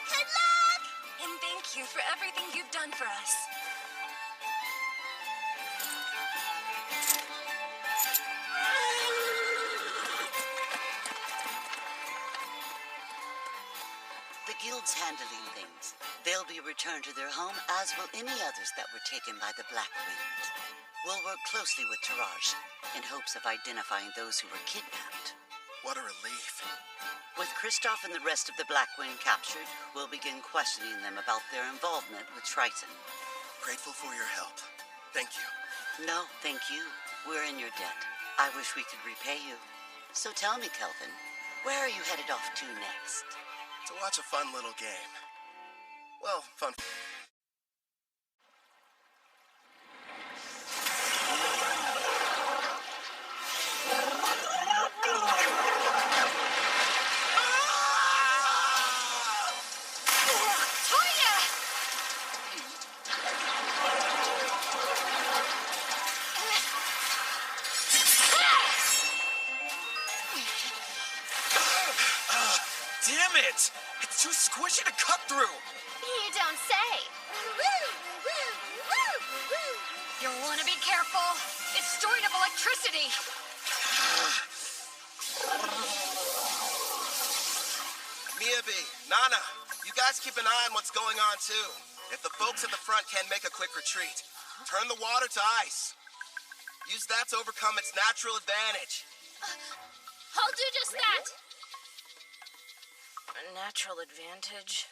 Good luck. And thank you for everything you've done for us. The guild's handling things. They'll be returned to their home, as will any others that were taken by the Black Wind. We'll work closely with Taraj in hopes of identifying those who were kidnapped. What a relief. With Kristoff and the rest of the Black Wind captured, we'll begin questioning them about their involvement with Triton. Grateful for your help. Thank you. No, thank you. We're in your debt. I wish we could repay you. So tell me, Kelvin, where are you headed off to next? To watch a fun little game. Well, fun. damn it! It's too squishy to cut through! You don't say. You'll want to be careful. It's stored of electricity. Miyabi, Nana, you guys keep an eye on what's going on too. If the folks at the front can't make a quick retreat, turn the water to ice. Use that to overcome its natural advantage. I'll do just that. A natural advantage?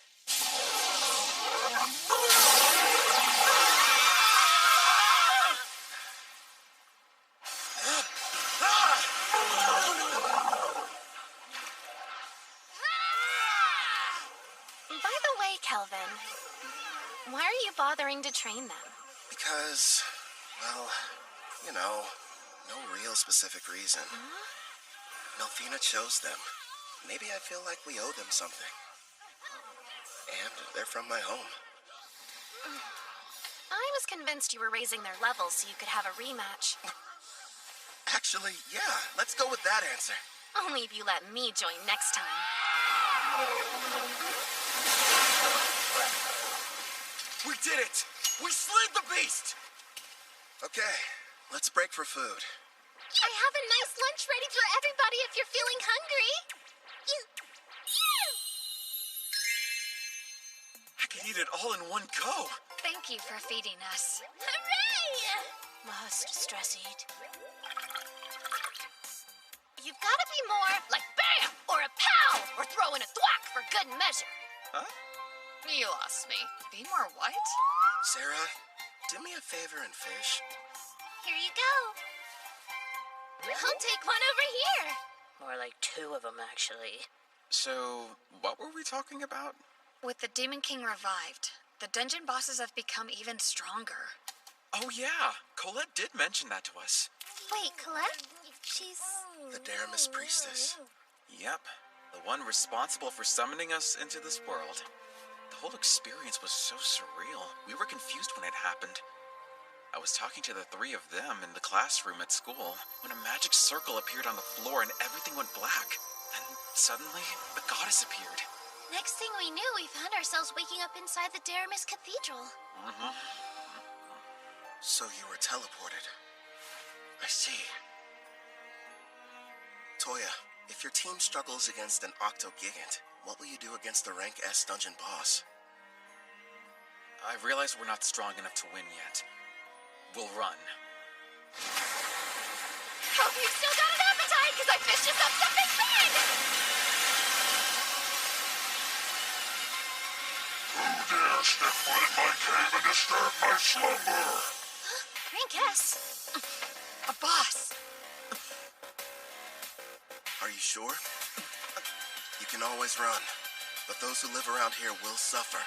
By the way, Kelvin, why are you bothering to train them? Because, well, you know, no real specific reason. Melfina chose them. Maybe I feel like we owe them something. And they're from my home. I was convinced you were raising their levels so you could have a rematch. Actually, yeah, let's go with that answer. Only if you let me join next time. We did it! We slayed the beast! Okay, let's break for food. I have a nice lunch ready for everybody if you're feeling hungry. I could eat it all in one go. Thank you for feeding us. Hooray! Must stress eat. You've got to be more like bam or a pow or throw in a thwack for good measure. Huh? You lost me. Be more what? Sarah, do me a favor and fish. Here you go. I'll take one over here. More like two of them, actually. So, what were we talking about? With the Demon King revived, the dungeon bosses have become even stronger. Oh yeah, Colette did mention that to us. Wait, Colette? She's... The Daramis priestess. Yep, the one responsible for summoning us into this world. The whole experience was so surreal. We were confused when it happened. I was talking to the three of them in the classroom at school when a magic circle appeared on the floor and everything went black. Then suddenly, the goddess appeared. Next thing we knew, we found ourselves waking up inside the Daramis Cathedral. So you were teleported. I see. Toya, if your team struggles against an Octo-Gigant, what will you do against the Rank S dungeon boss? I realize we're not strong enough to win yet. We'll run. Hope you've still got an appetite, because I fished us up something big! Who dare step foot in my cave and disturb my slumber? Rank S. A boss. Are you sure? You can always run, but those who live around here will suffer.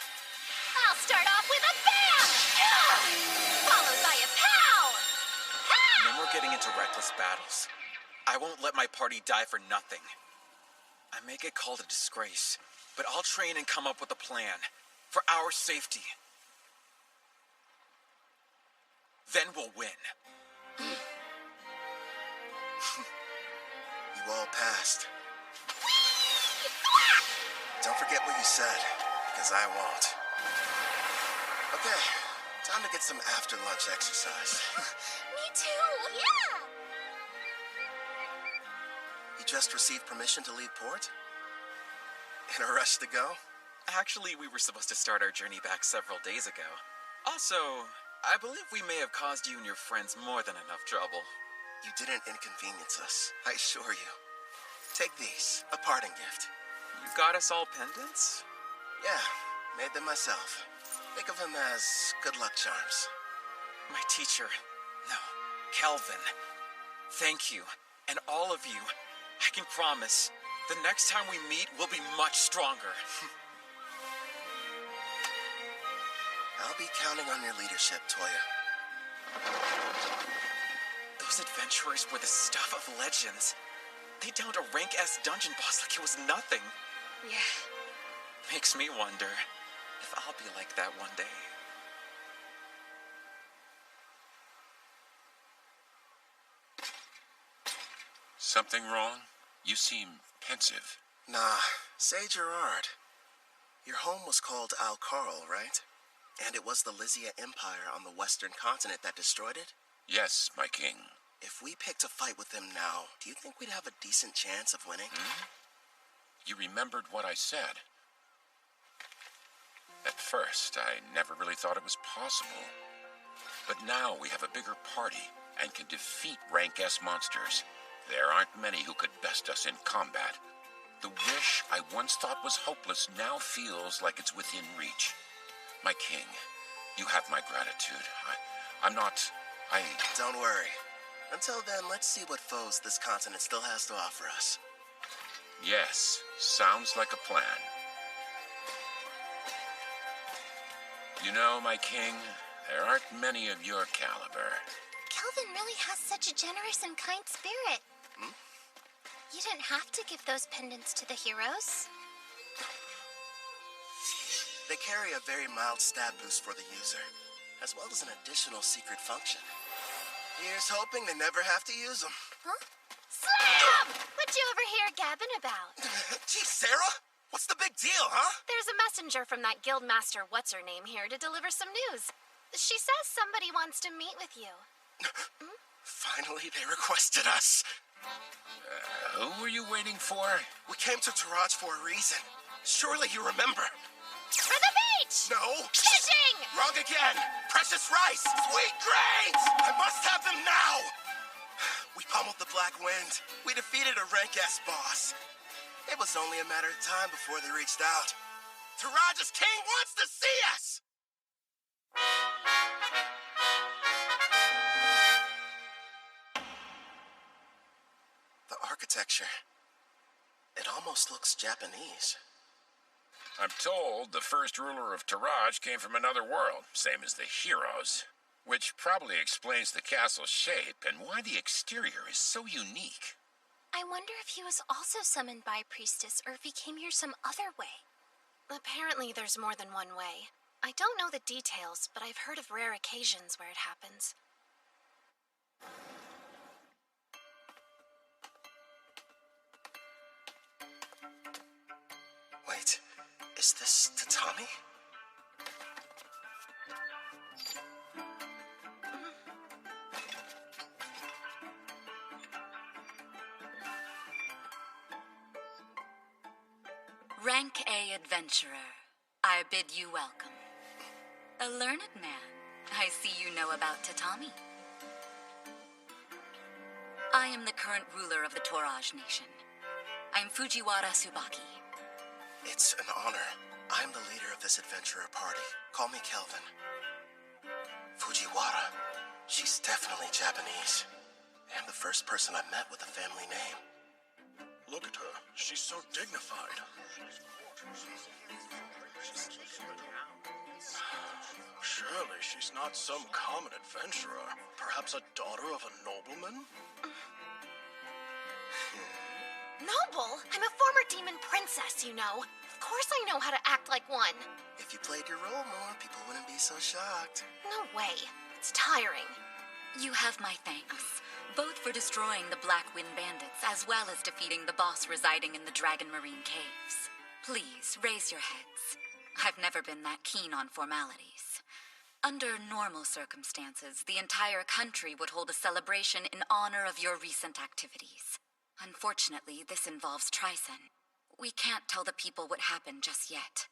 I'll start off with a bam! Followed by a pow! No more getting into reckless battles. I won't let my party die for nothing. I may get called a disgrace, but I'll train and come up with a plan. For our safety. Then we'll win. You all passed. Don't forget what you said, because I won't. Okay, time to get some after-lunch exercise. Me too, yeah! You just received permission to leave port? In a rush to go? Actually, we were supposed to start our journey back several days ago. Also, I believe we may have caused you and your friends more than enough trouble. You didn't inconvenience us, I assure you. Take these, a parting gift. You got us all pendants? Yeah, made them myself. Think of them as good luck charms. My teacher, no, Kelvin. Thank you, and all of you. I can promise, the next time we meet, we'll be much stronger. I'll be counting on your leadership, Toya. Those adventurers were the stuff of legends. They downed a Rank S dungeon boss like it was nothing. Yeah. Makes me wonder if I'll be like that one day. Something wrong? You seem pensive. Nah, Say, Gerard, your home was called Al-Karl, right? And it was the Lysia Empire on the western continent that destroyed it? Yes, my king. If we picked a fight with them now, do you think we'd have a decent chance of winning? You remembered what I said. At first, I never really thought it was possible. But now we have a bigger party and can defeat rank S monsters. There aren't many who could best us in combat. The wish I once thought was hopeless now feels like it's within reach. My king, you have my gratitude. Don't worry. Until then, let's see what foes this continent still has to offer us. Yes, sounds like a plan. You know, my king, there aren't many of your caliber. Kelvin really has such a generous and kind spirit. You didn't have to give those pendants to the heroes. They carry a very mild stat boost for the user, as well as an additional secret function. Here's hoping they never have to use them. Huh? Slam! What you over here gabbing about? Gee, Sarah, what's the big deal, huh? There's a messenger from that guildmaster what's-her-name here to deliver some news. She says somebody wants to meet with you. Finally, they requested us. Who were you waiting for? We came to Taraj for a reason. Surely you remember. For the beach! No. Fishing! Wrong again. Precious rice. Sweet grains! I must have them now. We pummeled the Black Wind. We defeated a rank S boss. It was only a matter of time before they reached out. Taraj's king wants to see us! The architecture. It almost looks Japanese. I'm told the first ruler of Taraj came from another world, same as the heroes. Which probably explains the castle's shape and why the exterior is so unique. I wonder if he was also summoned by a priestess or if he came here some other way. Apparently there's more than one way. I don't know the details, but I've heard of rare occasions where it happens. Wait, is this tatami? Rank A adventurer, I bid you welcome. A learned man, I see you know about tatami. I am the current ruler of the Toraj nation. I'm Fujiwara Tsubaki. It's an honor. I'm the leader of this adventurer party. Call me Kelvin. Fujiwara. She's definitely Japanese. And the first person I met with a family name. Look at her. She's so dignified. Surely she's not some common adventurer. Perhaps a daughter of a nobleman? Noble? I'm a former demon princess, you know. Of course I know how to act like one. If you played your role more, people wouldn't be so shocked. No way. It's tiring. You have my thanks, both for destroying the Black Wind Bandits as well as defeating the boss residing in the Dragon Marine Caves. Please, raise your heads. I've never been that keen on formalities. Under normal circumstances, the entire country would hold a celebration in honor of your recent activities. Unfortunately, this involves Trison. We can't tell the people what happened just yet.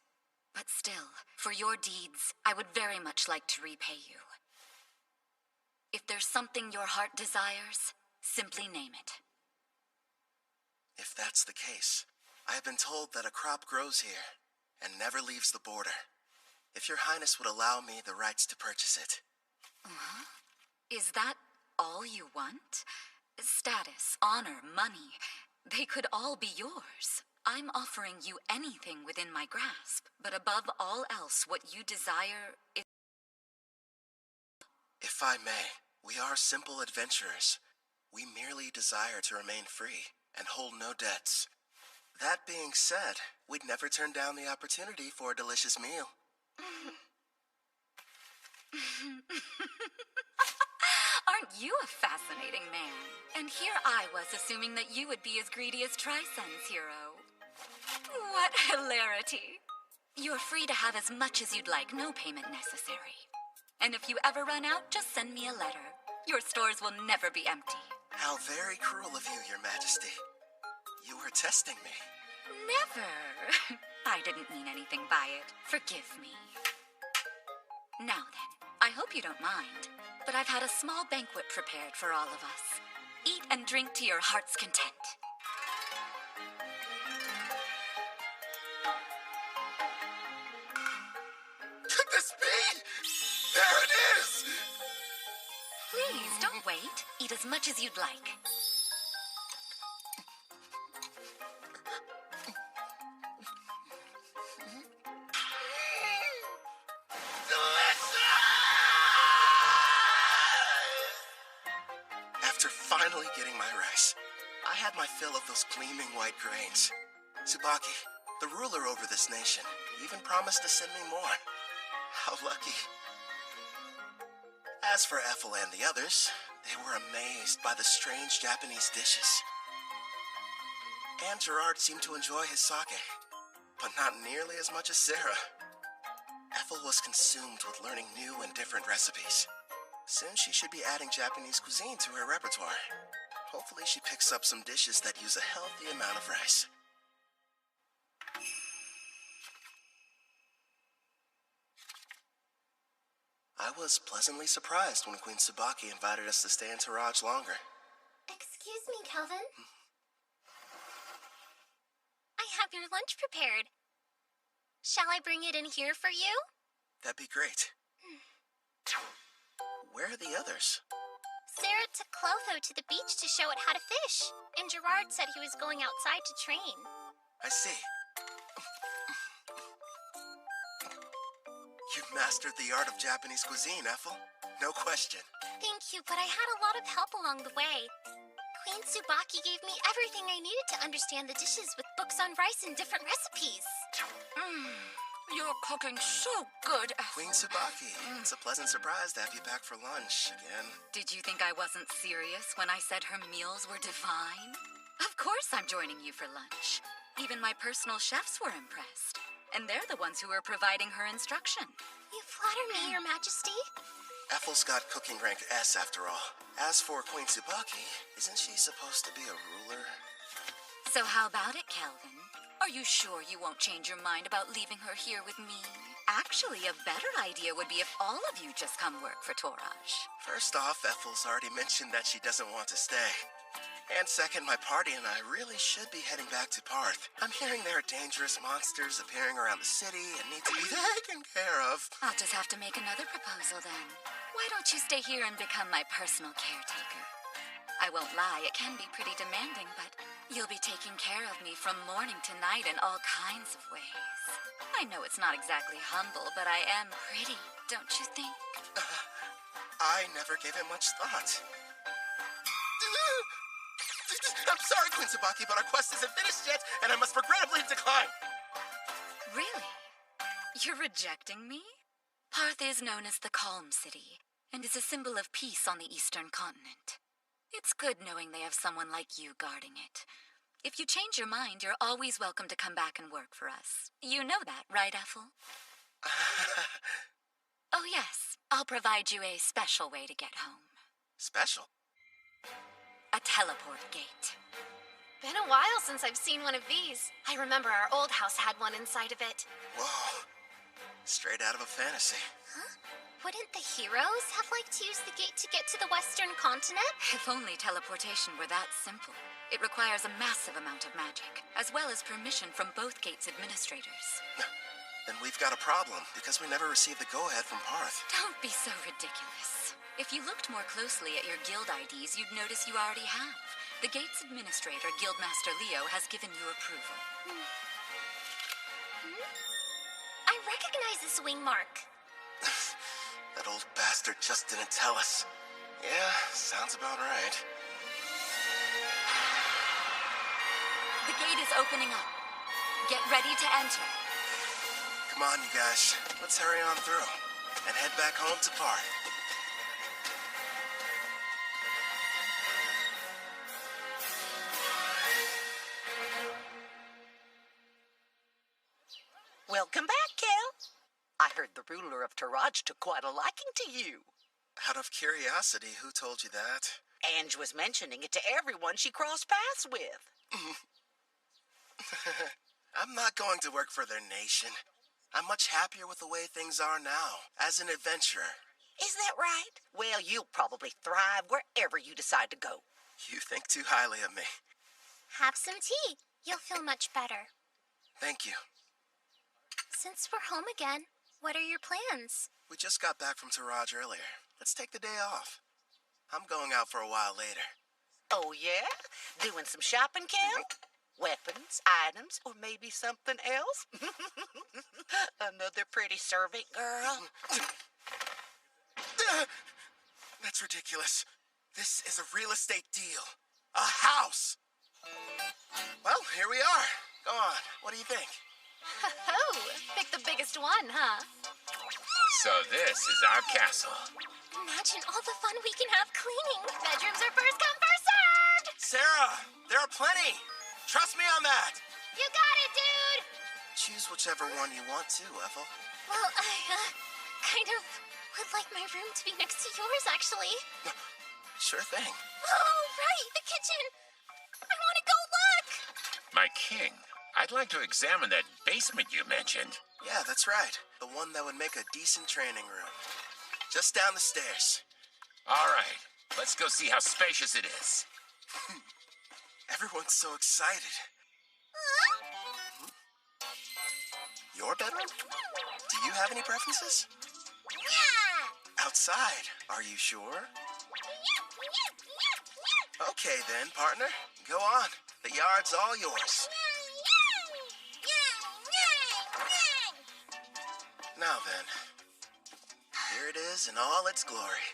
But still, for your deeds, I would very much like to repay you. If there's something your heart desires, simply name it. If that's the case, I have been told that a crop grows here and never leaves the border. If your highness would allow me the rights to purchase it. Is that all you want? Status, honor, money, they could all be yours. I'm offering you anything within my grasp, but above all else, what you desire is... If I may, we are simple adventurers. We merely desire to remain free and hold no debts. That being said, we'd never turn down the opportunity for a delicious meal. Aren't you a fascinating man? And here I was assuming that you would be as greedy as Trison's hero. What hilarity. You're free to have as much as you'd like, no payment necessary. And if you ever run out, just send me a letter. Your stores will never be empty. How very cruel of you, Your Majesty. You were testing me. Never. I didn't mean anything by it. Forgive me. Now then, I hope you don't mind, but I've had a small banquet prepared for all of us. Eat and drink to your heart's content. The speed! There it is! Please, don't wait. Eat as much as you'd like. After finally getting my rice, I had my fill of those gleaming white grains. Tsubaki, the ruler over this nation, even promised to send me more. How lucky. As for Ethel and the others, they were amazed by the strange Japanese dishes. And Gerard seemed to enjoy his sake, but not nearly as much as Sarah. Ethel was consumed with learning new and different recipes. Soon she should be adding Japanese cuisine to her repertoire. Hopefully she picks up some dishes that use a healthy amount of rice. I was pleasantly surprised when Queen Tsubaki invited us to stay in Taraj longer. Excuse me, Kelvin. I have your lunch prepared. Shall I bring it in here for you? That'd be great. Where are the others? Sarah took Clotho to the beach to show it how to fish, and Gerard said he was going outside to train. I see. You've mastered the art of Japanese cuisine, Ethel. No question. Thank you, but I had a lot of help along the way. Queen Tsubaki gave me everything I needed to understand the dishes with books on rice and different recipes. You're cooking so good, Ethel. Queen Tsubaki, it's a pleasant surprise to have you back for lunch again. Did you think I wasn't serious when I said her meals were divine? Of course I'm joining you for lunch. Even my personal chefs were impressed. And they're the ones who are providing her instruction. You flatter me, Your Majesty. Ethel's got cooking rank S after all. As for Queen Tsubaki, isn't she supposed to be a ruler? So how about it, Kelvin? Are you sure you won't change your mind about leaving her here with me? Actually, a better idea would be if all of you just come work for Toraj. First off, Ethel's already mentioned that she doesn't want to stay. And second, my party and I really should be heading back to Parth. I'm hearing there are dangerous monsters appearing around the city and need to be taken care of. I'll just have to make another proposal then. Why don't you stay here and become my personal caretaker? I won't lie, it can be pretty demanding, but you'll be taking care of me from morning to night in all kinds of ways. I know it's not exactly humble, but I am pretty, don't you think? I never gave it much thought. I'm sorry, Queen Tsubaki, but our quest isn't finished yet, and I must regrettably decline. Really? You're rejecting me? Parth is known as the Calm City, and is a symbol of peace on the Eastern continent. It's good knowing they have someone like you guarding it. If you change your mind, you're always welcome to come back and work for us. You know that, right, Ethel? Oh, yes. I'll provide you a special way to get home. Special? A teleport gate. Been a while since I've seen one of these. I remember our old house had one inside of it. Whoa. Straight out of a fantasy. Huh? Wouldn't the heroes have liked to use the gate to get to the Western continent? If only teleportation were that simple. It requires a massive amount of magic, as well as permission from both gates' administrators. Then we've got a problem, because we never received the go-ahead from Parth. Don't be so ridiculous. If you looked more closely at your guild IDs, you'd notice you already have. The gate's administrator, Guildmaster Leo, has given you approval. I recognize this wing mark. That old bastard just didn't tell us. Yeah, sounds about right. The gate is opening up. Get ready to enter. Come on, you guys. Let's hurry on through and head back home to Parth. Welcome back, Kel. I heard the ruler of Taraj took quite a liking to you. Out of curiosity, who told you that? Ange was mentioning it to everyone she crossed paths with. I'm not going to work for their nation. I'm much happier with the way things are now, as an adventurer. Is that right? Well, you'll probably thrive wherever you decide to go. You think too highly of me. Have some tea. You'll feel much better. Thank you. Since we're home again, what are your plans? We just got back from Taraj earlier. Let's take the day off. I'm going out for a while later. Oh, yeah? Doing some shopping, Kel? Weapons, items, or maybe something else? Another pretty servant girl? That's ridiculous. This is a real estate deal. A house! Well, here we are. Go on. What do you think? Oh, pick the biggest one, huh? So this is our castle. Imagine all the fun we can have cleaning. Bedrooms are first come, first served! Sarah, there are plenty. Trust me on that. You got it, dude! Choose whichever one you want to, Ethel. Well, I, kind of would like my room to be next to yours, actually. Sure thing. Oh, right, the kitchen! I want to go look! My king, I'd like to examine that basement you mentioned. Yeah, that's right. The one that would make a decent training room. Just down the stairs. All right, let's go see how spacious it is. Everyone's so excited. Your bedroom? Do you have any preferences? Yeah! Outside, are you sure? Okay then, partner. Go on. The yard's all yours. Now then, here it is in all its glory.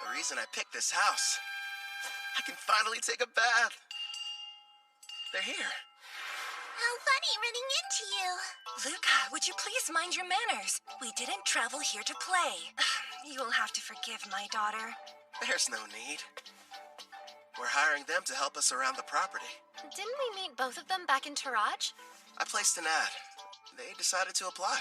The reason I picked this house. I can finally take a bath. They're here. How funny running into you. Luca, would you please mind your manners? We didn't travel here to play. You'll have to forgive my daughter. There's no need. We're hiring them to help us around the property. Didn't we meet both of them back in Taraj? I placed an ad. They decided to apply.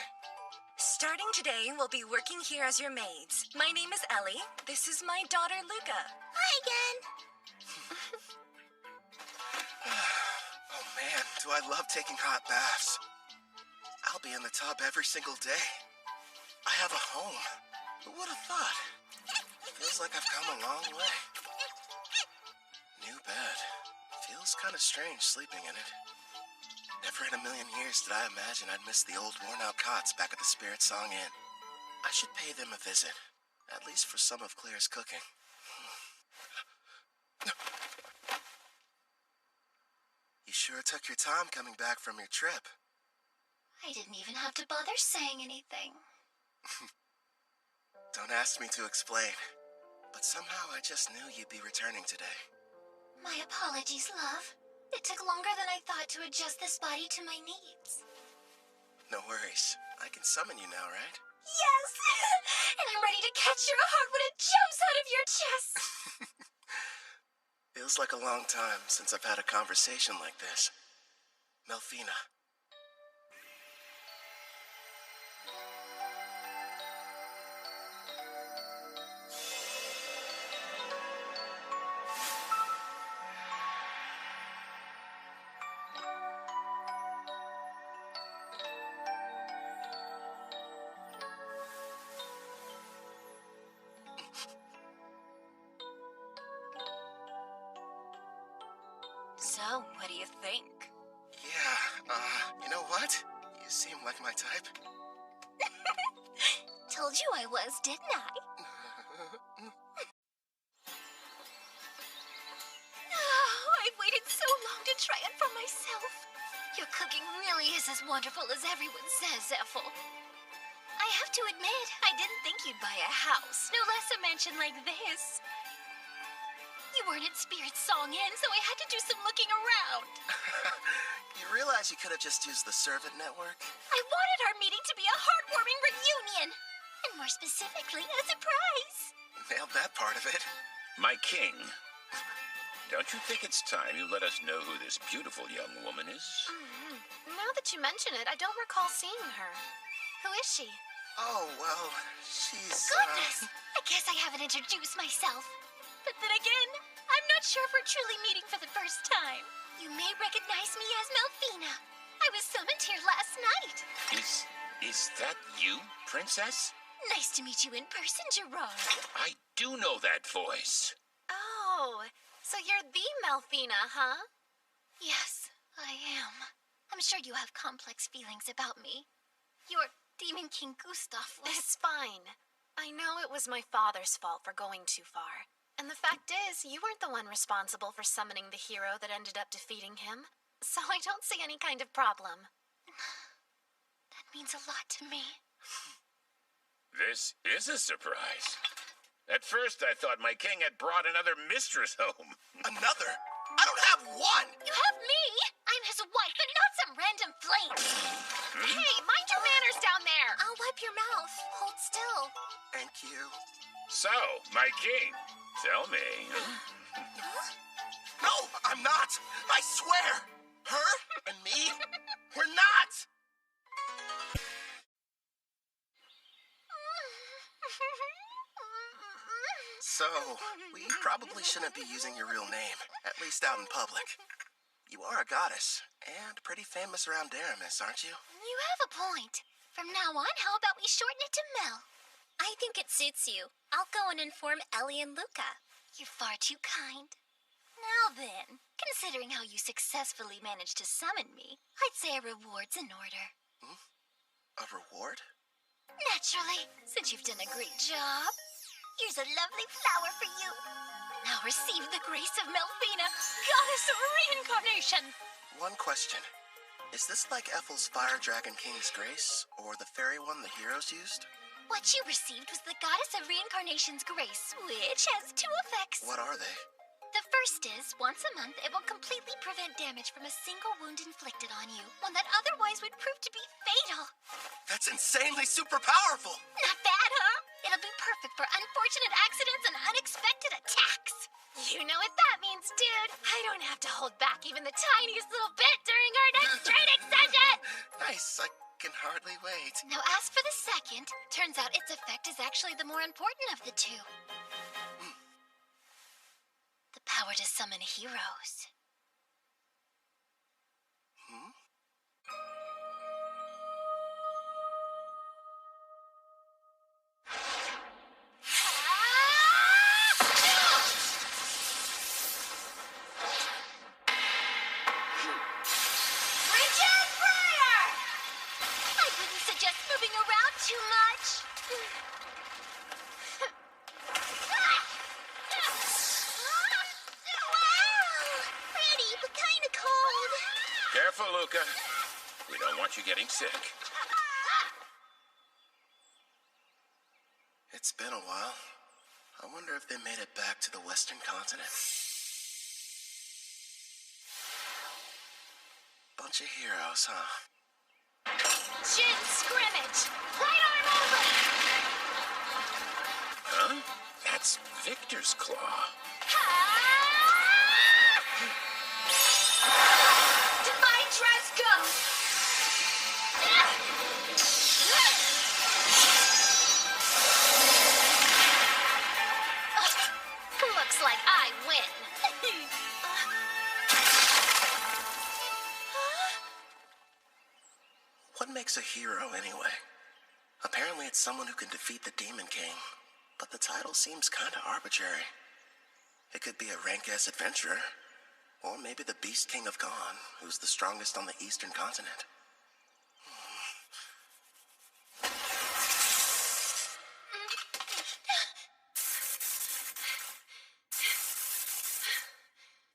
Starting today, we'll be working here as your maids. My name is Ellie. This is my daughter, Luca. Hi again. Oh man, do I love taking hot baths. I'll be in the tub every single day. I have a home. Who would have thought? Feels like I've come a long way. New bed. Feels kind of strange sleeping in it. Never in a million years did I imagine I'd miss the old worn-out cots back at the Spirit Song Inn. I should pay them a visit, at least for some of Claire's cooking. You sure took your time coming back from your trip. I didn't even have to bother saying anything. Don't ask me to explain, but somehow I just knew you'd be returning today. My apologies, love. It took longer than I thought to adjust this body to my needs. No worries. I can summon you now, right? Yes! And I'm ready to catch your heart when it jumps out of your chest! Feels like a long time since I've had a conversation like this. Melfina. So, what do you think? Yeah, you know what? You seem like my type. Told you I was, didn't I? Oh, I've waited so long to try it for myself. Your cooking really is as wonderful as everyone says, Ethel. I have to admit, I didn't think you'd buy a house, no less a mansion like this. You weren't at Spirit Song Inn, so I had to do some looking around. You realize you could have just used the servant network? I wanted our meeting to be a heartwarming reunion. And more specifically, a surprise. Nailed that part of it. My king, don't you think it's time you let us know who this beautiful young woman is? No, Now that you mention it, I don't recall seeing her. Who is she? Oh, well, she's, Goodness! I guess I haven't introduced myself. But then again, I'm not sure if we're truly meeting for the first time. You may recognize me as Melfina. I was summoned here last night. Is that you, Princess? Nice to meet you in person, Gerard. I do know that voice. Oh, so you're the Melfina, huh? Yes, I am. I'm sure you have complex feelings about me. Your Demon King Gustav was... It's fine. I know it was my father's fault for going too far. And the fact is, you weren't the one responsible for summoning the hero that ended up defeating him. So I don't see any kind of problem. That means a lot to me. This is a surprise. At first, I thought my king had brought another mistress home. Another? I don't have one! You have me! I'm his wife and not some random flame! Hey, mind your manners down there! I'll wipe your mouth. Hold still. Thank you. So, my king, tell me. No, I'm not! I swear! Her and me, we're not! So, we probably shouldn't be using your real name, at least out in public. You are a goddess, and pretty famous around Daramis, aren't you? You have a point. From now on, how about we shorten it to Mel? I think it suits you. I'll go and inform Ellie and Luca. You're far too kind. Now then, considering how you successfully managed to summon me, I'd say a reward's in order. A reward? Naturally, since you've done a great job. Here's a lovely flower for you. Now receive the grace of Melfina, goddess of reincarnation. One question. Is this like Ethel's Fire Dragon King's grace, or the fairy one the heroes used? What you received was the goddess of reincarnation's grace, which has two effects. What are they? The first is, once a month, it will completely prevent damage from a single wound inflicted on you, one that otherwise would prove to be fatal. That's insanely super powerful! Not bad, huh? It'll be perfect for unfortunate accidents and unexpected attacks. You know what that means, dude. I don't have to hold back even the tiniest little bit during our next training session! Nice, I can hardly wait. Now, as for the second, turns out its effect is actually the more important of the two. The power to summon heroes. Moving around too much. Wow! Pretty, but kind of cold. Careful, Luca. We don't want you getting sick. It's been a while. I wonder if they made it back to the Western continent. Bunch of heroes, huh? Jin scrimmage! Right arm over! Huh? That's Victor's claw. Divine dress go! Looks like I win. What makes a hero, anyway? Apparently it's someone who can defeat the Demon King, but the title seems kinda arbitrary. It could be a rank-ass adventurer, or maybe the Beast King of Gone, who's the strongest on the Eastern continent.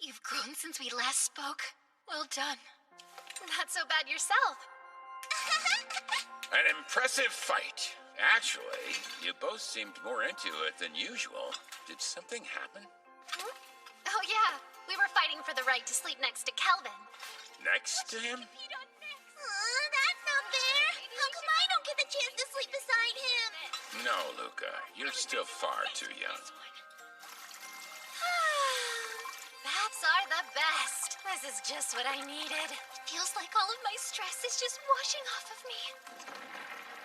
You've grown since we last spoke. Well done. Not so bad yourself. An impressive fight. Actually, you both seemed more into it than usual. Did something happen? Oh yeah, we were fighting for the right to sleep next to Kelvin. Next to him? That's not fair. How come I don't get the chance to sleep beside him? No, Luca. You're still far too young. Baths are the best. This is just what I needed. Feels like all of my stress is just washing off of me.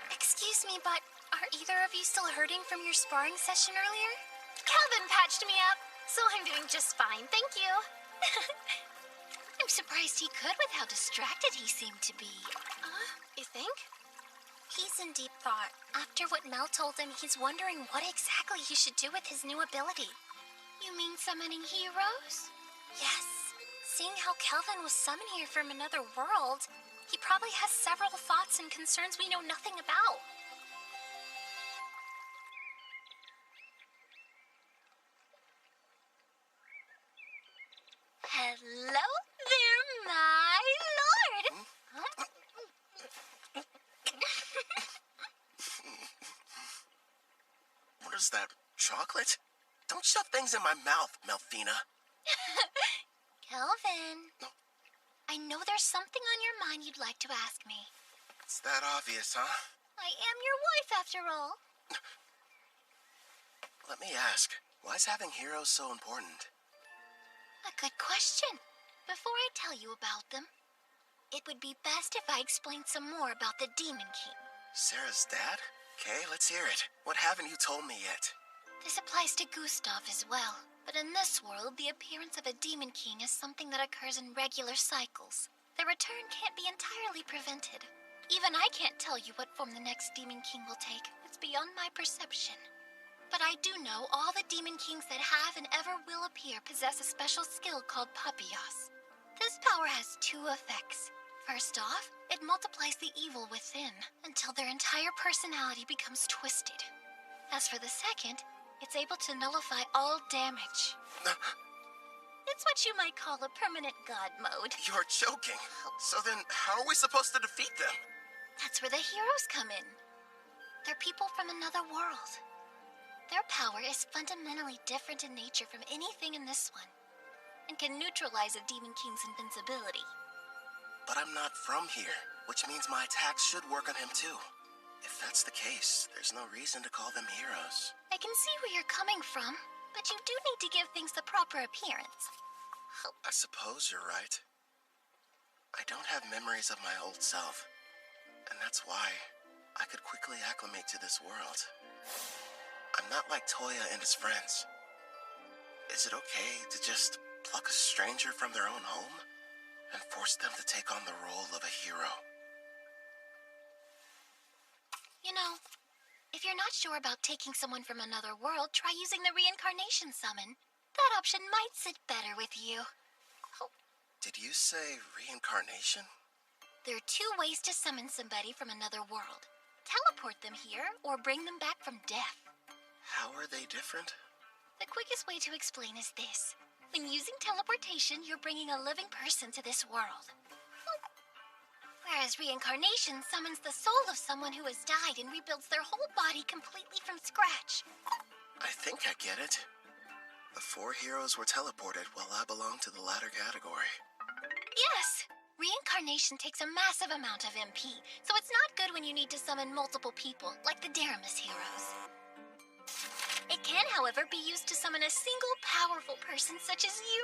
Excuse me, but are either of you still hurting from your sparring session earlier? Calvin patched me up, so I'm doing just fine, thank you. I'm surprised he could with how distracted he seemed to be. You think? He's in deep thought. After what Mel told him, he's wondering what exactly he should do with his new ability. You mean summoning heroes? Yes. Seeing how Kelvin was summoned here from another world, he probably has several thoughts and concerns we know nothing about. Hello there, my lord! What is that, chocolate? Don't shove things in my mouth, Melfina. Kelvin, I know there's something on your mind you'd like to ask me. It's that obvious, huh? I am your wife, after all. Let me ask, why is having heroes so important? A good question. Before I tell you about them, it would be best if I explained some more about the Demon King. Sarah's dad? Okay, let's hear it. What haven't you told me yet? This applies to Gustav as well. But in this world, the appearance of a Demon King is something that occurs in regular cycles. Their return can't be entirely prevented. Even I can't tell you what form the next Demon King will take. It's beyond my perception. But I do know all the Demon Kings that have and ever will appear possess a special skill called Papias. This power has two effects. First off, it multiplies the evil within until their entire personality becomes twisted. As for the second, it's able to nullify all damage. It's what you might call a permanent god mode. You're joking. So then, how are we supposed to defeat them? That's where the heroes come in. They're people from another world. Their power is fundamentally different in nature from anything in this one, and can neutralize a Demon King's invincibility. But I'm not from here, which means my attacks should work on him too. If that's the case, there's no reason to call them heroes. I can see where you're coming from, but you do need to give things the proper appearance. I suppose you're right. I don't have memories of my old self, and that's why I could quickly acclimate to this world. I'm not like Toya and his friends. Is it okay to just pluck a stranger from their own home and force them to take on the role of a hero? You know, if you're not sure about taking someone from another world, try using the reincarnation summon. That option might sit better with you. Did you say reincarnation? There are two ways to summon somebody from another world. Teleport them here, or bring them back from death. How are they different? The quickest way to explain is this. When using teleportation, you're bringing a living person to this world. Whereas reincarnation summons the soul of someone who has died and rebuilds their whole body completely from scratch. I think I get it. The 4 heroes were teleported while I belong to the latter category. Yes! Reincarnation takes a massive amount of MP, so it's not good when you need to summon multiple people, like the Daramus heroes. It can, however, be used to summon a single powerful person such as you.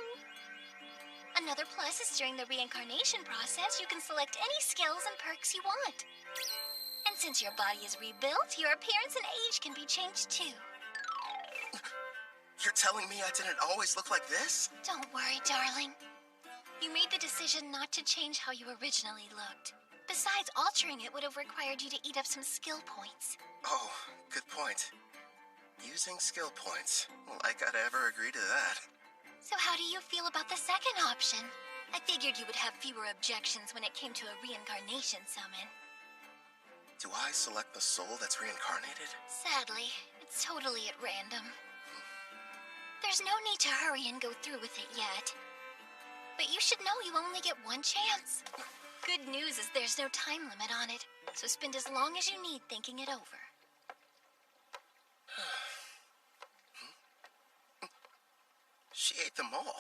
Another plus is during the reincarnation process, you can select any skills and perks you want. And since your body is rebuilt, your appearance and age can be changed too. You're telling me I didn't always look like this? Don't worry, darling. You made the decision not to change how you originally looked. Besides, altering it would have required you to eat up some skill points. Oh, good point. Using skill points. Like I'd ever agree to that. So how do you feel about the second option? I figured you would have fewer objections when it came to a reincarnation summon. Do I select the soul that's reincarnated? Sadly, it's totally at random. There's no need to hurry and go through with it yet. But you should know you only get one chance. Good news is there's no time limit on it, so spend as long as you need thinking it over. She ate them all.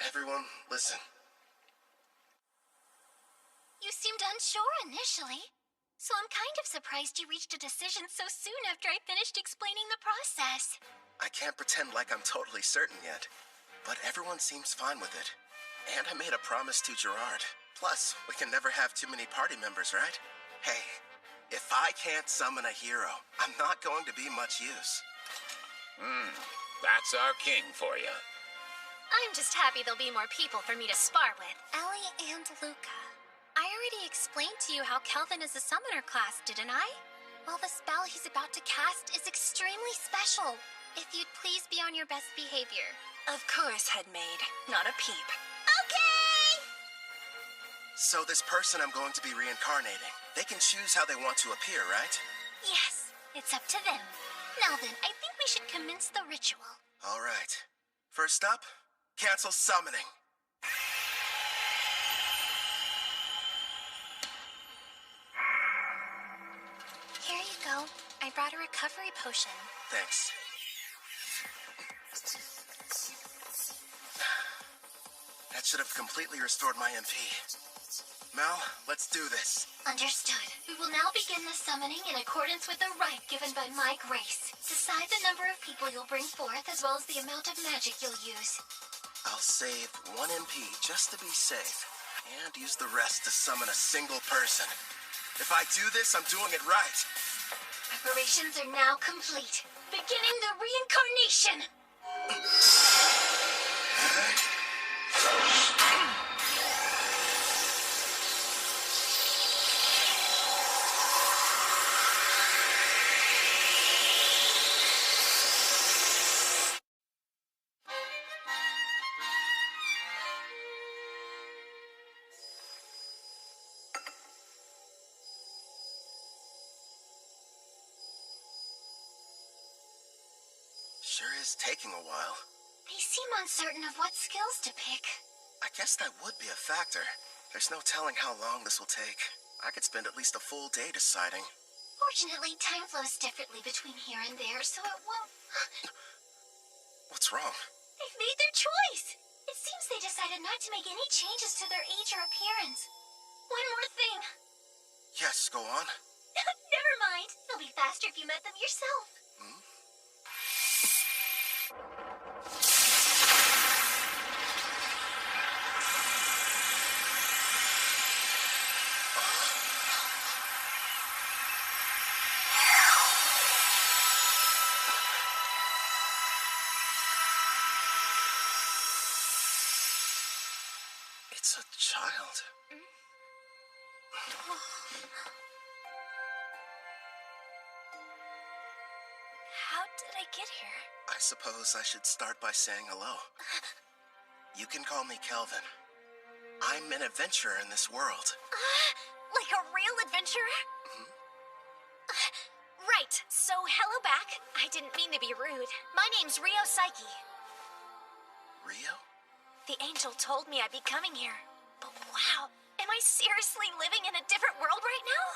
Everyone, listen. You seemed unsure initially, so I'm kind of surprised you reached a decision so soon after I finished explaining the process. I can't pretend like I'm totally certain yet, but everyone seems fine with it. And I made a promise to Gerard. Plus, we can never have too many party members, right? Hey, if I can't summon a hero, I'm not going to be much use. That's our king for you. I'm just happy there'll be more people for me to spar with. Ellie and Luca. I already explained to you how Kelvin is a summoner class, didn't I? Well, the spell he's about to cast is extremely special. If you'd please be on your best behavior. Of course, Headmaid. Not a peep. Okay! So this person I'm going to be reincarnating, they can choose how they want to appear, right? Yes, it's up to them. Now then, I think we should commence the ritual. All right. First up, cancel summoning. Here you go. I brought a recovery potion. Thanks. That should have completely restored my MP. Mel, let's do this. Understood. We will now begin the summoning in accordance with the rite given by my grace. Decide the number of people you'll bring forth as well as the amount of magic you'll use. I'll save 1 MP just to be safe, and use the rest to summon a single person. If I do this, I'm doing it right. Preparations are now complete. Beginning the reincarnation! Sure is taking a while. They seem uncertain of what skills to pick. I guess that would be a factor. There's no telling how long this will take. I could spend at least a full day deciding. Fortunately, time flows differently between here and there, so it won't... What's wrong? They've made their choice! It seems they decided not to make any changes to their age or appearance. One more thing. Yes, go on. Never mind. It'll be faster if you met them yourself. It's a child. How did I get here? I suppose I should start by saying hello. You can call me Kelvin. I'm an adventurer in this world. Like a real adventurer? Right, so hello back. I didn't mean to be rude. My name's Rio Psyche. Rio? The angel told me I'd be coming here. But wow, am I seriously living in a different world right now?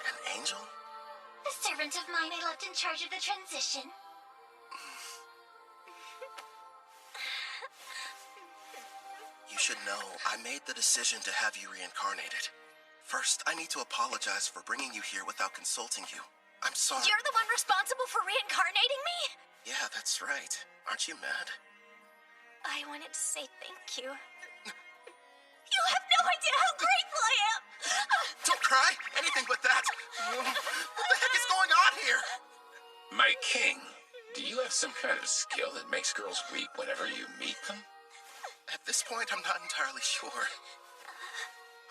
An angel? A servant of mine I left in charge of the transition. You should know, I made the decision to have you reincarnated. First, I need to apologize for bringing you here without consulting you. I'm sorry. You're the one responsible for reincarnating me? Yeah, that's right. Aren't you mad? I wanted to say thank you. You have no idea how grateful I am! Don't cry! Anything but that! What the heck is going on here? My king, do you have some kind of skill that makes girls weep whenever you meet them? At this point, I'm not entirely sure.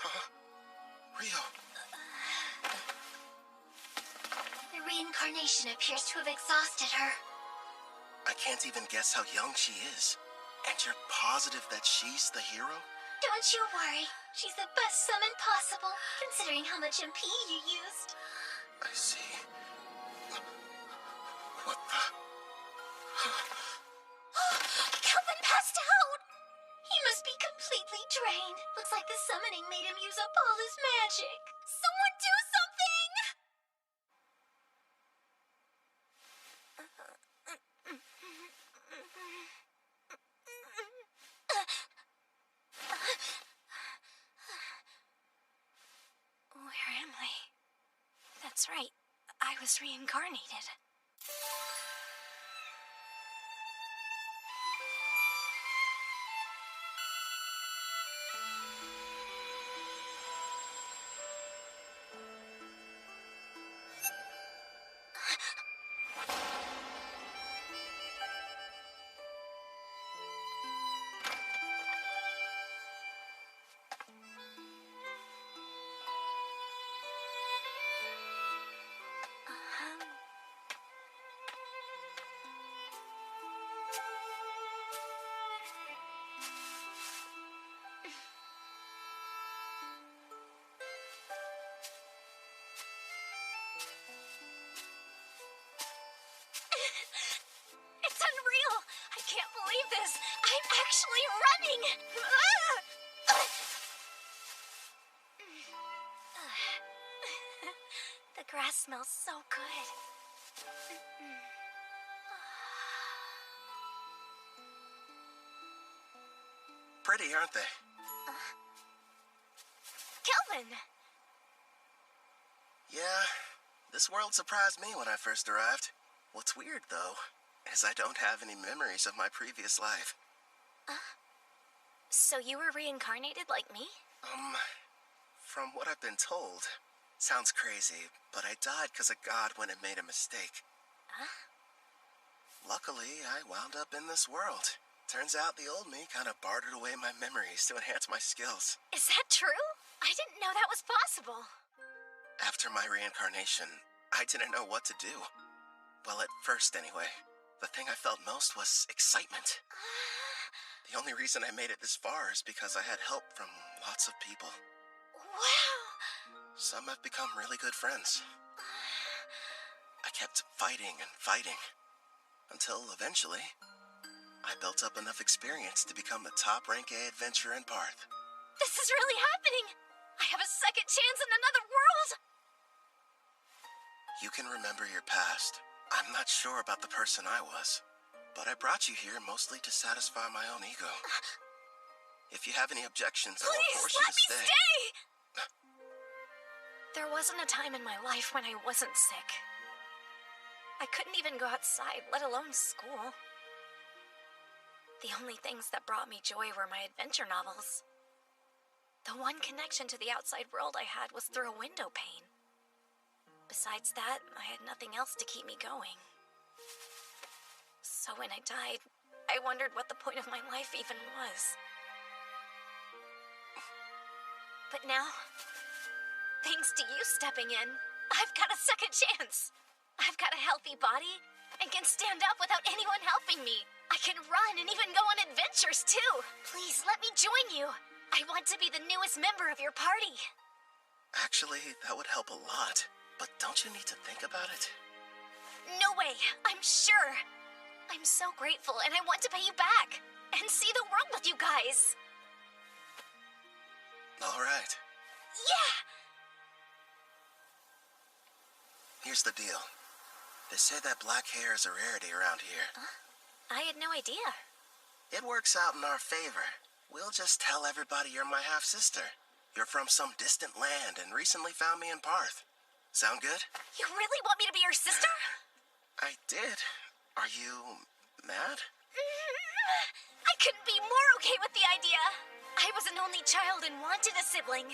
Huh? Rio. The reincarnation appears to have exhausted her. I can't even guess how young she is. And you're positive that she's the hero? Don't you worry. She's the best summon possible, considering how much MP you used. I see. What the... Kelvin passed out! He must be completely drained. Looks like the summoning made him use up all his magic. Someone do something! Where am I? That's right. I was reincarnated. It's unreal! I can't believe this! I'm actually running! Ah! The grass smells so good. Pretty, aren't they? Kelvin! Yeah, this world surprised me when I first arrived. What's weird, though, is I don't have any memories of my previous life. So you were reincarnated like me? From what I've been told, sounds crazy, but I died because a god went and made a mistake. Luckily, I wound up in this world. Turns out the old me kind of bartered away my memories to enhance my skills. Is that true? I didn't know that was possible. After my reincarnation, I didn't know what to do. Well, at first anyway. The thing I felt most was excitement. The only reason I made it this far is because I had help from lots of people. Wow! Some have become really good friends. I kept fighting and fighting, until eventually, I built up enough experience to become the top rank A adventurer in Parth. This is really happening! I have a second chance in another world! You can remember your past. I'm not sure about the person I was, but I brought you here mostly to satisfy my own ego. If you have any objections, I won't force you to stay. Please, let me stay! There wasn't a time in my life when I wasn't sick. I couldn't even go outside, let alone school. The only things that brought me joy were my adventure novels. The one connection to the outside world I had was through a window pane. Besides that, I had nothing else to keep me going. So when I died, I wondered what the point of my life even was. But now, thanks to you stepping in, I've got a second chance. I've got a healthy body and can stand up without anyone helping me. I can run and even go on adventures too. Please let me join you. I want to be the newest member of your party. Actually, that would help a lot. But don't you need to think about it? No way, I'm sure. I'm so grateful and I want to pay you back and see the world with you guys. All right. Yeah! Here's the deal. They say that black hair is a rarity around here. I had no idea. It works out in our favor. We'll just tell everybody you're my half-sister. You're from some distant land and recently found me in Parth. Sound good? You really want me to be your sister? I did. Are you mad? I couldn't be more okay with the idea. I was an only child and wanted a sibling.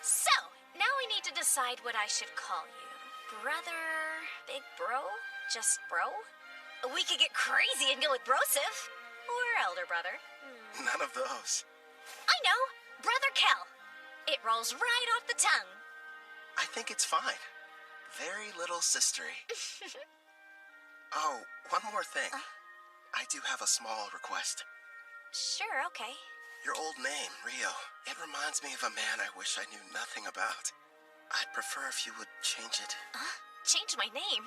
So, now we need to decide what I should call you. Brother, big bro, just bro? We could get crazy and go with brosive. Or elder brother. None of those. I know. Brother Kel. It rolls right off the tongue. I think it's fine. Very little sistery. Oh, one more thing. I do have a small request. Sure, okay. Your old name, Rio, it reminds me of a man I wish I knew nothing about. I'd prefer if you would change it. Change my name?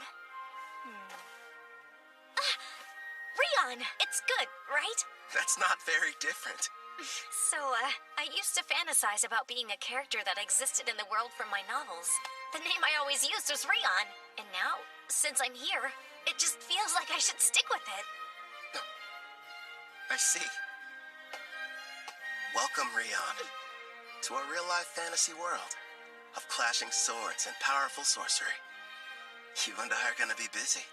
Rion, it's good, right? That's not very different. So, I used to fantasize about being a character that existed in the world from my novels. The name I always used was Rion, and now, since I'm here, it just feels like I should stick with it. I see. Welcome, Rion, to a real-life fantasy world of clashing swords and powerful sorcery. You and I are gonna be busy.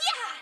Yeah!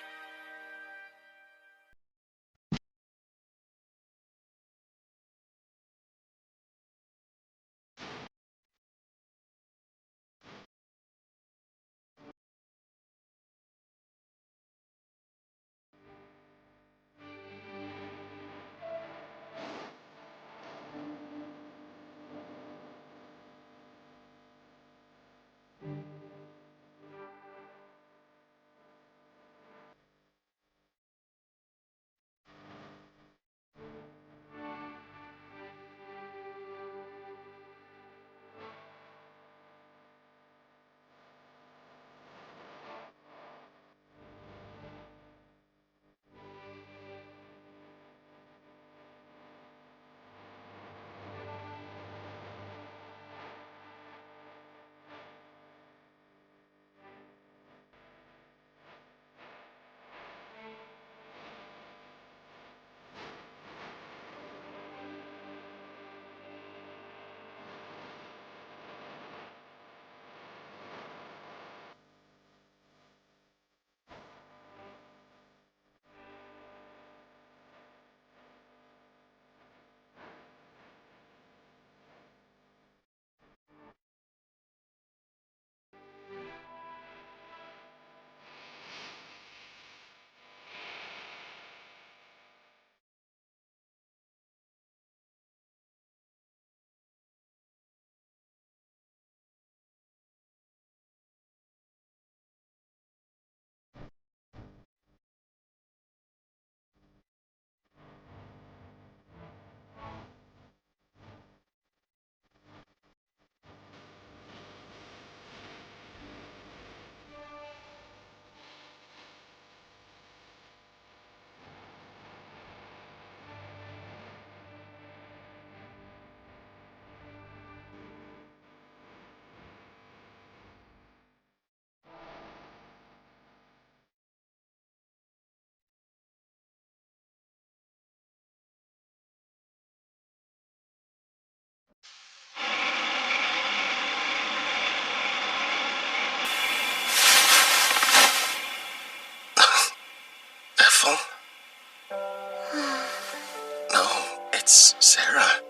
It's Sarah.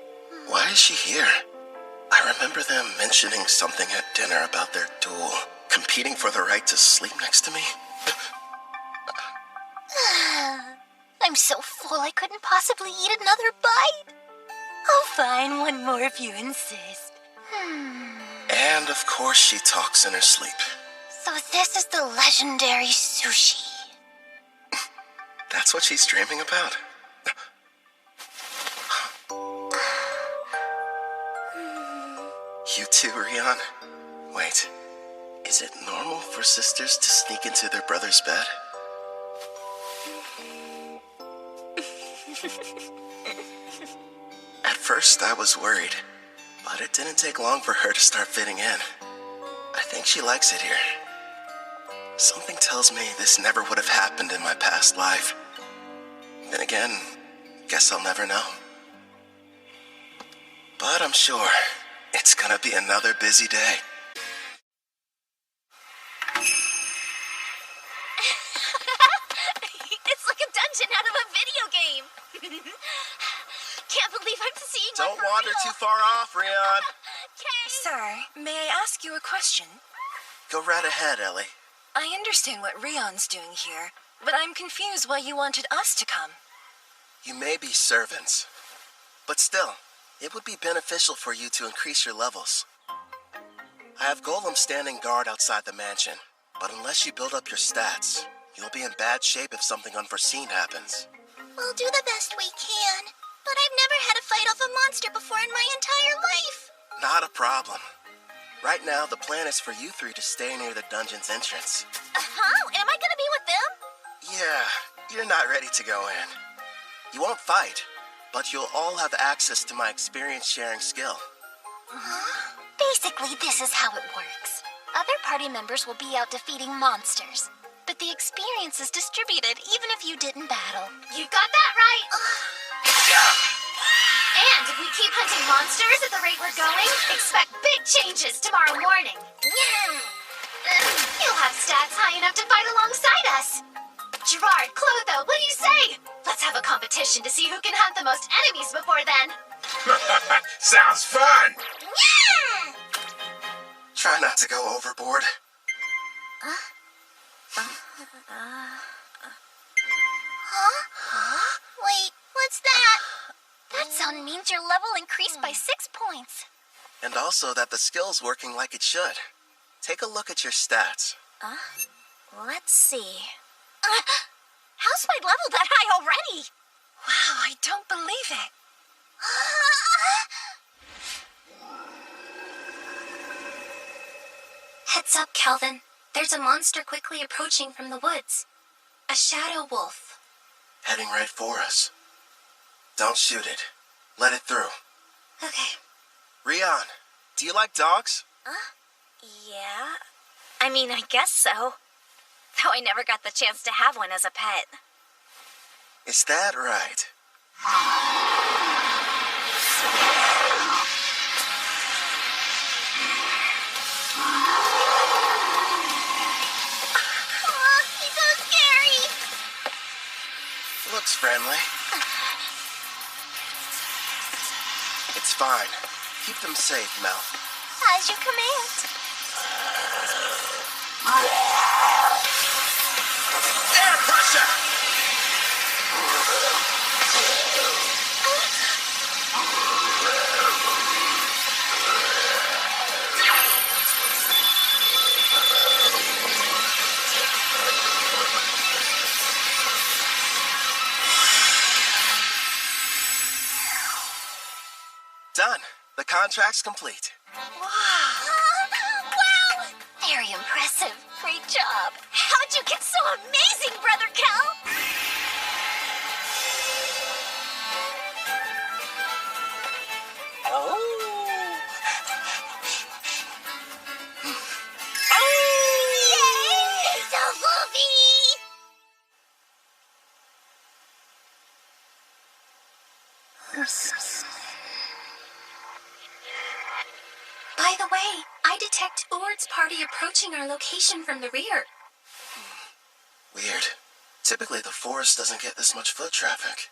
Why is she here? I remember them mentioning something at dinner about their duel, competing for the right to sleep next to me. I'm so full I couldn't possibly eat another bite. Oh, fine, one more if you insist. And of course she talks in her sleep. So this is the legendary sushi. That's what she's dreaming about? You too, Rion? Wait, is it normal for sisters to sneak into their brother's bed? At first, I was worried, but it didn't take long for her to start fitting in. I think she likes it here. Something tells me this never would have happened in my past life. Then again, guess I'll never know. But I'm sure it's gonna be another busy day. It's like a dungeon out of a video game. Can't believe I'm seeing one Don't for wander real. too far off, Rion. Sir, may I ask you a question? Go right ahead, Ellie. I understand what Rion's doing here, but I'm confused why you wanted us to come. You may be servants, but still, it would be beneficial for you to increase your levels. I have Golem standing guard outside the mansion, but unless you build up your stats, you'll be in bad shape if something unforeseen happens. We'll do the best we can, but I've never had a fight off a monster before in my entire life. Not a problem. Right now, the plan is for you three to stay near the dungeon's entrance. Huh? Am I gonna be with them? Yeah, you're not ready to go in. You won't fight, but you'll all have access to my experience-sharing skill. Basically, this is how it works. Other party members will be out defeating monsters, but the experience is distributed even if you didn't battle. You got that right! And if we keep hunting monsters at the rate we're going, expect big changes tomorrow morning. You'll have stats high enough to fight alongside us. Gerard, Clotho, what do you say? Let's have a competition to see who can hunt the most enemies before then. Sounds fun! Try not to go overboard. Wait, what's that? That sound means your level increased by 6 points. And also that the skill's working like it should. Take a look at your stats. Let's see. How's my level that high already? Wow, I don't believe it. Heads up, Calvin. There's a monster quickly approaching from the woods. A shadow wolf. Heading right for us. Don't shoot it. Let it through. Okay. Rion, do you like dogs? Yeah. I mean, I guess so. Though I never got the chance to have one as a pet. Is that right? He's so scary. Looks friendly. It's fine. Keep them safe, Mel. As you command. Air pressure! Done. The contract's complete. Wow! Very impressive. Great job. How'd you get so amazing, Brother Kel? Yay! Double V! By the way, I detect Urd's party approaching our location from the rear. Weird. Typically, the forest doesn't get this much foot traffic.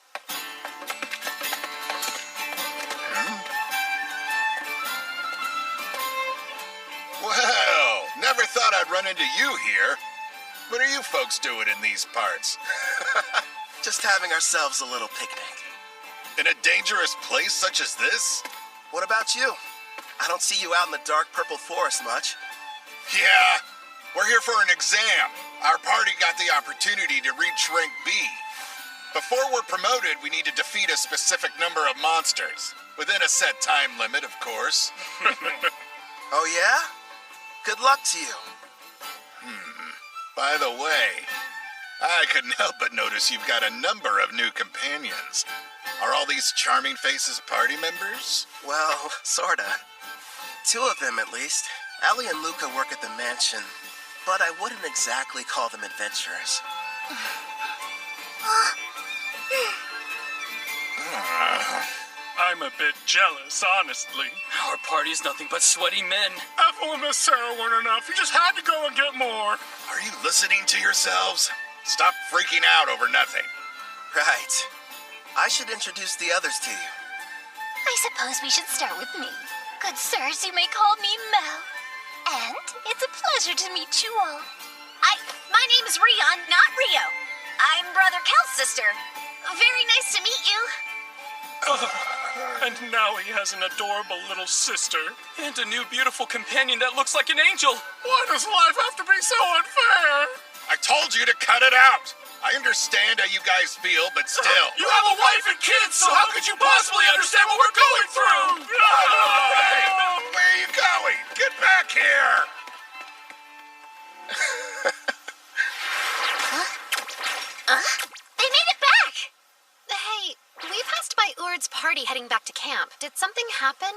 Never thought I'd run into you here. What are you folks doing in these parts? Just having ourselves a little picnic. In a dangerous place such as this? What about you? I don't see you out in the dark purple forest much. Yeah, we're here for an exam. Our party got the opportunity to reach rank B. Before we're promoted, we need to defeat a specific number of monsters. Within a set time limit, of course. Oh yeah? Good luck to you. By the way, I couldn't help but notice you've got a number of new companions. Are all these charming faces party members? Well, sorta. 2 of them, at least. Allie and Luca work at the mansion, but I wouldn't exactly call them adventurers. I'm a bit jealous, honestly. Our party's nothing but sweaty men. Ethel and Miss Sarah weren't enough. You just had to go and get more. Are you listening to yourselves? Stop freaking out over nothing. Right. I should introduce the others to you. I suppose we should start with me. Good sirs, you may call me Mel. And it's a pleasure to meet you all. My name is Rion, not Rio. I'm Brother Cal's sister. Very nice to meet you. And now he has an adorable little sister. And a new beautiful companion that looks like an angel. Why does life have to be so unfair? I told you to cut it out. I understand how you guys feel, but still. You have a wife and kids, so how could you possibly understand what we're going through? Hey, where are you going? Get back here! They made it back! Hey, we passed by Urd's party heading back to camp. Did something happen?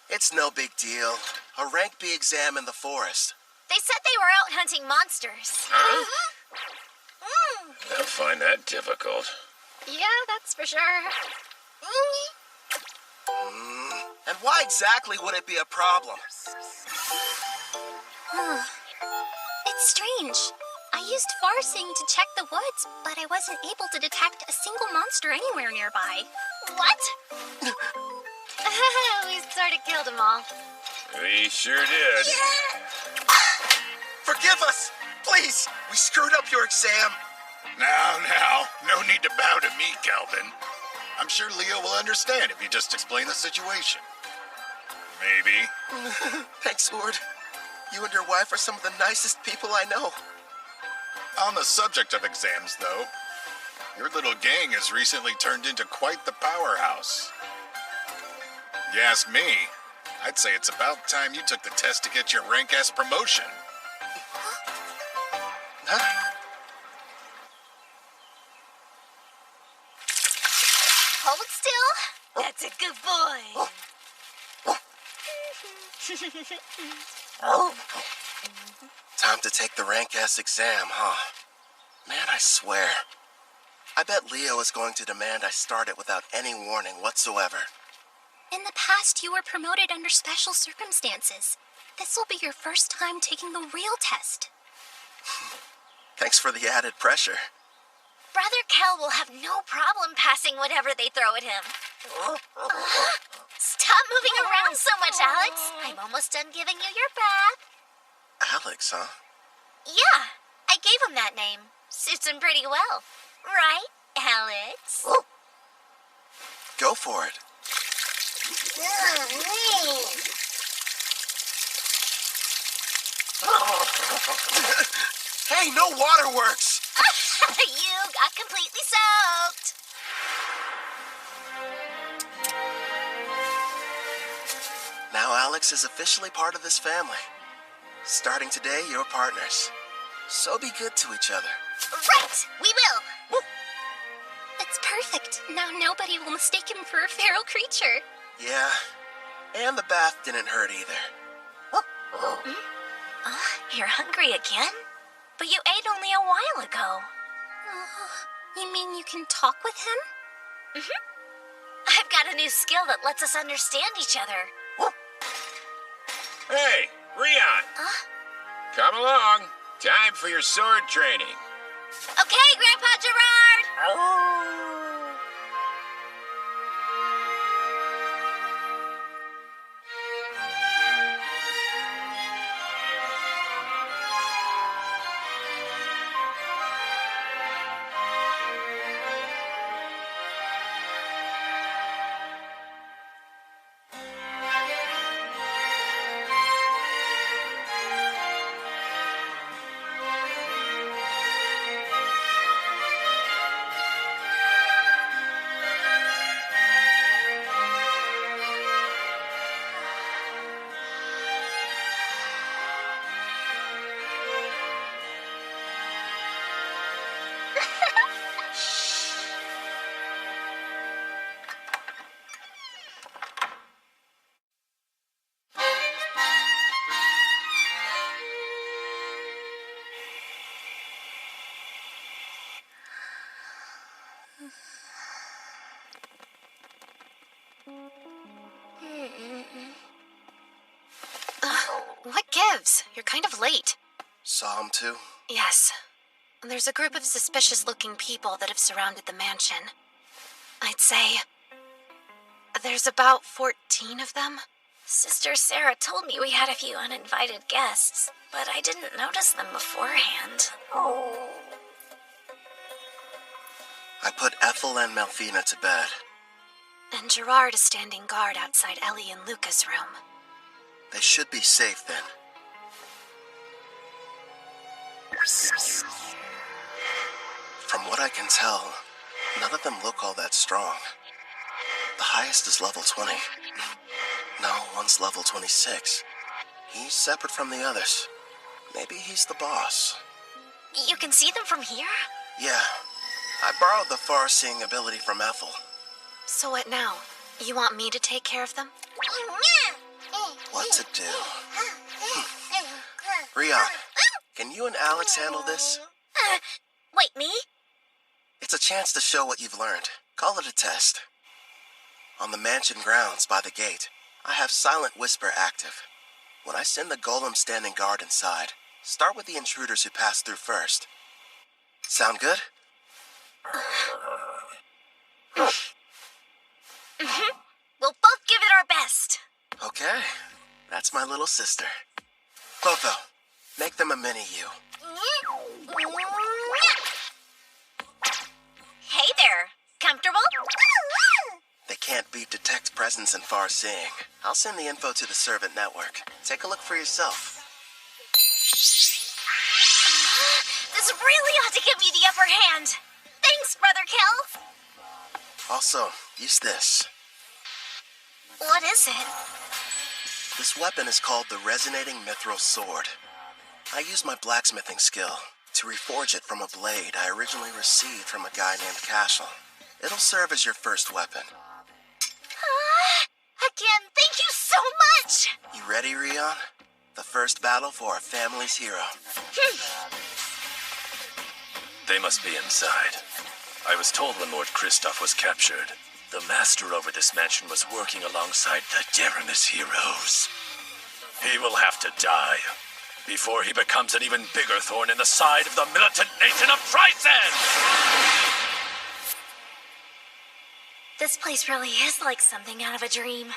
It's no big deal. A rank B exam in the forest. They said they were out hunting monsters. Huh? I find that difficult. Yeah, that's for sure. And why exactly would it be a problem? It's strange. I used Farsing to check the woods, but I wasn't able to detect a single monster anywhere nearby. What? We sort of killed them all. We sure did. Forgive us! Please! We screwed up your exam. Now, no need to bow to me, Calvin. I'm sure Leo will understand if you just explain the situation. Maybe. Thanks, Ord. You and your wife are some of the nicest people I know. On the subject of exams, though, your little gang has recently turned into quite the powerhouse. You ask me, I'd say it's about time you took the test to get your rank S promotion. Huh? Hold still. That's a good boy. Time to take the rank S exam, huh? Man, I swear. I bet Leo is going to demand I start it without any warning whatsoever. In the past, you were promoted under special circumstances. This will be your first time taking the real test. Thanks for the added pressure. Brother Kel will have no problem passing whatever they throw at him. Stop moving around so much, Alex. I'm almost done giving you your bath. Alex, huh? Yeah, I gave him that name. Suits him pretty well. Right, Alex? Go for it. Hey, no waterworks! You got completely soaked. Now Alex is officially part of this family. Starting today, you're partners. So be good to each other. Right, we will. That's perfect. Now nobody will mistake him for a feral creature. Yeah, and the bath didn't hurt either. You're hungry again? But you ate only a while ago. You mean you can talk with him? I've got a new skill that lets us understand each other. Hey, Rion! Come along. Time for your sword training. Okay, Grandpa Gerard! gives? You're kind of late. Saw him too? Yes. There's a group of suspicious-looking people that have surrounded the mansion. I'd say there's about 14 of them. Sister Sarah told me we had a few uninvited guests, but I didn't notice them beforehand. Oh. I put Ethel and Melfina to bed. And Gerard is standing guard outside Ellie and Luca's room. They should be safe then. From what I can tell, none of them look all that strong. The highest is level 20. No, one's level 26. He's separate from the others. Maybe he's the boss. You can see them from here? Yeah. I borrowed the far-seeing ability from Ethel. So what now? You want me to take care of them? What to do? Rion, can you and Alex handle this? Wait, me? It's a chance to show what you've learned. Call it a test. On the mansion grounds by the gate, I have Silent Whisper active. When I send the golem standing guard inside, start with the intruders who pass through first. Sound good? We'll both give it our best. Okay. That's my little sister. Clotho, make them a mini-you. Hey there. Comfortable? They can't beat detect presence and far seeing. I'll send the info to the servant network. Take a look for yourself. This really ought to give me the upper hand. Thanks, Brother Kel. Also, use this. What is it? This weapon is called the Resonating Mithril Sword. I use my blacksmithing skill to reforge it from a blade I originally received from a guy named Cashel. It'll serve as your first weapon. Again, thank you so much! You ready, Rion? The first battle for our family's hero. They must be inside. I was told when Lord Kristoff was captured, the master over this mansion was working alongside the Deramis heroes. He will have to die before he becomes an even bigger thorn in the side of the militant nation of Tryson! This place really is like something out of a dream.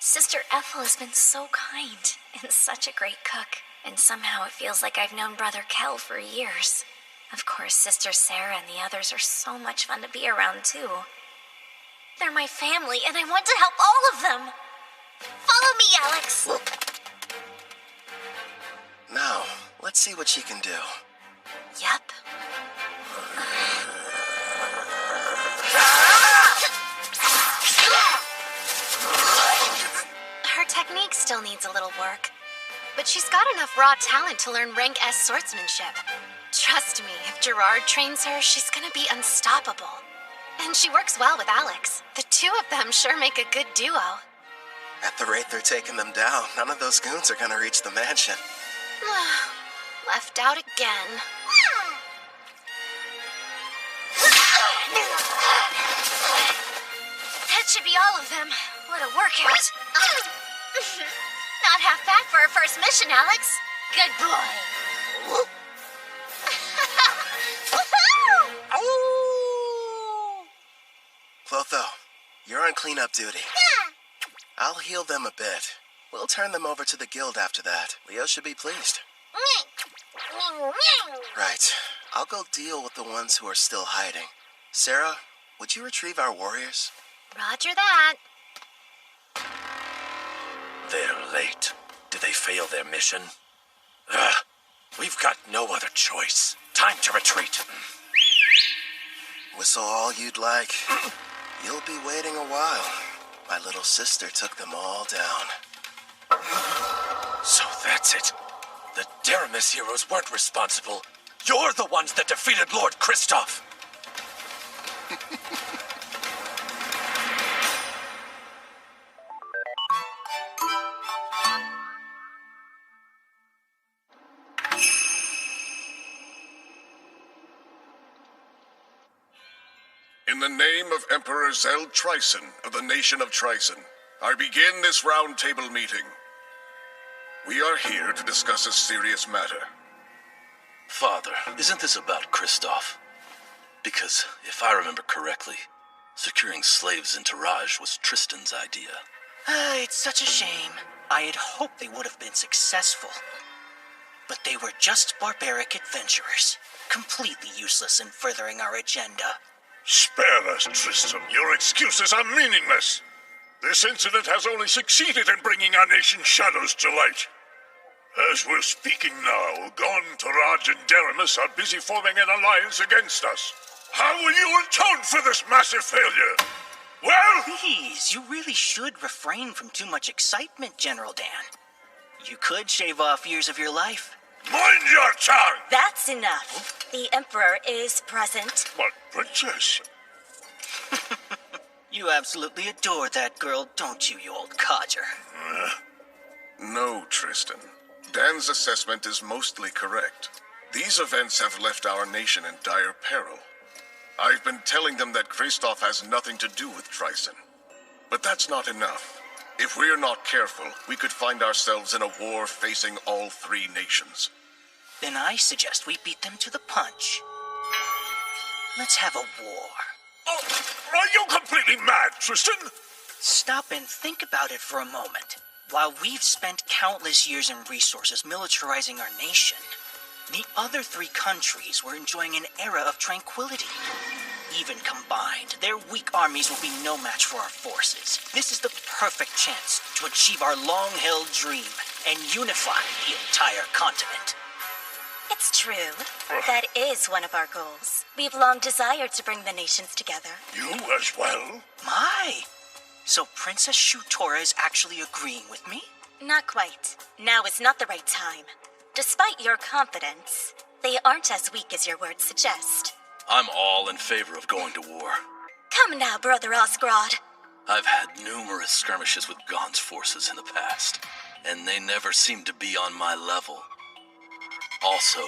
Sister Ethel has been so kind and such a great cook, and somehow it feels like I've known Brother Kel for years. Of course, Sister Sarah and the others are so much fun to be around, too. They're my family, and I want to help all of them. Follow me, Alex. Now, let's see what she can do. Yep. Her technique still needs a little work, but she's got enough raw talent to learn rank S swordsmanship. Trust me, if Gerard trains her, she's gonna be unstoppable. And she works well with Alex. The two of them sure make a good duo. At the rate they're taking them down, none of those goons are gonna reach the mansion. Left out again. That should be all of them. What a workout. Not half bad for our first mission, Alex. Good boy. Clotho, you're on cleanup duty. I'll heal them a bit. We'll turn them over to the guild after that. Leo should be pleased. Right. I'll go deal with the ones who are still hiding. Sarah, would you retrieve our warriors? Roger that. They're late. Did they fail their mission? Ugh. We've got no other choice. Time to retreat. Whistle all you'd like. You'll be waiting a while. My little sister took them all down. So that's it. The Deramis heroes weren't responsible. You're the ones that defeated Lord Kristoff. In the name of Emperor Zell Tryson of the nation of Tryson, I begin this round table meeting. We are here to discuss a serious matter. Father, isn't this about Kristoff? Because, if I remember correctly, securing slaves in Taraj was Tristan's idea. It's such a shame. I had hoped they would have been successful. But they were just barbaric adventurers, completely useless in furthering our agenda. Spare us, Tristan. Your excuses are meaningless. This incident has only succeeded in bringing our nation's shadows to light. As we're speaking now, Gon, Taraj, and Deramus are busy forming an alliance against us. How will you atone for this massive failure? Well... Please, you really should refrain from too much excitement, General Dan. You could shave off years of your life. Mind your tongue! That's enough. The Emperor is present. But, Princess... You absolutely adore that girl, don't you, you old codger? No, Tristan. Dan's assessment is mostly correct. These events have left our nation in dire peril. I've been telling them that Kristoff has nothing to do with Trison. But that's not enough. If we're not careful, we could find ourselves in a war facing all three nations. Then I suggest we beat them to the punch. Let's have a war. Oh, are you completely mad, Tristan? Stop and think about it for a moment. While we've spent countless years and resources militarizing our nation, the other three countries were enjoying an era of tranquility. Even combined, their weak armies will be no match for our forces. This is the perfect chance to achieve our long-held dream and unify the entire continent. It's true. That is one of our goals. We've long desired to bring the nations together. You as well? My! So Princess Shutora is actually agreeing with me? Not quite. Now is not the right time. Despite your confidence, they aren't as weak as your words suggest. I'm all in favor of going to war. Come now, Brother Osgrod. I've had numerous skirmishes with Gon's forces in the past, and they never seemed to be on my level. Also,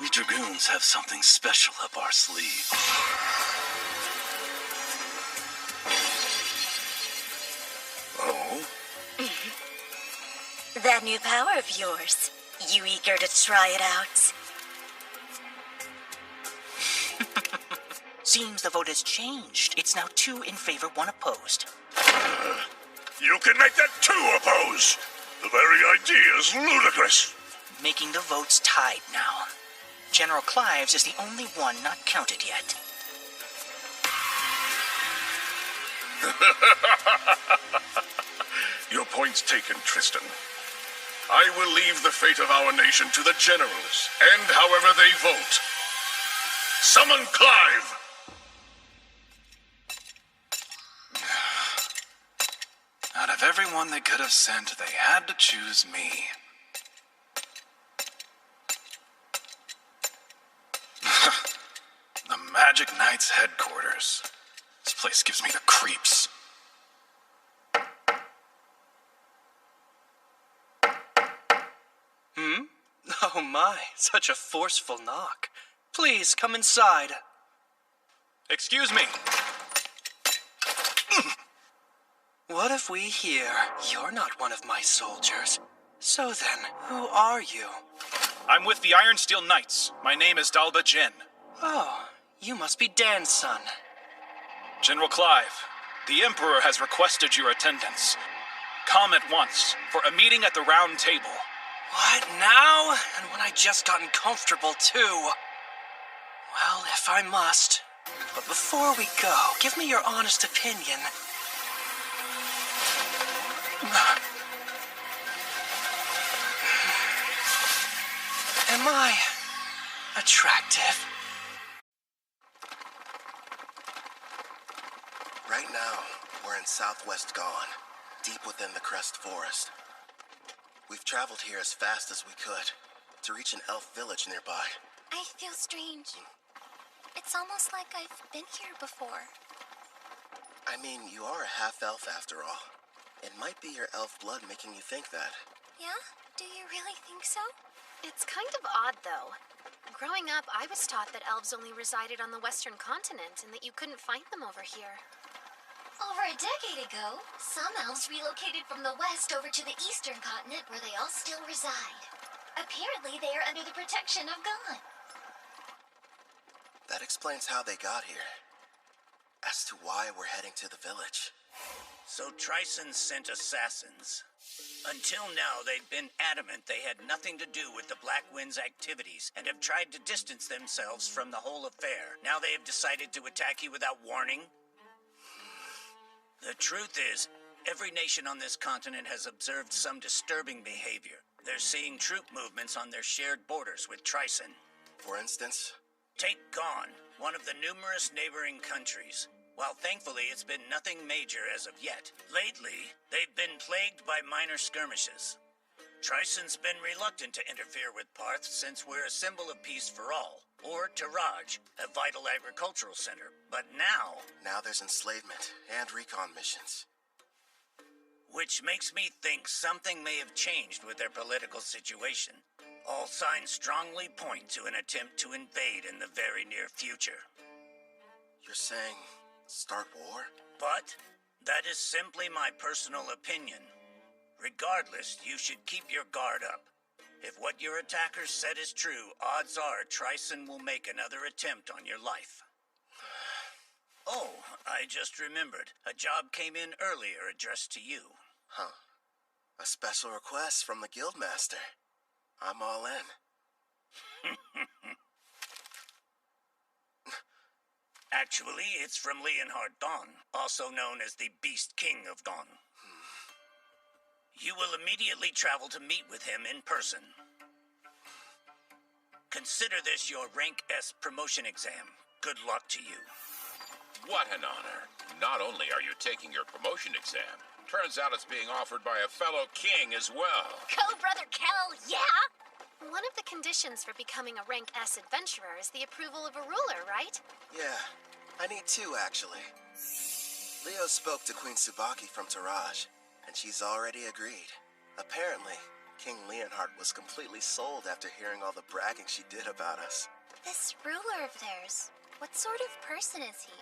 we Dragoons have something special up our sleeve. Oh? That new power of yours. You eager to try it out? Seems the vote has changed. It's now 2 in favor, 1 opposed. You can make that 2 oppose. The very idea is ludicrous. Making the votes tied now. General Clives is the only one not counted yet. Your point's taken, Tristan. I will leave the fate of our nation to the generals, and however they vote. Summon Clive! Out of everyone they could have sent, they had to choose me. The Magic Knight's headquarters. This place gives me the creeps. Oh my, such a forceful knock. Please, come inside. Excuse me. What if we hear you're not one of my soldiers? So then, who are you? I'm with the Iron Steel Knights. My name is Dalba Jin. Oh, you must be Dan's son. General Clive, the Emperor has requested your attendance. Come at once for a meeting at the Round Table. What, now? And when I just gotten comfortable, too? Well, if I must. But before we go, give me your honest opinion. Am I attractive? Right now, we're in southwest Gon, deep within the Crest Forest. We've traveled here as fast as we could to reach an elf village nearby. I feel strange. It's almost like I've been here before. I mean, you are a half-elf after all. It might be your elf blood making you think that. Yeah? Do you really think so? It's kind of odd, though. Growing up, I was taught that elves only resided on the western continent and that you couldn't find them over here. Over a decade ago, some elves relocated from the west over to the eastern continent where they all still reside. Apparently, they are under the protection of God. That explains how they got here. As to why we're heading to the village. So Tryson sent assassins. Until now, they've been adamant they had nothing to do with the Black Wind's activities and have tried to distance themselves from the whole affair. Now they have decided to attack you without warning? The truth is, every nation on this continent has observed some disturbing behavior. They're seeing troop movements on their shared borders with Tryson. For instance? Take Gon, one of the numerous neighboring countries. While thankfully it's been nothing major as of yet, lately they've been plagued by minor skirmishes. Tryson's been reluctant to interfere with Parth since we're a symbol of peace for all, or Taraj, a vital agricultural center. But now... Now there's enslavement and recon missions. Which makes me think something may have changed with their political situation. All signs strongly point to an attempt to invade in the very near future. You're saying... start war? But that is simply my personal opinion. Regardless, you should keep your guard up. If what your attackers said is true, odds are Tryson will make another attempt on your life. Oh, I just remembered. A job came in earlier addressed to you. Huh. A special request from the Guildmaster. I'm all in. Actually, it's from Leonhard Dawn, also known as the Beast King of Dawn. You will immediately travel to meet with him in person. Consider this your Rank S promotion exam. Good luck to you. What an honor. Not only are you taking your promotion exam, turns out it's being offered by a fellow king as well. Go, Brother Kel, yeah? One of the conditions for becoming a Rank S adventurer is the approval of a ruler, right? Yeah, I need two, actually. Leo spoke to Queen Tsubaki from Taraj, and she's already agreed. Apparently, King Leonhard was completely sold after hearing all the bragging she did about us. This ruler of theirs, what sort of person is he?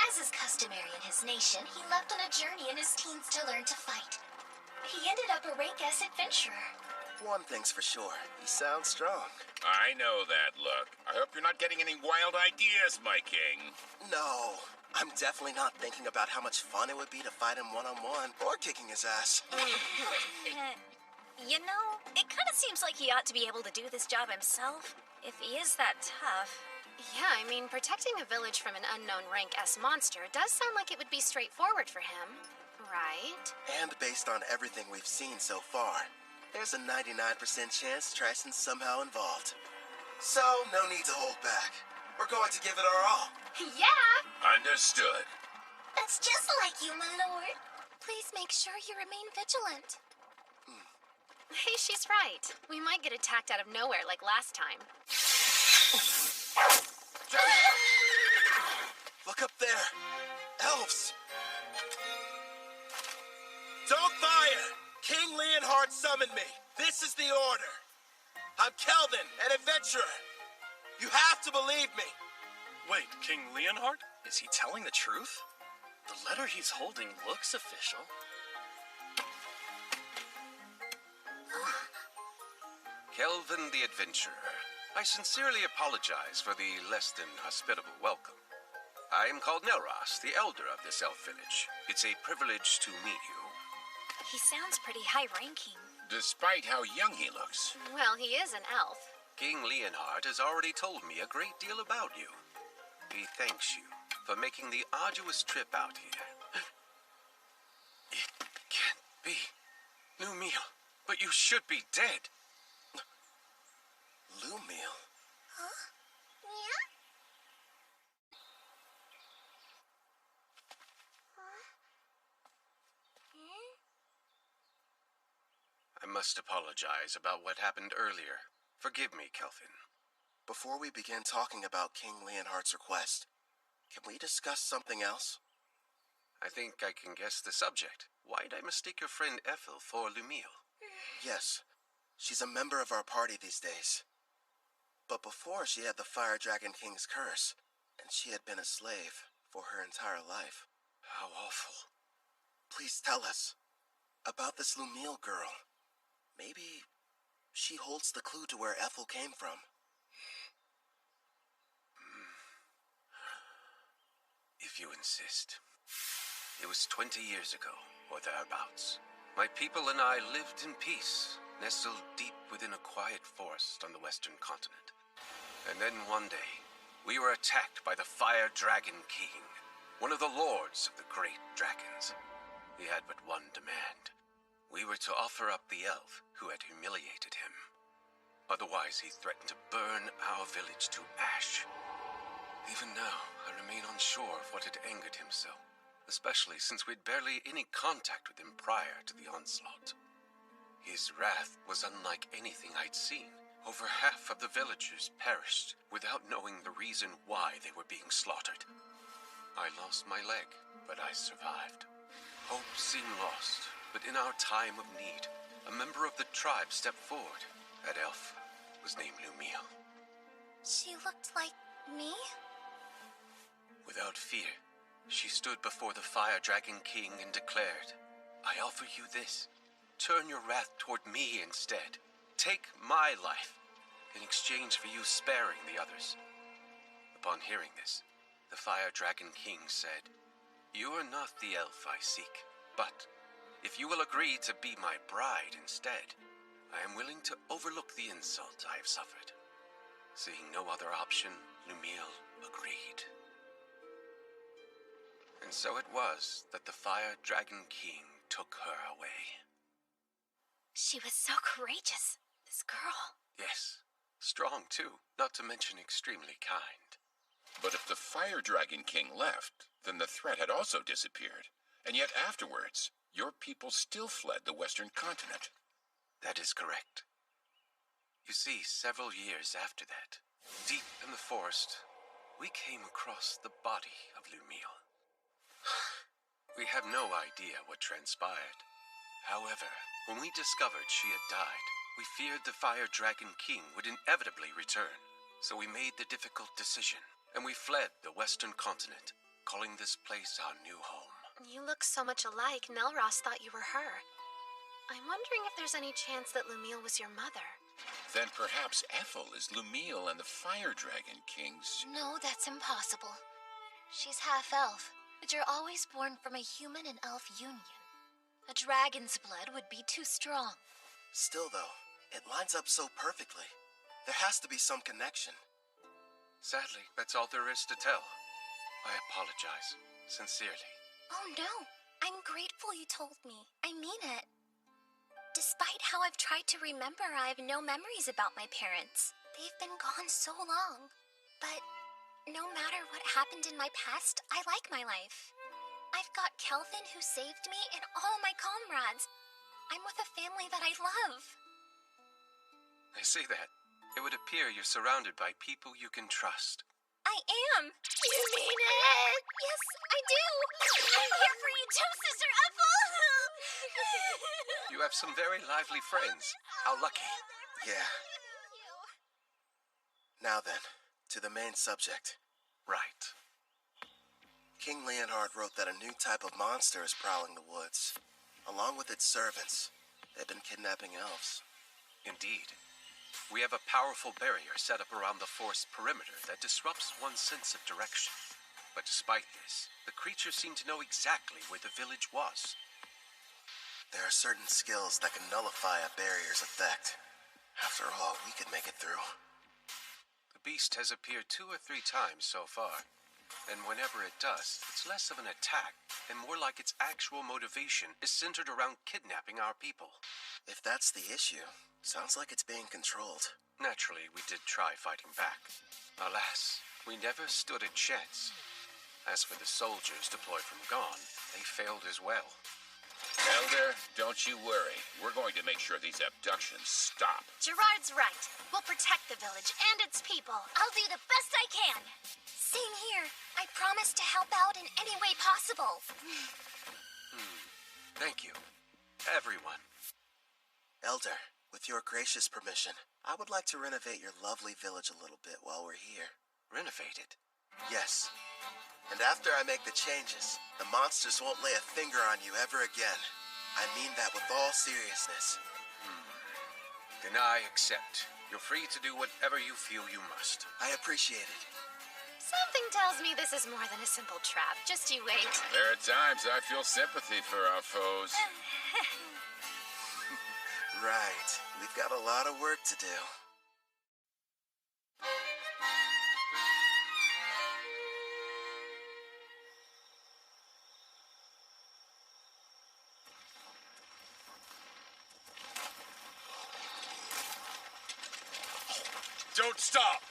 As is customary in his nation, he left on a journey in his teens to learn to fight. He ended up a Rank S adventurer. One thing's for sure, he sounds strong. I know that look. I hope you're not getting any wild ideas, my king. No, I'm definitely not thinking about how much fun it would be to fight him one-on-one or kicking his ass. You know, it kind of seems like he ought to be able to do this job himself, if he is that tough. Yeah, I mean, protecting a village from an unknown Rank S monster does sound like it would be straightforward for him, right? And based on everything we've seen so far, there's a 99% chance Tryson's somehow involved. So, no need to hold back. We're going to give it our all. Yeah! Understood. That's just like you, my lord. Please make sure you remain vigilant. Hey, she's right. We might get attacked out of nowhere like last time. Look up there. Elves. Don't fire! King Leonhard summoned me. This is the order. I'm Kelvin, an adventurer. You have to believe me. Wait, King Leonhard? Is he telling the truth? The letter he's holding looks official. Kelvin the Adventurer, I sincerely apologize for the less than hospitable welcome. I am called Nelros, the elder of this elf village. It's a privilege to meet you. He sounds pretty high-ranking. Despite how young he looks. Well, he is an elf. King Leonhard has already told me a great deal about you. He thanks you for making the arduous trip out here. It can't be. Lumiel, but you should be dead. Lumiel? Huh? Yeah? I must apologize about what happened earlier. Forgive me, Kelvin. Before we begin talking about King Leonhard's request, can we discuss something else? I think I can guess the subject. Why'd I mistake your friend Ethel for Lumiel? Yes, she's a member of our party these days. But before, she had the Fire Dragon King's curse, and she had been a slave for her entire life. How awful. Please tell us about this Lumille girl. Maybe she holds the clue to where Ethel came from. If you insist. It was 20 years ago, or thereabouts. My people and I lived in peace, nestled deep within a quiet forest on the western continent. And then one day, we were attacked by the Fire Dragon King, one of the lords of the great dragons. He had but one demand. We were to offer up the elf who had humiliated him. Otherwise, he threatened to burn our village to ash. Even now, I remain unsure of what had angered him so, especially since we'd barely any contact with him prior to the onslaught. His wrath was unlike anything I'd seen. Over half of the villagers perished without knowing the reason why they were being slaughtered. I lost my leg, but I survived. Hope seemed lost, but in our time of need, a member of the tribe stepped forward. That elf was named Lumille. She looked like me? Without fear, she stood before the Fire Dragon King and declared, I offer you this. Turn your wrath toward me instead. Take my life in exchange for you sparing the others. Upon hearing this, the Fire Dragon King said, You are not the elf I seek, but if you will agree to be my bride instead, I am willing to overlook the insult I have suffered. Seeing no other option, Lumille agreed. And so it was that the Fire Dragon King took her away. She was so courageous, this girl. Yes, strong too, not to mention extremely kind. But if the Fire Dragon King left, then the threat had also disappeared. And yet afterwards, your people still fled the western continent. That is correct. You see, several years after that, deep in the forest, we came across the body of Lumille. We have no idea what transpired. However, when we discovered she had died, we feared the Fire Dragon King would inevitably return. So we made the difficult decision, and we fled the western continent, calling this place our new home. You look so much alike, Melross thought you were her. I'm wondering if there's any chance that Lumille was your mother. Then perhaps Ethel is Lumille and the Fire Dragon King's... No, that's impossible. She's half-elf, but you're always born from a human and elf union. A dragon's blood would be too strong. Still, though, it lines up so perfectly. There has to be some connection. Sadly, that's all there is to tell. I apologize, sincerely. Oh no, I'm grateful you told me. I mean it. Despite how I've tried to remember, I have no memories about my parents. They've been gone so long. But no matter what happened in my past, I like my life. I've got Kelvin who saved me and all my comrades. I'm with a family that I love. I see that. It would appear you're surrounded by people you can trust. I am. You mean it? Yes, I do. I'm here for you too, Sister Ethel. You have some very lively friends. How lucky. Yeah. Now then, to the main subject. Right. King Leonhard wrote that a new type of monster is prowling the woods. Along with its servants, they've been kidnapping elves. Indeed. We have a powerful barrier set up around the forest perimeter that disrupts one's sense of direction. But despite this, the creatures seem to know exactly where the village was. There are certain skills that can nullify a barrier's effect. After all, we could make it through. The beast has appeared 2 or 3 times so far, and whenever it does, it's less of an attack and more like its actual motivation is centered around kidnapping our people. If that's the issue, sounds like it's being controlled. Naturally, we did try fighting back. Alas, we never stood a chance. As for the soldiers deployed from Gone, they failed as well. Elder, don't you worry. We're going to make sure these abductions stop. Gerard's right. We'll protect the village and its people. I'll do the best I can. Same here. I promise to help out in any way possible. Thank you, everyone. Elder, with your gracious permission, I would like to renovate your lovely village a little bit while we're here. Renovate it? Yes. And after I make the changes, the monsters won't lay a finger on you ever again. I mean that with all seriousness. Then I accept. You're free to do whatever you feel you must. I appreciate it. Something tells me this is more than a simple trap. Just you wait. There are times I feel sympathy for our foes. Right. We've got a lot of work to do. Don't stop!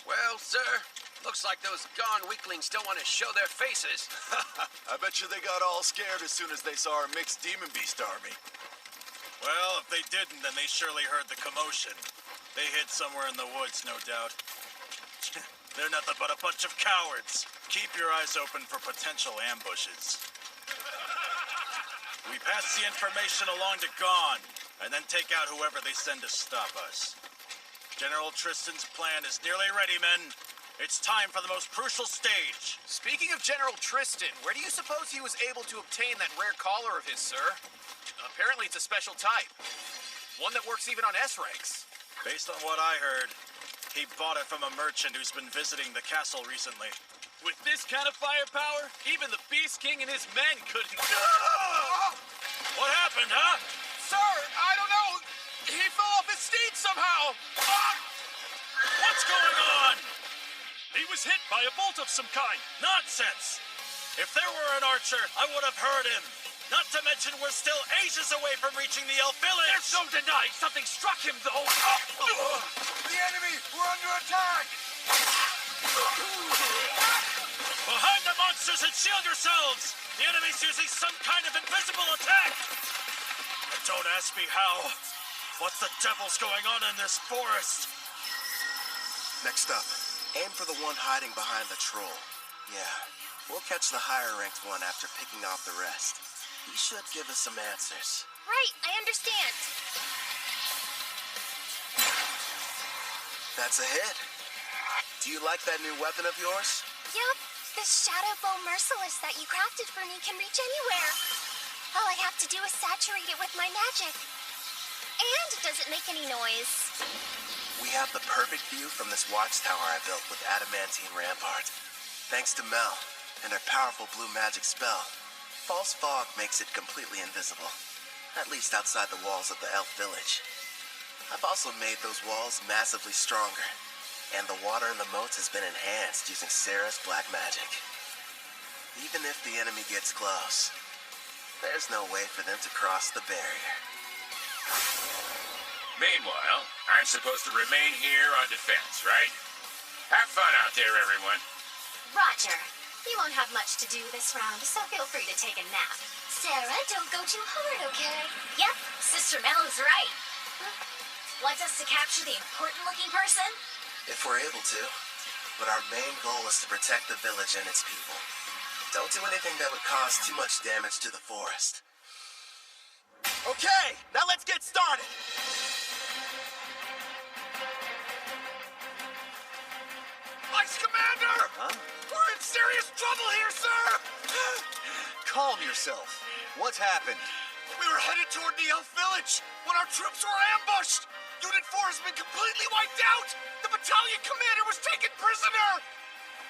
Well, sir, looks like those gone weaklings still want to show their faces. I bet you they got all scared as soon as they saw our mixed demon beast army. Well, if they didn't, then they surely heard the commotion. They hid somewhere in the woods, no doubt. They're nothing but a bunch of cowards. Keep your eyes open for potential ambushes. We pass the information along to Gone, and then take out whoever they send to stop us. General Tristan's plan is nearly ready, men. It's time for the most crucial stage. Speaking of General Tristan, where do you suppose he was able to obtain that rare collar of his, sir? Apparently it's a special type. One that works even on S-ranks. Based on what I heard, he bought it from a merchant who's been visiting the castle recently. With this kind of firepower, even the Beast King and his men couldn't... What happened, huh? Sir, I don't know. He fell off his steed somehow. What's going on? He was hit by a bolt of some kind. Nonsense! If there were an archer, I would have heard him. Not to mention we're still ages away from reaching the elf village. There's no denying something struck him, though. The enemy! We're under attack! Behind the monsters and shield yourselves! The enemy's using some kind of invisible attack! And don't ask me how. What the devil's going on in this forest? Next up, aim for the one hiding behind the troll. Yeah, we'll catch the higher-ranked one after picking off the rest. He should give us some answers. Right, I understand. That's a hit. Do you like that new weapon of yours? Yup, the Shadow Bow Merciless that you crafted for me can reach anywhere. All I have to do is saturate it with my magic. And does it make any noise? We have the perfect view from this watchtower I built with adamantine rampart. Thanks to Mel and her powerful blue magic spell, false fog makes it completely invisible, at least outside the walls of the elf village. I've also made those walls massively stronger, and the water in the moats has been enhanced using Sarah's black magic. Even if the enemy gets close, there's no way for them to cross the barrier. Meanwhile, I'm supposed to remain here on defense, right? Have fun out there, everyone. Roger. You won't have much to do this round, so feel free to take a nap. Sarah, don't go too hard, okay? Yep, Sister Mel is right. Wants us to capture the important-looking person? If we're able to. But our main goal is to protect the village and its people. Don't do anything that would cause too much damage to the forest. Okay, now let's get started. Ice Commander! Huh? We're in serious trouble here, sir! Calm yourself. What's happened? We were headed toward the elf village when our troops were ambushed. Unit 4 has been completely wiped out. The battalion commander was taken prisoner.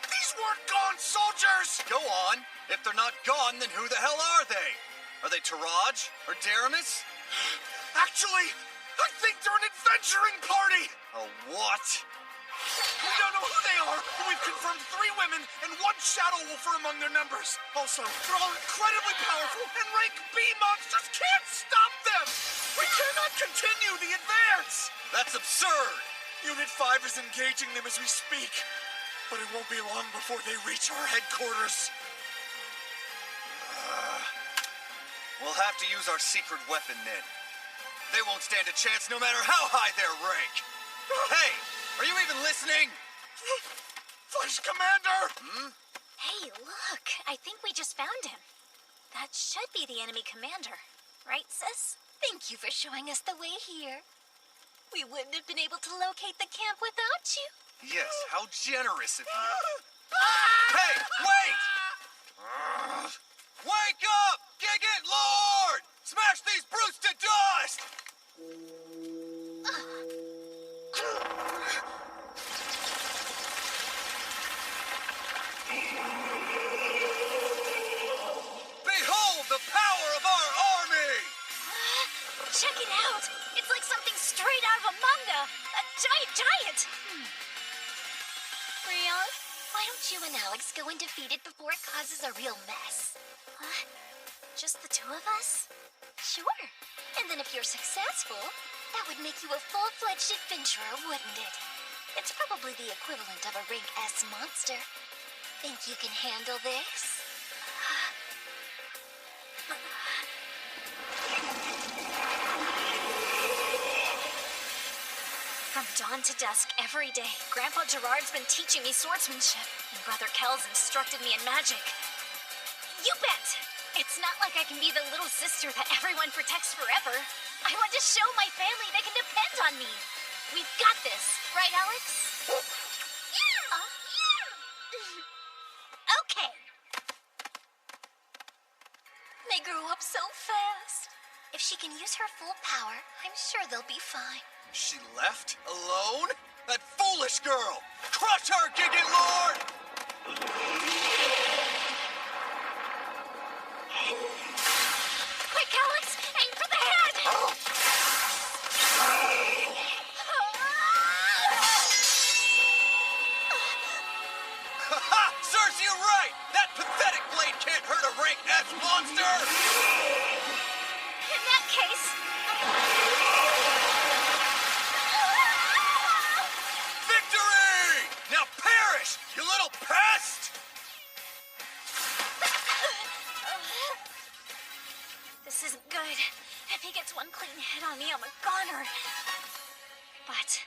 These weren't gone soldiers. Go on. If they're not gone, then who the hell are they? Are they Taraj or Daramis? Actually, I think they're an adventuring party. A what? We don't know who they are, but we've confirmed 3 women and 1 shadow wolfer among their numbers. Also, they're all incredibly powerful, and rank B monsters can't stop them! We cannot continue the advance! That's absurd! Unit 5 is engaging them as we speak, but it won't be long before they reach our headquarters. We'll have to use our secret weapon then. They won't stand a chance no matter how high their rank. Hey! Are you even listening? Vice Commander! Hey, look. I think we just found him. That should be the enemy commander. Right, sis? Thank you for showing us the way here. We wouldn't have been able to locate the camp without you. Yes, how generous of you. Hey, wait! Wake up! Gigant Lord! Smash these brutes to dust! Behold the power of our army! Check it out! It's like something straight out of a manga! A giant! Rion, why don't you and Alex go and defeat it before it causes a real mess? Huh? Just the two of us? Sure. And then if you're successful, that would make you a full-fledged adventurer, wouldn't it? It's probably the equivalent of a rank S monster. Think you can handle this? From dawn to dusk every day, Grandpa Gerard's been teaching me swordsmanship, and Brother Kel's instructed me in magic. You bet! It's not like I can be the little sister that everyone protects forever. I want to show my family they can depend on me. We've got this, right, Alex? Yeah! Okay. They grow up so fast. If she can use her full power, I'm sure they'll be fine. She left? Alone? That foolish girl! Crush her, Gigant Lord! Quick, Alex! Aim for the head! Ha! Serves you right! That pathetic blade can't hurt a rank S monster! In that case... Victory! Now perish, you little pest! This isn't good. If he gets one clean hit on me, I'm a goner. But...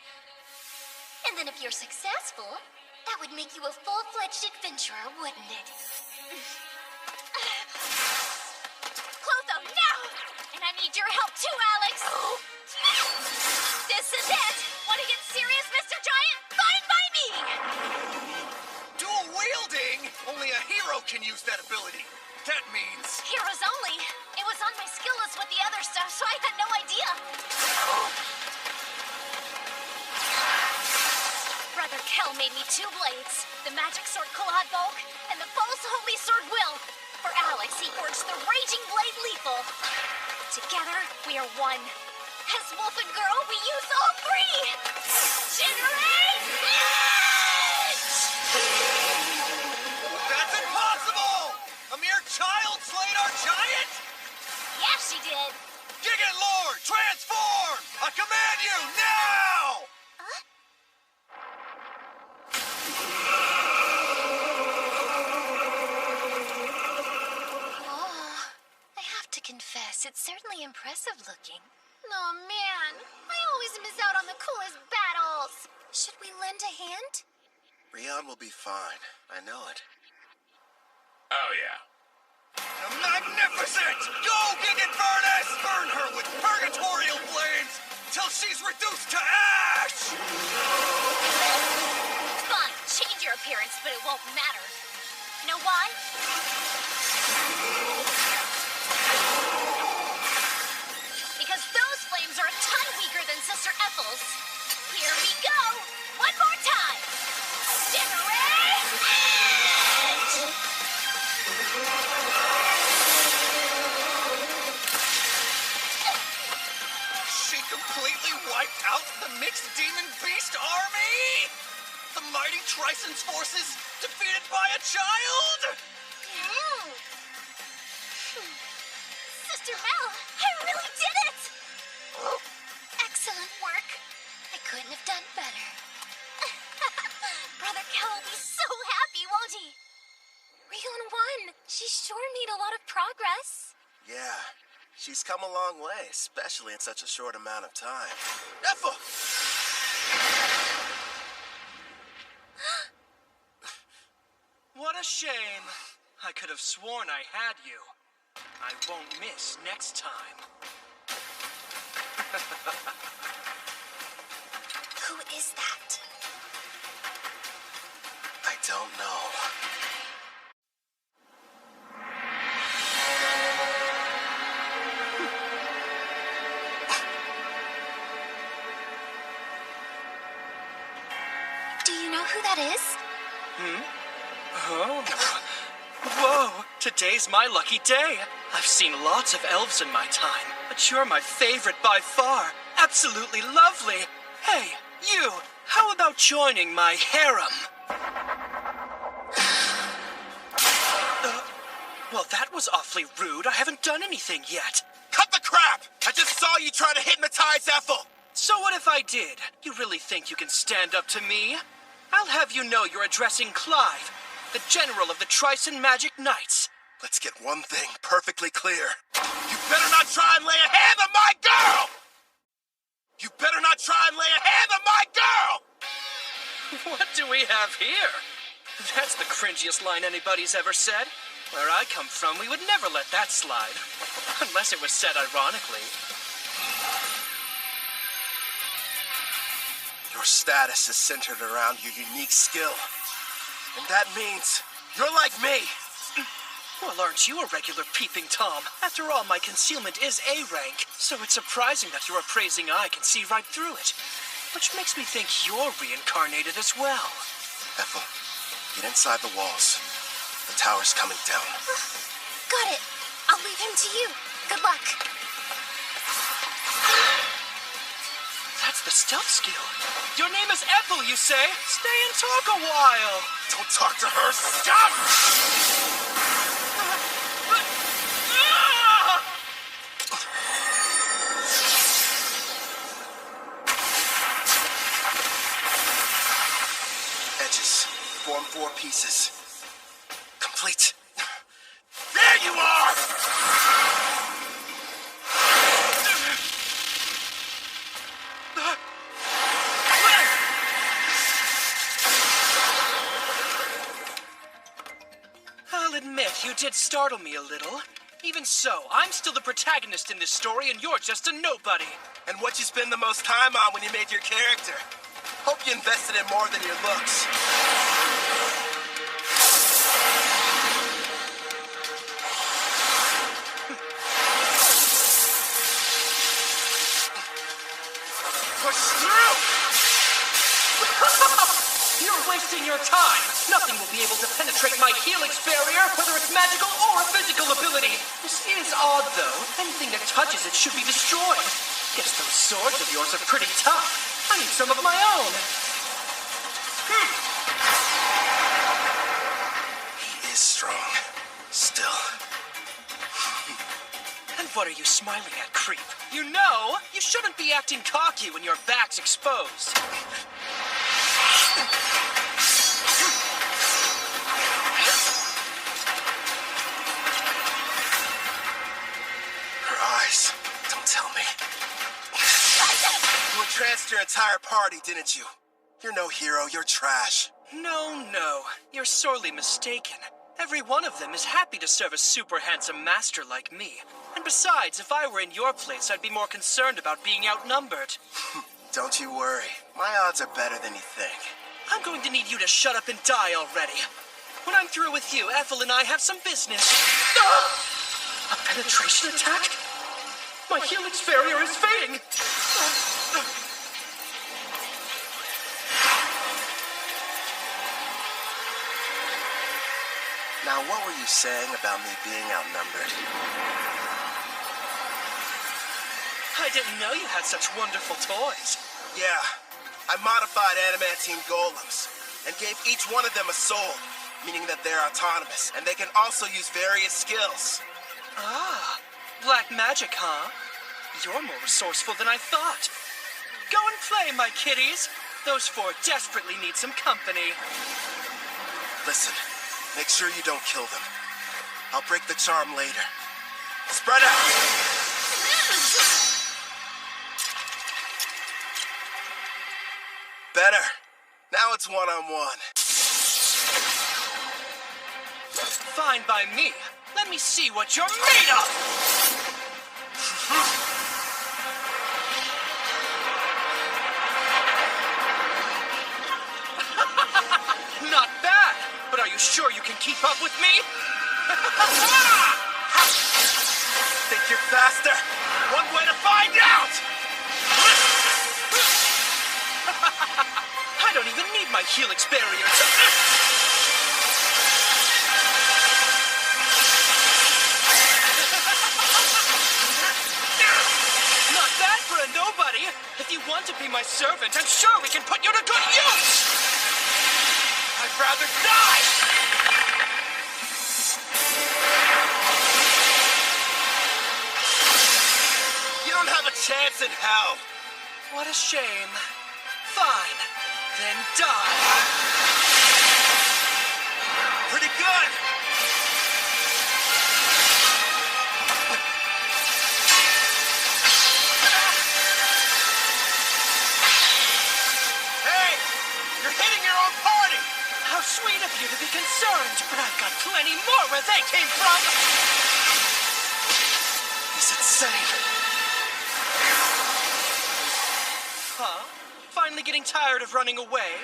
And then if you're successful, that would make you a full-fledged adventurer, wouldn't it? Clotho, now! And I need your help too, Alex! This is it! Want to get serious, Mr. Giant? Fine by me! Dual wielding? Only a hero can use that ability. That means... Heroes only. It was on my skill list with the other stuff, so I had no idea. Brother Kel made me two blades. The magic sword Kalad Volk and the false holy sword Will. For Alex, he forged the raging blade Lethal. Together, we are one. As Wolf and Girl, we use all three! Generate Edge! That's impossible! A mere child slayed our giant? Yeah, she did. Gigant Lord, transform! I command you, now! I have to confess, it's certainly impressive looking. Oh man, I always miss out on the coolest battles. Should we lend a hand? Rion will be fine. I know it. Oh, yeah. Magnificent! Go, Gigant Furnace! Burn her with purgatorial flames till she's reduced to ash! Fine, change your appearance, but it won't matter. Know why? Because those flames are a ton weaker than Sister Ethel's. Here we go! One more time! Generate Edge! She completely wiped out the mixed demon beast army? The mighty Trison's forces defeated by a child? Sister Mel, I really did it! Excellent work. I couldn't have done better. Brother Kel will be so happy, won't he? Rion won. She sure made a lot of progress. Yeah, she's come a long way, especially in such a short amount of time. Ethel! What a shame. I could have sworn I had you. I won't miss next time. Who is that? don't know. Do you know who that is? Oh. Whoa, today's my lucky day. I've seen lots of elves in my time, but you're my favorite by far. Absolutely lovely. Hey, you, how about joining my harem? Well, that was awfully rude. I haven't done anything yet. Cut the crap! I just saw you try to hypnotize Ethel! So what if I did? You really think you can stand up to me? I'll have you know you're addressing Clive, the general of the Tryson Magic Knights. Let's get one thing perfectly clear. You better not try and lay a hand on my girl! You better not try and lay a hand on my girl! What do we have here? That's the cringiest line anybody's ever said. Where I come from, we would never let that slide. Unless it was said ironically. Your status is centered around your unique skill. And that means you're like me. Well, aren't you a regular peeping Tom? After all, my concealment is A rank, so it's surprising that your appraising eye can see right through it. Which makes me think you're reincarnated as well. Ethel, get inside the walls. The tower's coming down. Got it. I'll leave him to you. Good luck. That's the stealth skill. Your name is Ethel, you say? Stay and talk a while. Don't talk to her. Stop! Edges. Form 4 pieces. Complete. There you are! I'll admit, you did startle me a little. Even so, I'm still the protagonist in this story, and you're just a nobody. And what you spend the most time on when you made your character? Hope you invested in more than your looks. Push through! You're wasting your time. Nothing will be able to penetrate my helix barrier, whether it's magical or a physical ability. This is odd, though. Anything that touches it should be destroyed. Guess those swords of yours are pretty tough. I need some of my own. He is strong. Still. And what are you smiling at, creep? You know, you shouldn't be acting cocky when your back's exposed. Her eyes. Don't tell me. You entranced your entire party, didn't you? You're no hero, you're trash. No. You're sorely mistaken. Every one of them is happy to serve a super handsome master like me. And besides, if I were in your place, I'd be more concerned about being outnumbered. Don't you worry. My odds are better than you think. I'm going to need you to shut up and die already. When I'm through with you, Ethel and I have some business. A penetration attack? My helix barrier is fading. Now, what were you saying about me being outnumbered? I didn't know you had such wonderful toys. Yeah, I modified adamantine golems and gave each one of them a soul, meaning that they're autonomous, and they can also use various skills. Ah, black magic, huh? You're more resourceful than I thought. Go and play, my kitties. Those four desperately need some company. Listen, make sure you don't kill them. I'll break the charm later. Spread out! Better. Now it's one-on-one. Fine by me. Let me see what you're made of! Not bad. you sure you can keep up with me? Think you're faster? One way to find out! I don't even need my helix barrier to... Not bad for a nobody. If you want to be my servant, I'm sure we can put you to good use. I'd rather die. You don't have a chance in hell. What a shame. Fine. Then die. Pretty good. Hey, you're hitting your own party. How sweet of you to be concerned, but I've got plenty more where they came from. He's insane. Huh? Finally getting tired of running away?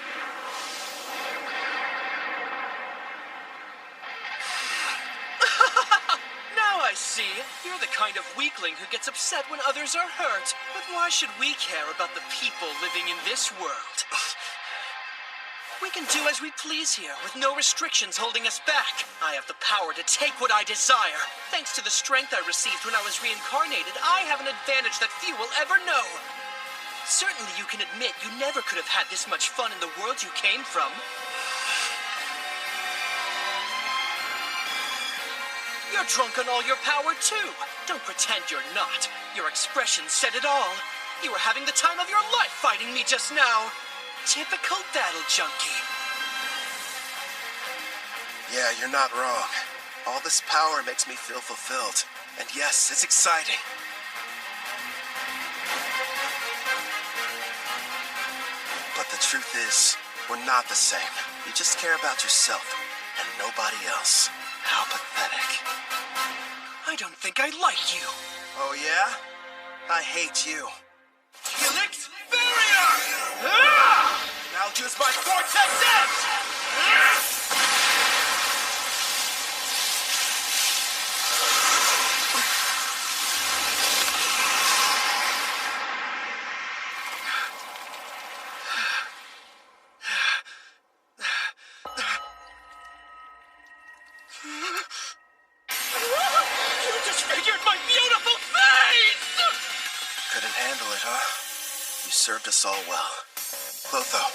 Now I see. You're the kind of weakling who gets upset when others are hurt. But why should we care about the people living in this world? We can do as we please here, with no restrictions holding us back. I have the power to take what I desire. Thanks to the strength I received when I was reincarnated, I have an advantage that few will ever know. Certainly you can admit you never could have had this much fun in the world you came from. You're drunk on all your power, too. Don't pretend you're not. Your expression said it all. You were having the time of your life fighting me just now. Typical battle junkie. Yeah, you're not wrong. All this power makes me feel fulfilled. And yes, it's exciting. But the truth is, we're not the same. You just care about yourself and nobody else. How pathetic. I don't think I like you. Oh, yeah? I hate you. Helix barrier! Now use my vortex edge! You disfigured my beautiful face! Couldn't handle it, huh? You served us all well. Clotho,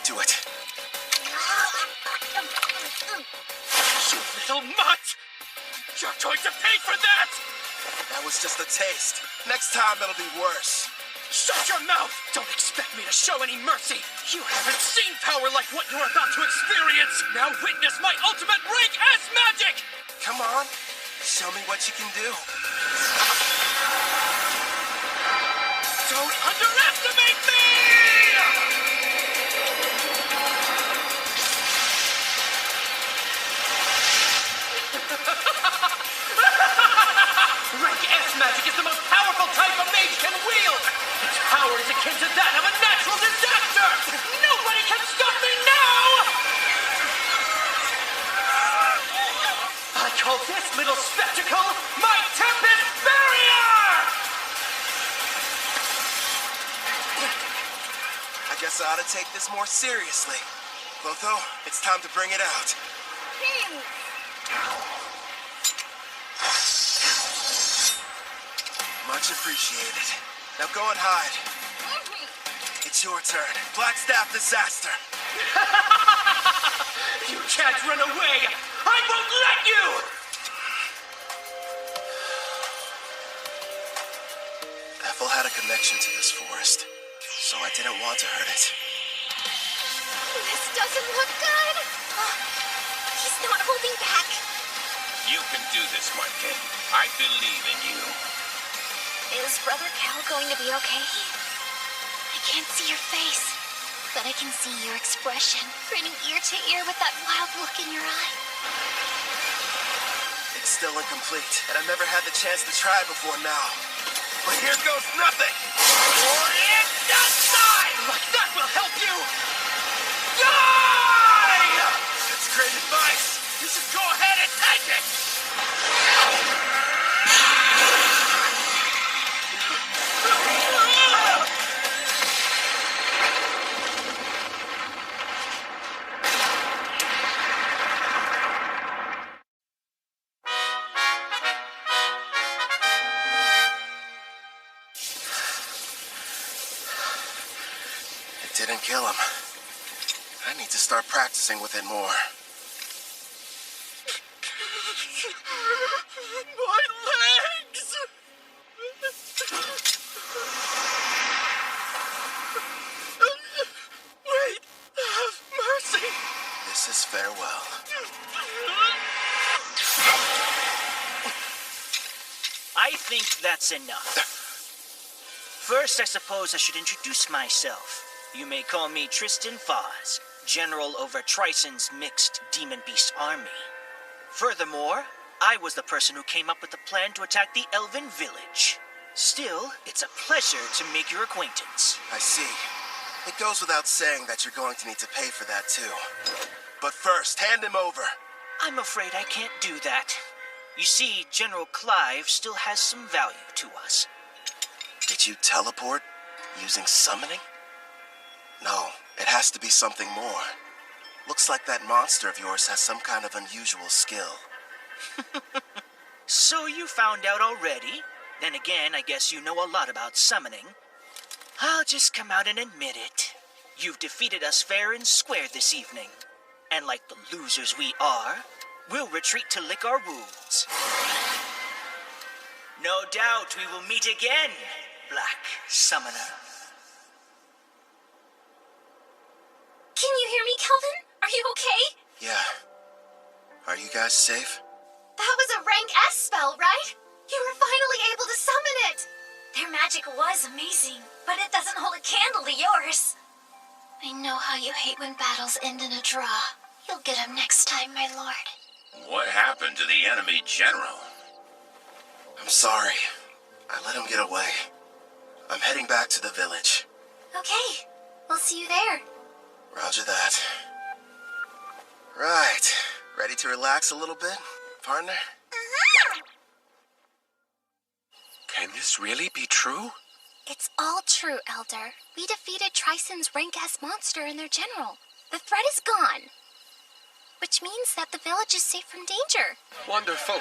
do it. You little mutt! You're going to pay for that! That was just a taste. Next time it'll be worse. Shut your mouth! Don't expect me to show any mercy! You haven't seen power like what you're about to experience! Now witness my ultimate rank S magic! Come on, show me what you can do. Don't underestimate me! Rank S magic is the most powerful type a mage can wield! Its power is akin to that of a natural disaster! Nobody can stop me now! I call this little spectacle my Tempest Barrier! I guess I ought to take this more seriously. Clotho, it's time to bring it out. Much appreciated. Now go and hide. It's your turn. Black Staff Disaster. You can't run away! I won't let you! Ethel had a connection to this forest, so I didn't want to hurt it. This doesn't look good. He's not holding back. You can do this, my kid. I believe in you. Is Brother Cal going to be okay? I can't see your face, but I can see your expression, grinning ear to ear with that wild look in your eye. It's still incomplete, and I've never had the chance to try before now. But here goes nothing! Orient outside! Like that will help you! Die! Let's great advice. You should go ahead and take it. It didn't kill him. I need to start practicing with it more. My legs! Wait, have mercy! This is farewell. I think that's enough. First, I suppose I should introduce myself. You may call me Tristan Foz, General over Trison's mixed Demon Beast army. Furthermore, I was the person who came up with the plan to attack the Elven village. Still, it's a pleasure to make your acquaintance. I see. It goes without saying that you're going to need to pay for that too. But first, hand him over. I'm afraid I can't do that. You see, General Clive still has some value to us. Did you teleport using summoning? No, it has to be something more. Looks like that monster of yours has some kind of unusual skill. So you found out already? Then again, I guess you know a lot about summoning. I'll just come out and admit it. You've defeated us fair and square this evening. And like the losers we are, we'll retreat to lick our wounds. No doubt we will meet again, Black Summoner. Can you hear me, Kelvin? Are you okay? Yeah. Are you guys safe? That was a rank S spell, right? You were finally able to summon it! Their magic was amazing, but it doesn't hold a candle to yours. I know how you hate when battles end in a draw. You'll get him next time, my lord. What happened to the enemy general? I'm sorry. I let him get away. I'm heading back to the village. Okay, we'll see you there. Roger that. Right. Ready to relax a little bit, partner? Can this really be true? It's all true, Elder. We defeated Trison's rank S monster and their general. The threat is gone. Which means that the village is safe from danger. Wonderful.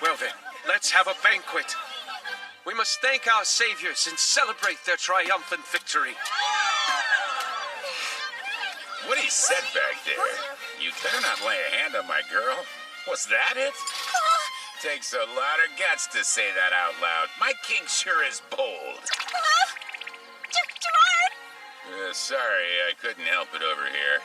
Well then, let's have a banquet. We must thank our saviors and celebrate their triumphant victory. What he said back there? You better not lay a hand on my girl. Was that it? Takes a lot of guts to say that out loud. My king sure is bold. Gerard! Sorry, I couldn't help it over here.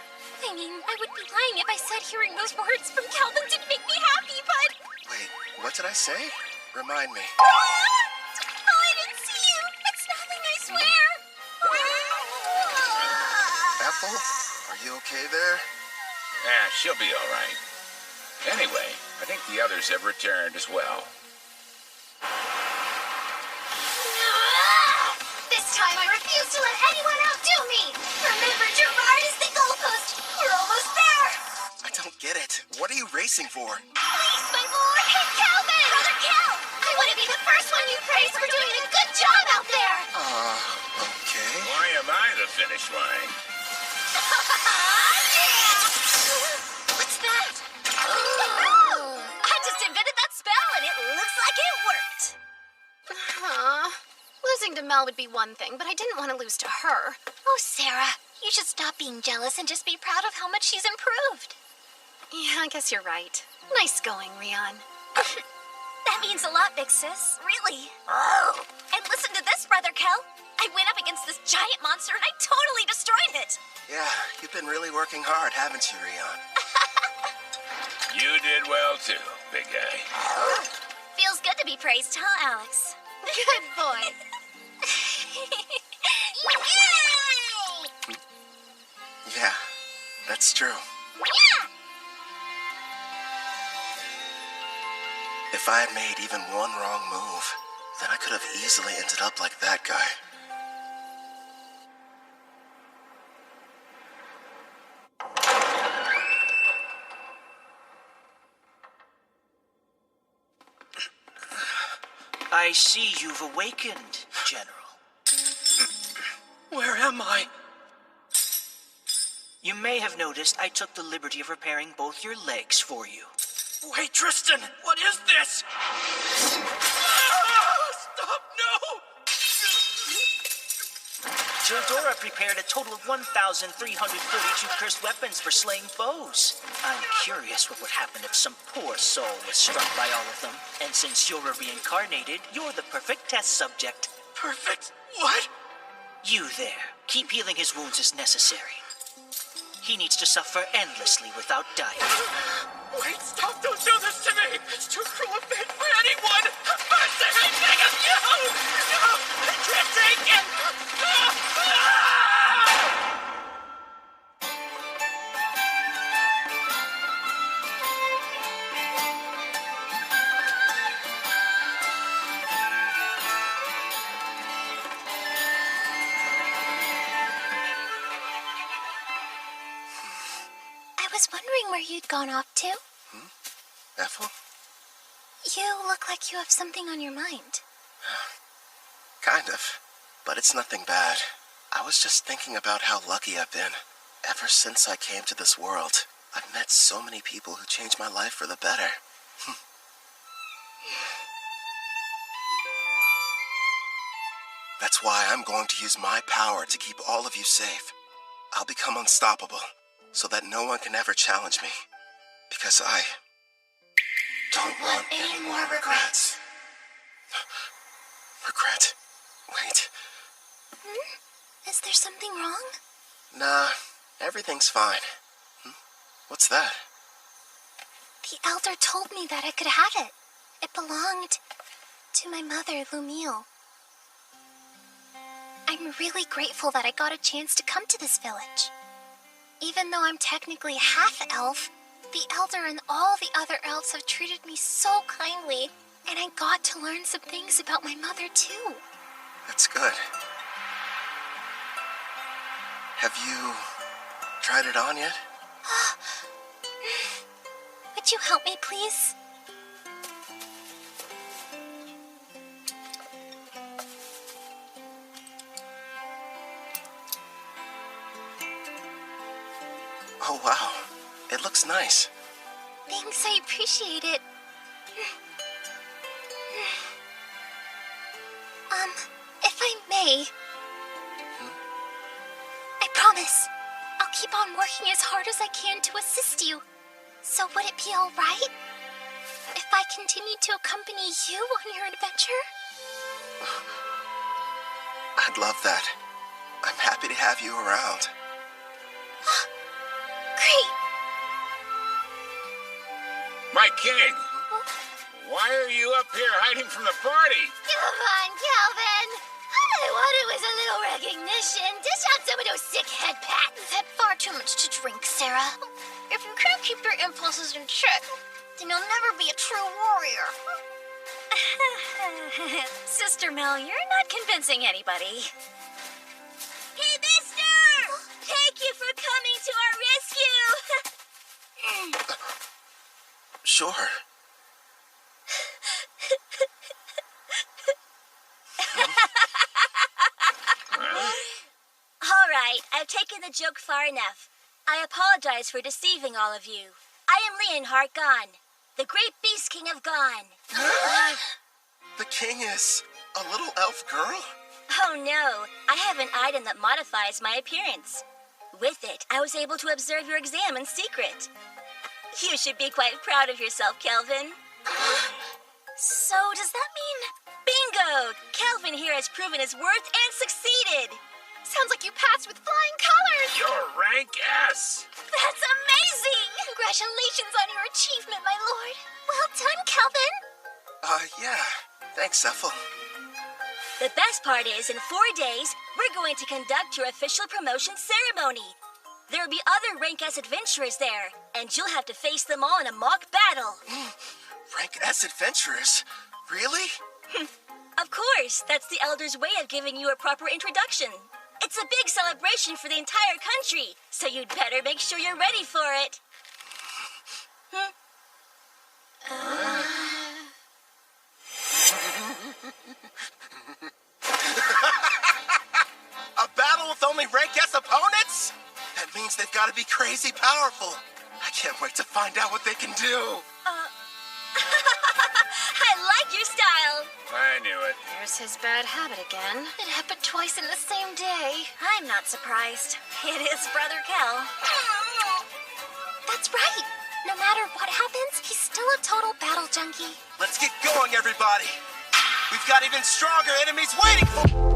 I mean, I would be lying if I said hearing those words from Kelvin didn't make me happy, but... Wait, what did I say? Remind me. Oh, I didn't see you. It's nothing, I swear. Ethel, are you okay there? She'll be all right. Anyway, I think the others have returned as well. This time I refuse to let anyone outdo me! Remember, Gerard is the goalpost! We're almost there! I don't get it. What are you racing for? Please, my lord! Hey, Calvin! Brother Cal! I want to be the first one you praise for doing a good job out there! Okay. Why am I the finish line? What's that? I just invented that spell and it looks like it worked! Losing to Mel would be one thing, but I didn't want to lose to her. Oh, Sarah, you should stop being jealous and just be proud of how much she's improved. Yeah, I guess you're right. Nice going, Rion. That means a lot, big sis. Really. And listen to this, Brother Kel. I went up against this giant monster and I totally destroyed it. Yeah, you've been really working hard, haven't you, Rion? You did well too, big guy. Feels good to be praised, huh, Alex? Good boy. Yeah, that's true. Yeah! If I had made even one wrong move, then I could have easily ended up like that guy. I see you've awakened, General. Where am I? You may have noticed I took the liberty of repairing both your legs for you. Wait, Tristan, what is this? Stop, no! Gildora prepared a total of 1,342 cursed weapons for slaying foes. I'm curious what would happen if some poor soul was struck by all of them. And since you're a reincarnated, you're the perfect test subject. Perfect? What? You there. Keep healing his wounds as necessary. He needs to suffer endlessly without dying. Wait, stop, don't do this to me! It's too cruel a fate for anyone! Mercy, I beg of you! No! Tristan! I was wondering where you'd gone off to. Ethel? You look like you have something on your mind. Kind of. But it's nothing bad. I was just thinking about how lucky I've been. Ever since I came to this world, I've met so many people who changed my life for the better. That's why I'm going to use my power to keep all of you safe. I'll become unstoppable, so that no one can ever challenge me. Because I don't want any more regrets. Regret? Wait. Is there something wrong? Nah, everything's fine. What's that? The elder told me that I could have it. It belonged to my mother, Lumille. I'm really grateful that I got a chance to come to this village. Even though I'm technically half-elf, the elder and all the other elves have treated me so kindly, and I got to learn some things about my mother, too. That's good. Have you tried it on yet? Would you help me, please? Oh, wow. It looks nice. Thanks, I appreciate it. If I may... I promise, I'll keep on working as hard as I can to assist you. So would it be all right if I continued to accompany you on your adventure? I'd love that. I'm happy to have you around. Great! My king! Why are you up here hiding from the party? Come on, Calvin! All I wanted was a little recognition. Dish out some of those sick head pats. You've had far too much to drink, Sarah. If you can't keep your impulses in check, then you'll never be a true warrior. Sister Mel, you're not convincing anybody. Hey, mister! Thank you for coming to our rescue! Sure. All right, I've taken the joke far enough. I apologize for deceiving all of you. I am Leonhardt Gon, the great beast king of Gon. The king is a little elf girl? Oh no, I have an item that modifies my appearance. With it, I was able to observe your exam in secret. You should be quite proud of yourself, Kelvin. So, does that mean... Bingo! Kelvin here has proven his worth and succeeded! Sounds like you passed with flying colors! You're rank S! That's amazing! Congratulations on your achievement, my lord. Well done, Calvin. Yeah. Thanks, Ethel. The best part is, in 4 days, we're going to conduct your official promotion ceremony. There'll be other Rank S adventurers there, and you'll have to face them all in a mock battle. Rank S adventurers? Really? Of course, that's the Elder's way of giving you a proper introduction. It's a big celebration for the entire country, so you'd better make sure you're ready for it. only rank S opponents? That means they've got to be crazy powerful. I can't wait to find out what they can do. I like your style. I knew it. There's his bad habit again. It happened twice in the same day. I'm not surprised. It is Brother Kel. That's right. No matter what happens, he's still a total battle junkie. Let's get going, everybody. We've got even stronger enemies waiting for...